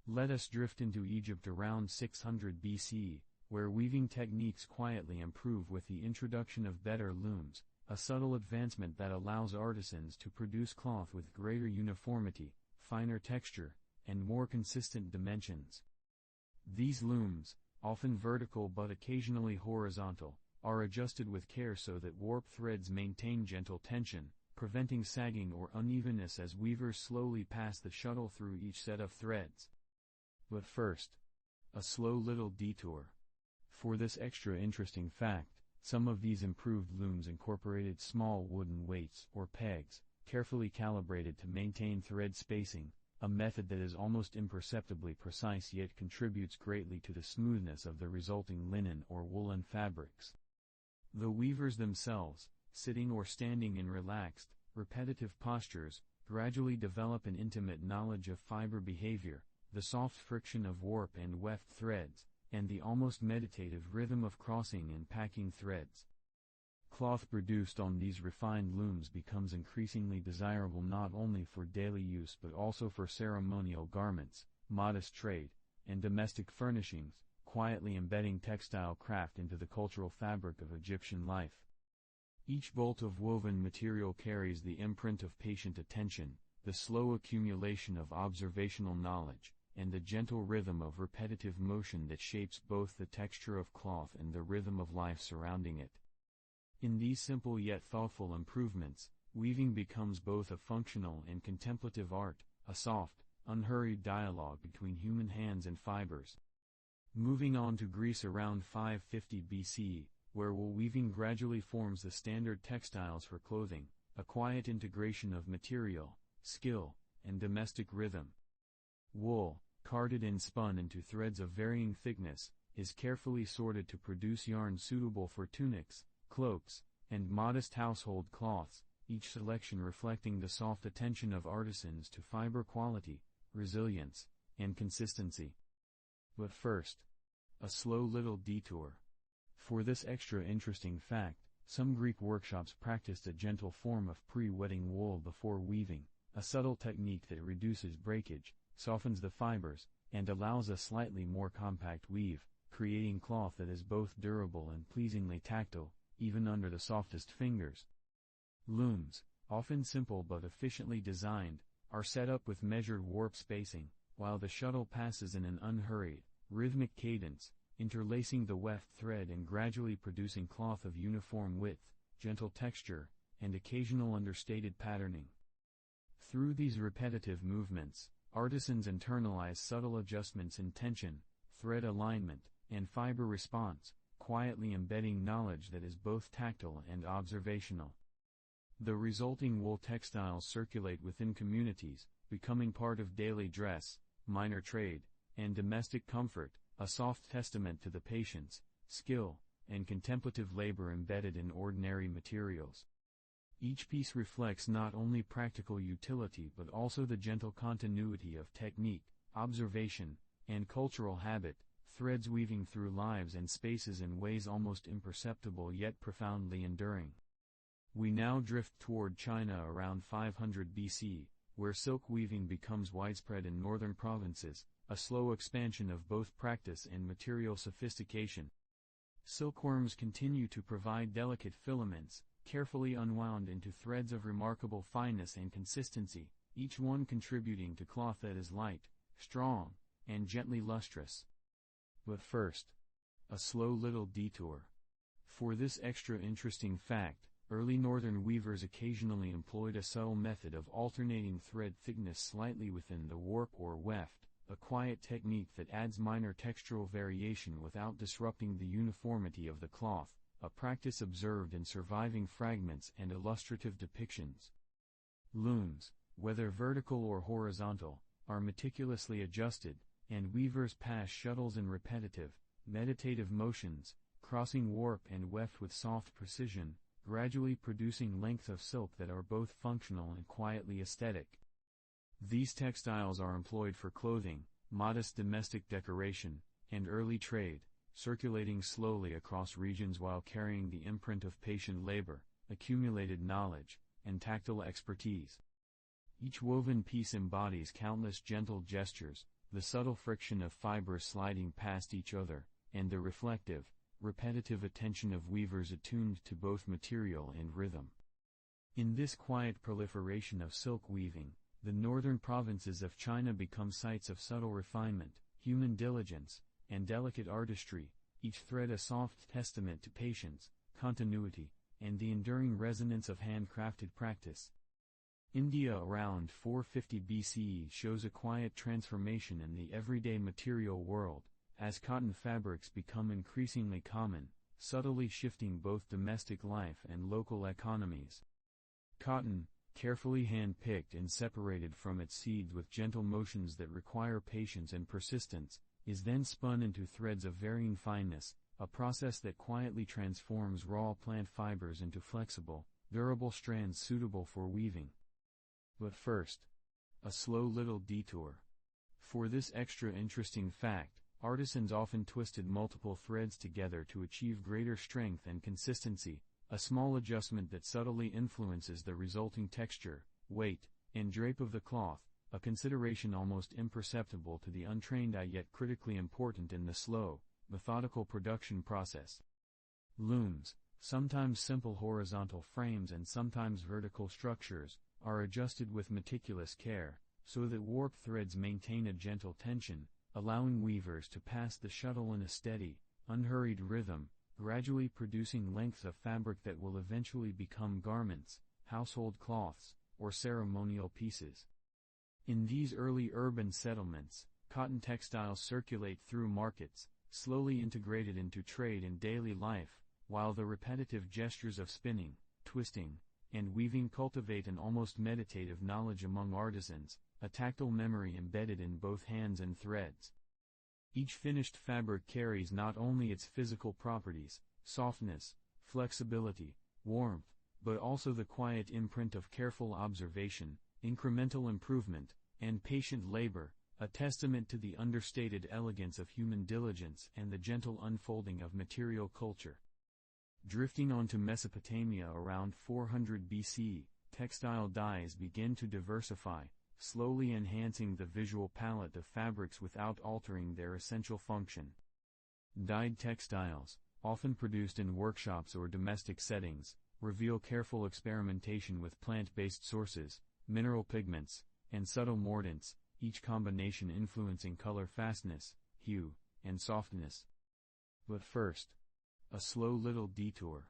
Let us drift into Egypt around 600 BCE, where weaving techniques quietly improve with the introduction of better looms, a subtle advancement that allows artisans to produce cloth with greater uniformity, finer texture, and more consistent dimensions. These looms, often vertical but occasionally horizontal, are adjusted with care so that warp threads maintain gentle tension, preventing sagging or unevenness as weavers slowly pass the shuttle through each set of threads. But first, a slow little detour. For this extra interesting fact, some of these improved looms incorporated small wooden weights or pegs, carefully calibrated to maintain thread spacing, a method that is almost imperceptibly precise yet contributes greatly to the smoothness of the resulting linen or woolen fabrics. The weavers themselves, sitting or standing in relaxed, repetitive postures, gradually develop an intimate knowledge of fiber behavior, the soft friction of warp and weft threads, and the almost meditative rhythm of crossing and packing threads. Cloth produced on these refined looms becomes increasingly desirable not only for daily use but also for ceremonial garments, modest trade, and domestic furnishings, quietly embedding textile craft into the cultural fabric of Egyptian life. Each bolt of woven material carries the imprint of patient attention, the slow accumulation of observational knowledge, and the gentle rhythm of repetitive motion that shapes both the texture of cloth and the rhythm of life surrounding it. In these simple yet thoughtful improvements, weaving becomes both a functional and contemplative art, a soft, unhurried dialogue between human hands and fibers. Moving on to Greece around 550 BCE, where wool weaving gradually forms the standard textiles for clothing, a quiet integration of material, skill, and domestic rhythm. Wool, carded and spun into threads of varying thickness, is carefully sorted to produce yarn suitable for tunics, cloaks, and modest household cloths, each selection reflecting the soft attention of artisans to fiber quality, resilience, and consistency. But first, a slow little detour. For this extra interesting fact, some Greek workshops practiced a gentle form of pre-wetting wool before weaving, a subtle technique that reduces breakage, softens the fibers, and allows a slightly more compact weave, creating cloth that is both durable and pleasingly tactile, even under the softest fingers. Looms, often simple but efficiently designed, are set up with measured warp spacing, while the shuttle passes in an unhurried, rhythmic cadence, interlacing the weft thread and gradually producing cloth of uniform width, gentle texture, and occasional understated patterning. Through these repetitive movements, artisans internalize subtle adjustments in tension, thread alignment, and fiber response, quietly embedding knowledge that is both tactile and observational. The resulting wool textiles circulate within communities, becoming part of daily dress, minor trade, and domestic comfort, a soft testament to the patience, skill, and contemplative labor embedded in ordinary materials. Each piece reflects not only practical utility but also the gentle continuity of technique, observation, and cultural habit, threads weaving through lives and spaces in ways almost imperceptible yet profoundly enduring. We now drift toward China around 500 BC, where silk weaving becomes widespread in northern provinces, a slow expansion of both practice and material sophistication. Silkworms continue to provide delicate filaments, carefully unwound into threads of remarkable fineness and consistency, each one contributing to cloth that is light, strong, and gently lustrous. But first, a slow little detour. For this extra interesting fact, early northern weavers occasionally employed a subtle method of alternating thread thickness slightly within the warp or weft, a quiet technique that adds minor textural variation without disrupting the uniformity of the cloth, a practice observed in surviving fragments and illustrative depictions. Looms, whether vertical or horizontal, are meticulously adjusted, and weavers pass shuttles in repetitive, meditative motions, crossing warp and weft with soft precision, gradually producing lengths of silk that are both functional and quietly aesthetic. These textiles are employed for clothing, modest domestic decoration, and early trade, circulating slowly across regions while carrying the imprint of patient labor, accumulated knowledge, and tactile expertise. Each woven piece embodies countless gentle gestures, the subtle friction of fibers sliding past each other, and the reflective, repetitive attention of weavers attuned to both material and rhythm. In this quiet proliferation of silk weaving, the northern provinces of China become sites of subtle refinement, human diligence, and delicate artistry, each thread a soft testament to patience, continuity, and the enduring resonance of handcrafted practice. India around 450 BCE shows a quiet transformation in the everyday material world, as cotton fabrics become increasingly common, subtly shifting both domestic life and local economies. Cotton, carefully hand-picked and separated from its seeds with gentle motions that require patience and persistence, is then spun into threads of varying fineness, a process that quietly transforms raw plant fibers into flexible, durable strands suitable for weaving. But first, a slow little detour. For this extra interesting fact, artisans often twisted multiple threads together to achieve greater strength and consistency, a small adjustment that subtly influences the resulting texture, weight, and drape of the cloth, a consideration almost imperceptible to the untrained eye yet critically important in the slow, methodical production process. Looms, sometimes simple horizontal frames and sometimes vertical structures, are adjusted with meticulous care, so that warped threads maintain a gentle tension, allowing weavers to pass the shuttle in a steady, unhurried rhythm, gradually producing lengths of fabric that will eventually become garments, household cloths, or ceremonial pieces. In these early urban settlements, cotton textiles circulate through markets, slowly integrated into trade and daily life, while the repetitive gestures of spinning, twisting, and weaving cultivate an almost meditative knowledge among artisans, a tactile memory embedded in both hands and threads. Each finished fabric carries not only its physical properties, softness, flexibility, warmth, but also the quiet imprint of careful observation, incremental improvement, and patient labor, a testament to the understated elegance of human diligence and the gentle unfolding of material culture. Drifting onto Mesopotamia around 400 BCE, textile dyes begin to diversify, slowly enhancing the visual palette of fabrics without altering their essential function. Dyed textiles, often produced in workshops or domestic settings, reveal careful experimentation with plant-based sources, mineral pigments, and subtle mordants, each combination influencing color fastness, hue, and softness. But first, a slow little detour.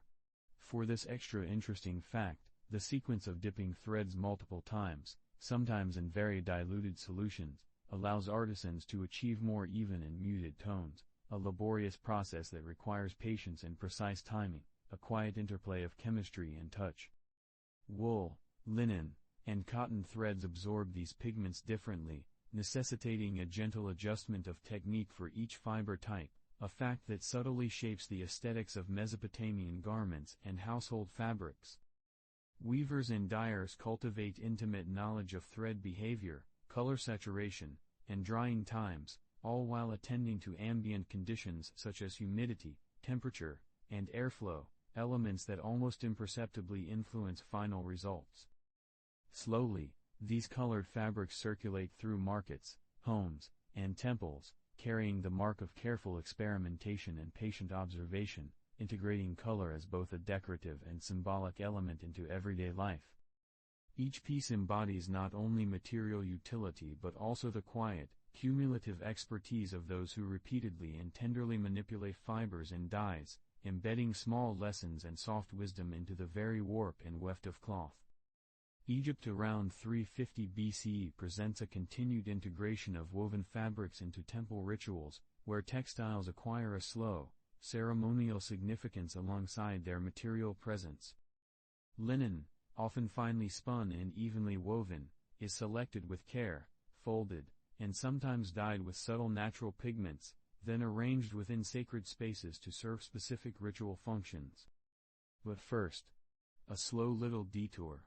For this extra interesting fact, the sequence of dipping threads multiple times, sometimes in very diluted solutions, allows artisans to achieve more even and muted tones, a laborious process that requires patience and precise timing, a quiet interplay of chemistry and touch. Wool, linen, and cotton threads absorb these pigments differently, necessitating a gentle adjustment of technique for each fiber type, a fact that subtly shapes the aesthetics of Mesopotamian garments and household fabrics. Weavers and dyers cultivate intimate knowledge of thread behavior, color saturation, and drying times, all while attending to ambient conditions such as humidity, temperature, and airflow, elements that almost imperceptibly influence final results. Slowly, these colored fabrics circulate through markets, homes, and temples, carrying the mark of careful experimentation and patient observation, integrating color as both a decorative and symbolic element into everyday life. Each piece embodies not only material utility but also the quiet, cumulative expertise of those who repeatedly and tenderly manipulate fibers and dyes, embedding small lessons and soft wisdom into the very warp and weft of cloth. Egypt around 350 BCE presents a continued integration of woven fabrics into temple rituals, where textiles acquire a slow, ceremonial significance alongside their material presence. Linen, often finely spun and evenly woven, is selected with care, folded, and sometimes dyed with subtle natural pigments, then arranged within sacred spaces to serve specific ritual functions. But first, a slow little detour.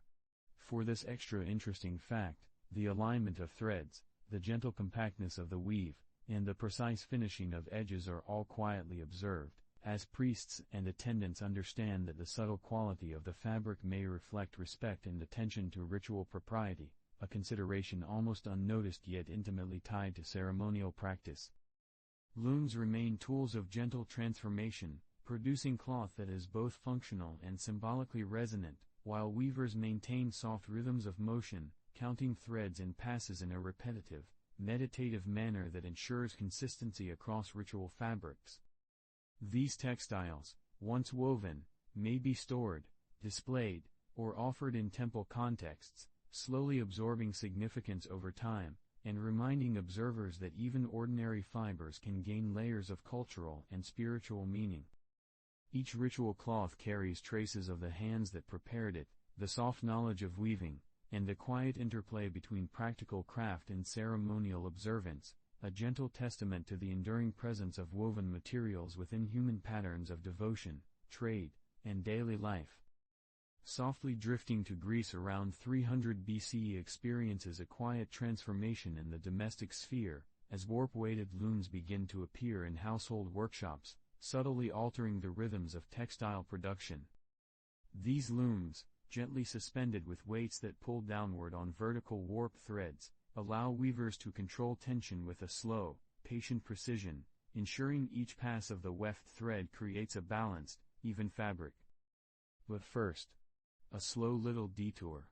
For this extra interesting fact, the alignment of threads, the gentle compactness of the weave, and the precise finishing of edges are all quietly observed, as priests and attendants understand that the subtle quality of the fabric may reflect respect and attention to ritual propriety, a consideration almost unnoticed yet intimately tied to ceremonial practice. Looms remain tools of gentle transformation, producing cloth that is both functional and symbolically resonant, while weavers maintain soft rhythms of motion, counting threads and passes in a repetitive, meditative manner that ensures consistency across ritual fabrics. These textiles, once woven, may be stored, displayed, or offered in temple contexts, slowly absorbing significance over time, and reminding observers that even ordinary fibers can gain layers of cultural and spiritual meaning. Each ritual cloth carries traces of the hands that prepared it, the soft knowledge of weaving, and the quiet interplay between practical craft and ceremonial observance, a gentle testament to the enduring presence of woven materials within human patterns of devotion, trade, and daily life. Softly drifting to Greece around 300 BCE experiences a quiet transformation in the domestic sphere, as warp-weighted looms begin to appear in household workshops, subtly altering the rhythms of textile production. These looms, gently suspended with weights that pull downward on vertical warp threads, allow weavers to control tension with a slow, patient precision, ensuring each pass of the weft thread creates a balanced, even fabric. But first, a slow little detour.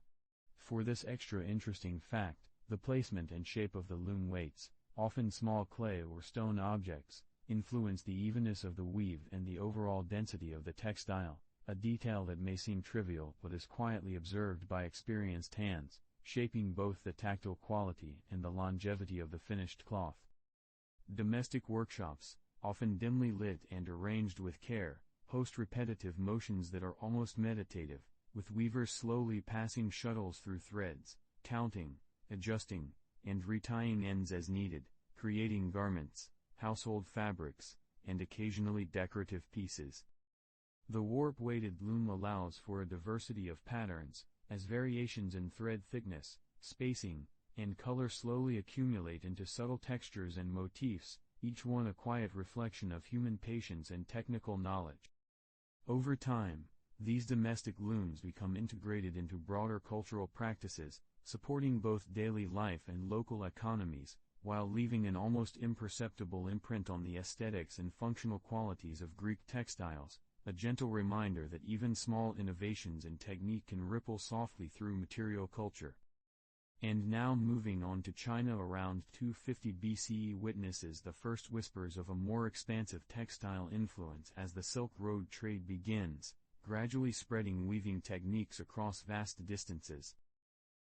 For this extra interesting fact, the placement and shape of the loom weights, often small clay or stone objects, influence the evenness of the weave and the overall density of the textile, a detail that may seem trivial but is quietly observed by experienced hands, shaping both the tactile quality and the longevity of the finished cloth. Domestic workshops, often dimly lit and arranged with care, host repetitive motions that are almost meditative, with weavers slowly passing shuttles through threads, counting, adjusting, and retying ends as needed, creating garments, household fabrics, and occasionally decorative pieces. The warp-weighted loom allows for a diversity of patterns, as variations in thread thickness, spacing, and color slowly accumulate into subtle textures and motifs, each one a quiet reflection of human patience and technical knowledge. Over time, these domestic looms become integrated into broader cultural practices, supporting both daily life and local economies, while leaving an almost imperceptible imprint on the aesthetics and functional qualities of Greek textiles, a gentle reminder that even small innovations in technique can ripple softly through material culture. And now moving on to China around 250 BCE witnesses the first whispers of a more expansive textile influence as the Silk Road trade begins, gradually spreading weaving techniques across vast distances.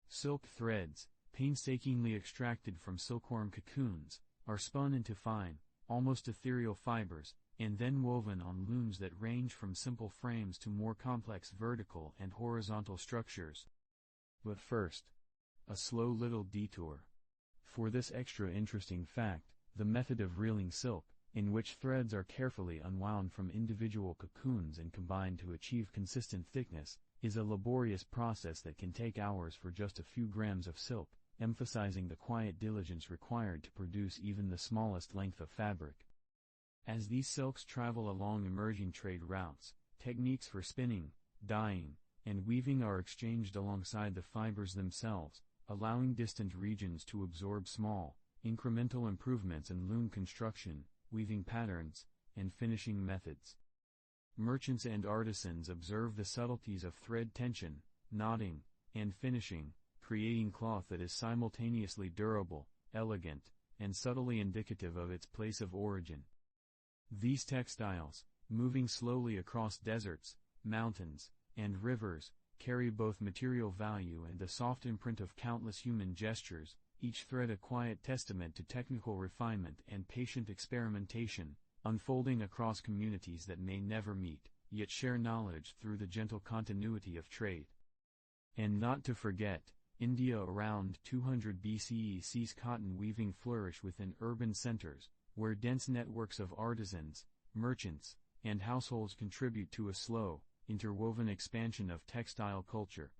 Silk threads, painstakingly extracted from silkworm cocoons, are spun into fine, almost ethereal fibers, and then woven on looms that range from simple frames to more complex vertical and horizontal structures. But first, a slow little detour. For this extra interesting fact, the method of reeling silk, in which threads are carefully unwound from individual cocoons and combined to achieve consistent thickness, is a laborious process that can take hours for just a few grams of silk, emphasizing the quiet diligence required to produce even the smallest length of fabric. As these silks travel along emerging trade routes, techniques for spinning, dyeing, and weaving are exchanged alongside the fibers themselves, allowing distant regions to absorb small, incremental improvements in loom construction, weaving patterns, and finishing methods. Merchants and artisans observe the subtleties of thread tension, knotting, and finishing, creating cloth that is simultaneously durable, elegant, and subtly indicative of its place of origin. These textiles, moving slowly across deserts, mountains, and rivers, carry both material value and the soft imprint of countless human gestures, each thread a quiet testament to technical refinement and patient experimentation, unfolding across communities that may never meet, yet share knowledge through the gentle continuity of trade. And not to forget, India around 200 BCE sees cotton weaving flourish within urban centers, where dense networks of artisans, merchants, and households contribute to a slow, interwoven expansion of textile culture.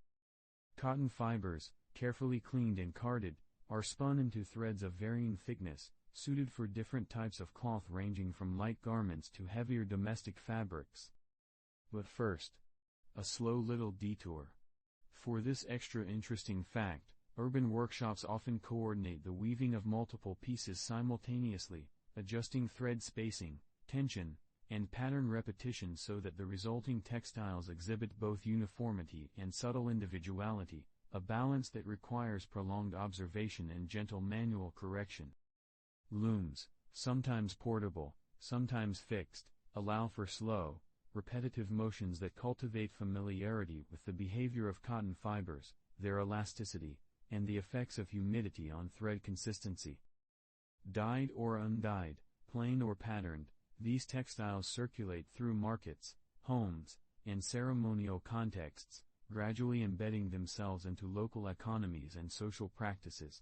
Cotton fibers, carefully cleaned and carded, are spun into threads of varying thickness, suited for different types of cloth ranging from light garments to heavier domestic fabrics. But first, a slow little detour. For this extra interesting fact, urban workshops often coordinate the weaving of multiple pieces simultaneously, adjusting thread spacing, tension, and pattern repetition so that the resulting textiles exhibit both uniformity and subtle individuality, a balance that requires prolonged observation and gentle manual correction. Looms, sometimes portable, sometimes fixed, allow for slow, repetitive motions that cultivate familiarity with the behavior of cotton fibers, their elasticity, and the effects of humidity on thread consistency. Dyed or undyed, plain or patterned, these textiles circulate through markets, homes, and ceremonial contexts, gradually embedding themselves into local economies and social practices.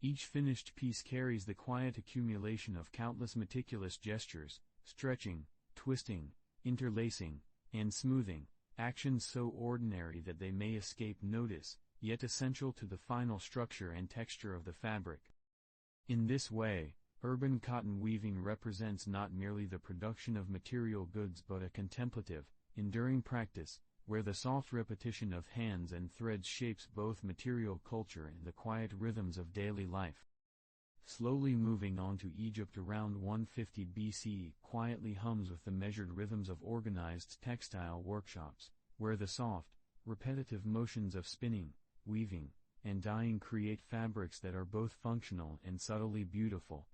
Each finished piece carries the quiet accumulation of countless meticulous gestures, stretching, twisting, interlacing, and smoothing, actions so ordinary that they may escape notice, yet essential to the final structure and texture of the fabric. In this way, urban cotton weaving represents not merely the production of material goods but a contemplative, enduring practice, where the soft repetition of hands and threads shapes both material culture and the quiet rhythms of daily life. Slowly moving on to Egypt around 150 BCE quietly hums with the measured rhythms of organized textile workshops, where the soft, repetitive motions of spinning, weaving, and dyeing create fabrics that are both functional and subtly beautiful.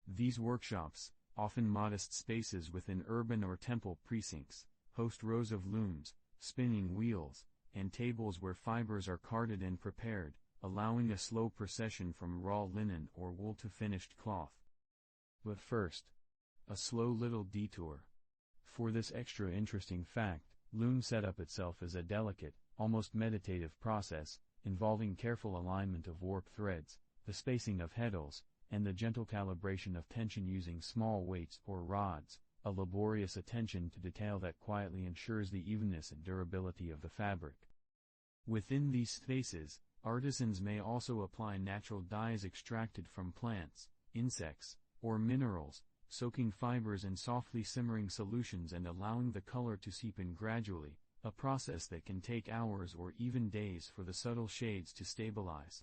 These workshops, often modest spaces within urban or temple precincts, host rows of looms, spinning wheels, and tables where fibers are carded and prepared, allowing a slow procession from raw linen or wool to finished cloth. But first, a slow little detour. For this extra interesting fact, loom setup itself is a delicate, almost meditative process, involving careful alignment of warp threads, the spacing of heddles, and the gentle calibration of tension using small weights or rods, a laborious attention to detail that quietly ensures the evenness and durability of the fabric. Within these spaces, artisans may also apply natural dyes extracted from plants, insects, or minerals, soaking fibers in softly simmering solutions and allowing the color to seep in gradually, a process that can take hours or even days for the subtle shades to stabilize.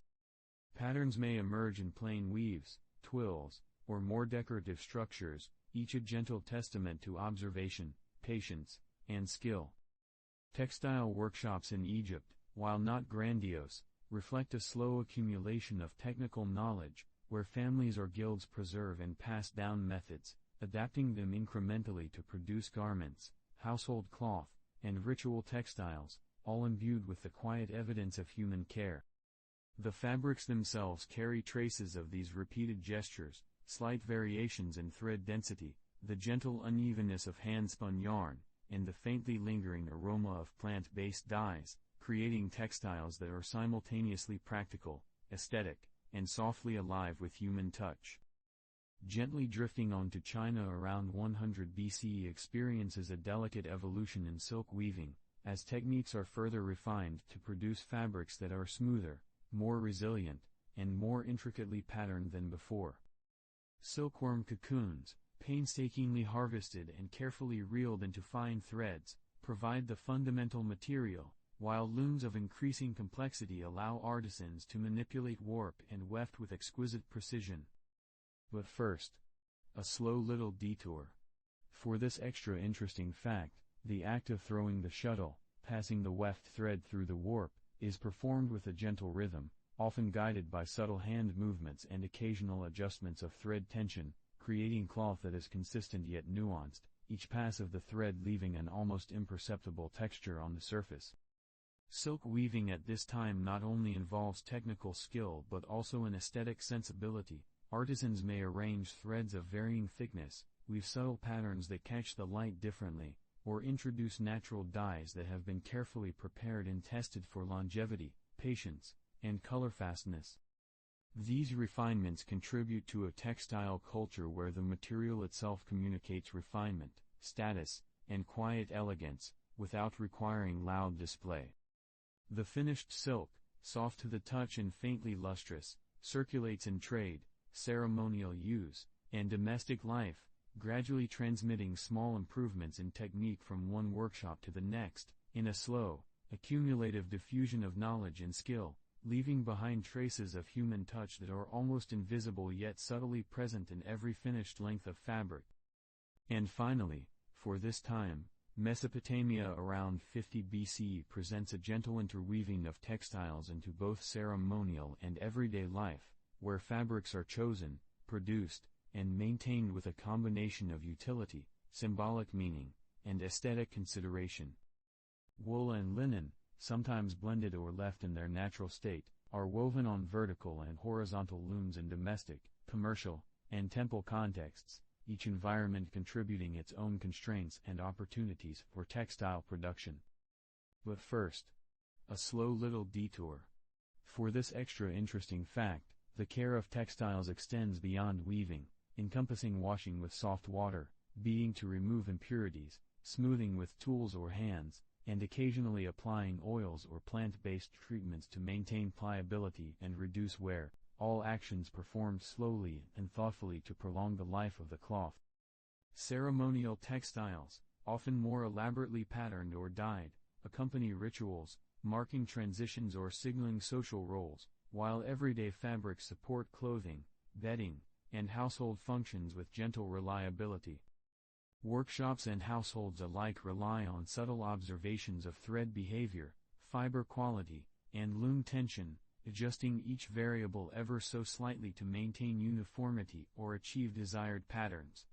Patterns may emerge in plain weaves, twills, or more decorative structures, each a gentle testament to observation, patience, and skill. Textile workshops in Egypt, while not grandiose, reflect a slow accumulation of technical knowledge, where families or guilds preserve and pass down methods, adapting them incrementally to produce garments, household cloth, and ritual textiles, all imbued with the quiet evidence of human care. The fabrics themselves carry traces of these repeated gestures, slight variations in thread density, the gentle unevenness of hand-spun yarn, and the faintly lingering aroma of plant-based dyes, creating textiles that are simultaneously practical, aesthetic, and softly alive with human touch. Gently drifting onto China around 100 BCE experiences a delicate evolution in silk weaving, as techniques are further refined to produce fabrics that are smoother, more resilient, and more intricately patterned than before. Silkworm cocoons, painstakingly harvested and carefully reeled into fine threads, provide the fundamental material, while looms of increasing complexity allow artisans to manipulate warp and weft with exquisite precision. But first, a slow little detour. For this extra interesting fact, the act of throwing the shuttle, passing the weft thread through the warp, is performed with a gentle rhythm, often guided by subtle hand movements and occasional adjustments of thread tension, creating cloth that is consistent yet nuanced, each pass of the thread leaving an almost imperceptible texture on the surface. Silk weaving at this time not only involves technical skill but also an aesthetic sensibility. Artisans may arrange threads of varying thickness, weave subtle patterns that catch the light differently, or introduce natural dyes that have been carefully prepared and tested for longevity, patience, and color fastness. These refinements contribute to a textile culture where the material itself communicates refinement, status, and quiet elegance, without requiring loud display. The finished silk, soft to the touch and faintly lustrous, circulates in trade, ceremonial use, and domestic life, gradually transmitting small improvements in technique from one workshop to the next, in a slow, accumulative diffusion of knowledge and skill, leaving behind traces of human touch that are almost invisible yet subtly present in every finished length of fabric. And finally, for this time, Mesopotamia around 50 BCE presents a gentle interweaving of textiles into both ceremonial and everyday life, where fabrics are chosen, produced, and maintained with a combination of utility, symbolic meaning, and aesthetic consideration. Wool and linen, sometimes blended or left in their natural state, are woven on vertical and horizontal looms in domestic, commercial, and temple contexts, each environment contributing its own constraints and opportunities for textile production. But first, a slow little detour. For this extra interesting fact, the care of textiles extends beyond weaving, encompassing washing with soft water, beating to remove impurities, smoothing with tools or hands, and occasionally applying oils or plant-based treatments to maintain pliability and reduce wear, all actions performed slowly and thoughtfully to prolong the life of the cloth. Ceremonial textiles, often more elaborately patterned or dyed, accompany rituals, marking transitions or signaling social roles, while everyday fabrics support clothing, bedding, and household functions with gentle reliability. Workshops and households alike rely on subtle observations of thread behavior, fiber quality, and loom tension, adjusting each variable ever so slightly to maintain uniformity or achieve desired patterns.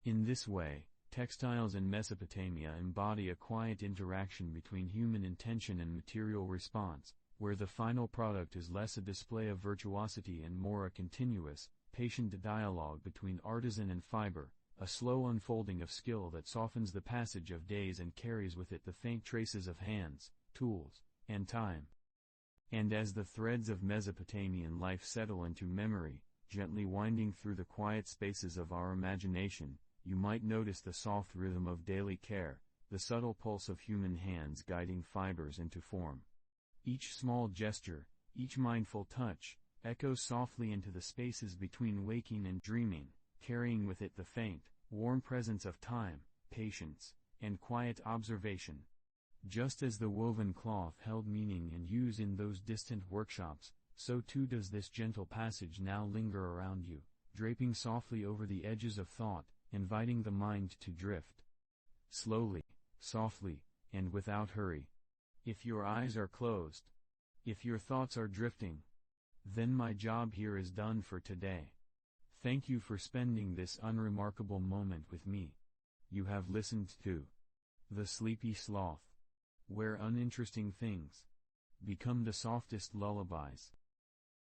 In this way, textiles in Mesopotamia embody a quiet interaction between human intention and material response, where the final product is less a display of virtuosity and more a continuous, patient dialogue between artisan and fiber, a slow unfolding of skill that softens the passage of days and carries with it the faint traces of hands, tools, and time. And as the threads of Mesopotamian life settle into memory, gently winding through the quiet spaces of our imagination, you might notice the soft rhythm of daily care, the subtle pulse of human hands guiding fibers into form. Each small gesture, each mindful touch, echoes softly into the spaces between waking and dreaming, carrying with it the faint, warm presence of time, patience, and quiet observation. Just as the woven cloth held meaning and use in those distant workshops, so too does this gentle passage now linger around you, draping softly over the edges of thought, inviting the mind to drift. Slowly, softly, and without hurry. If your eyes are closed, if your thoughts are drifting, then my job here is done for today. Thank you for spending this unremarkable moment with me. You have listened to The Sleepy Sloth, where uninteresting things become the softest lullabies.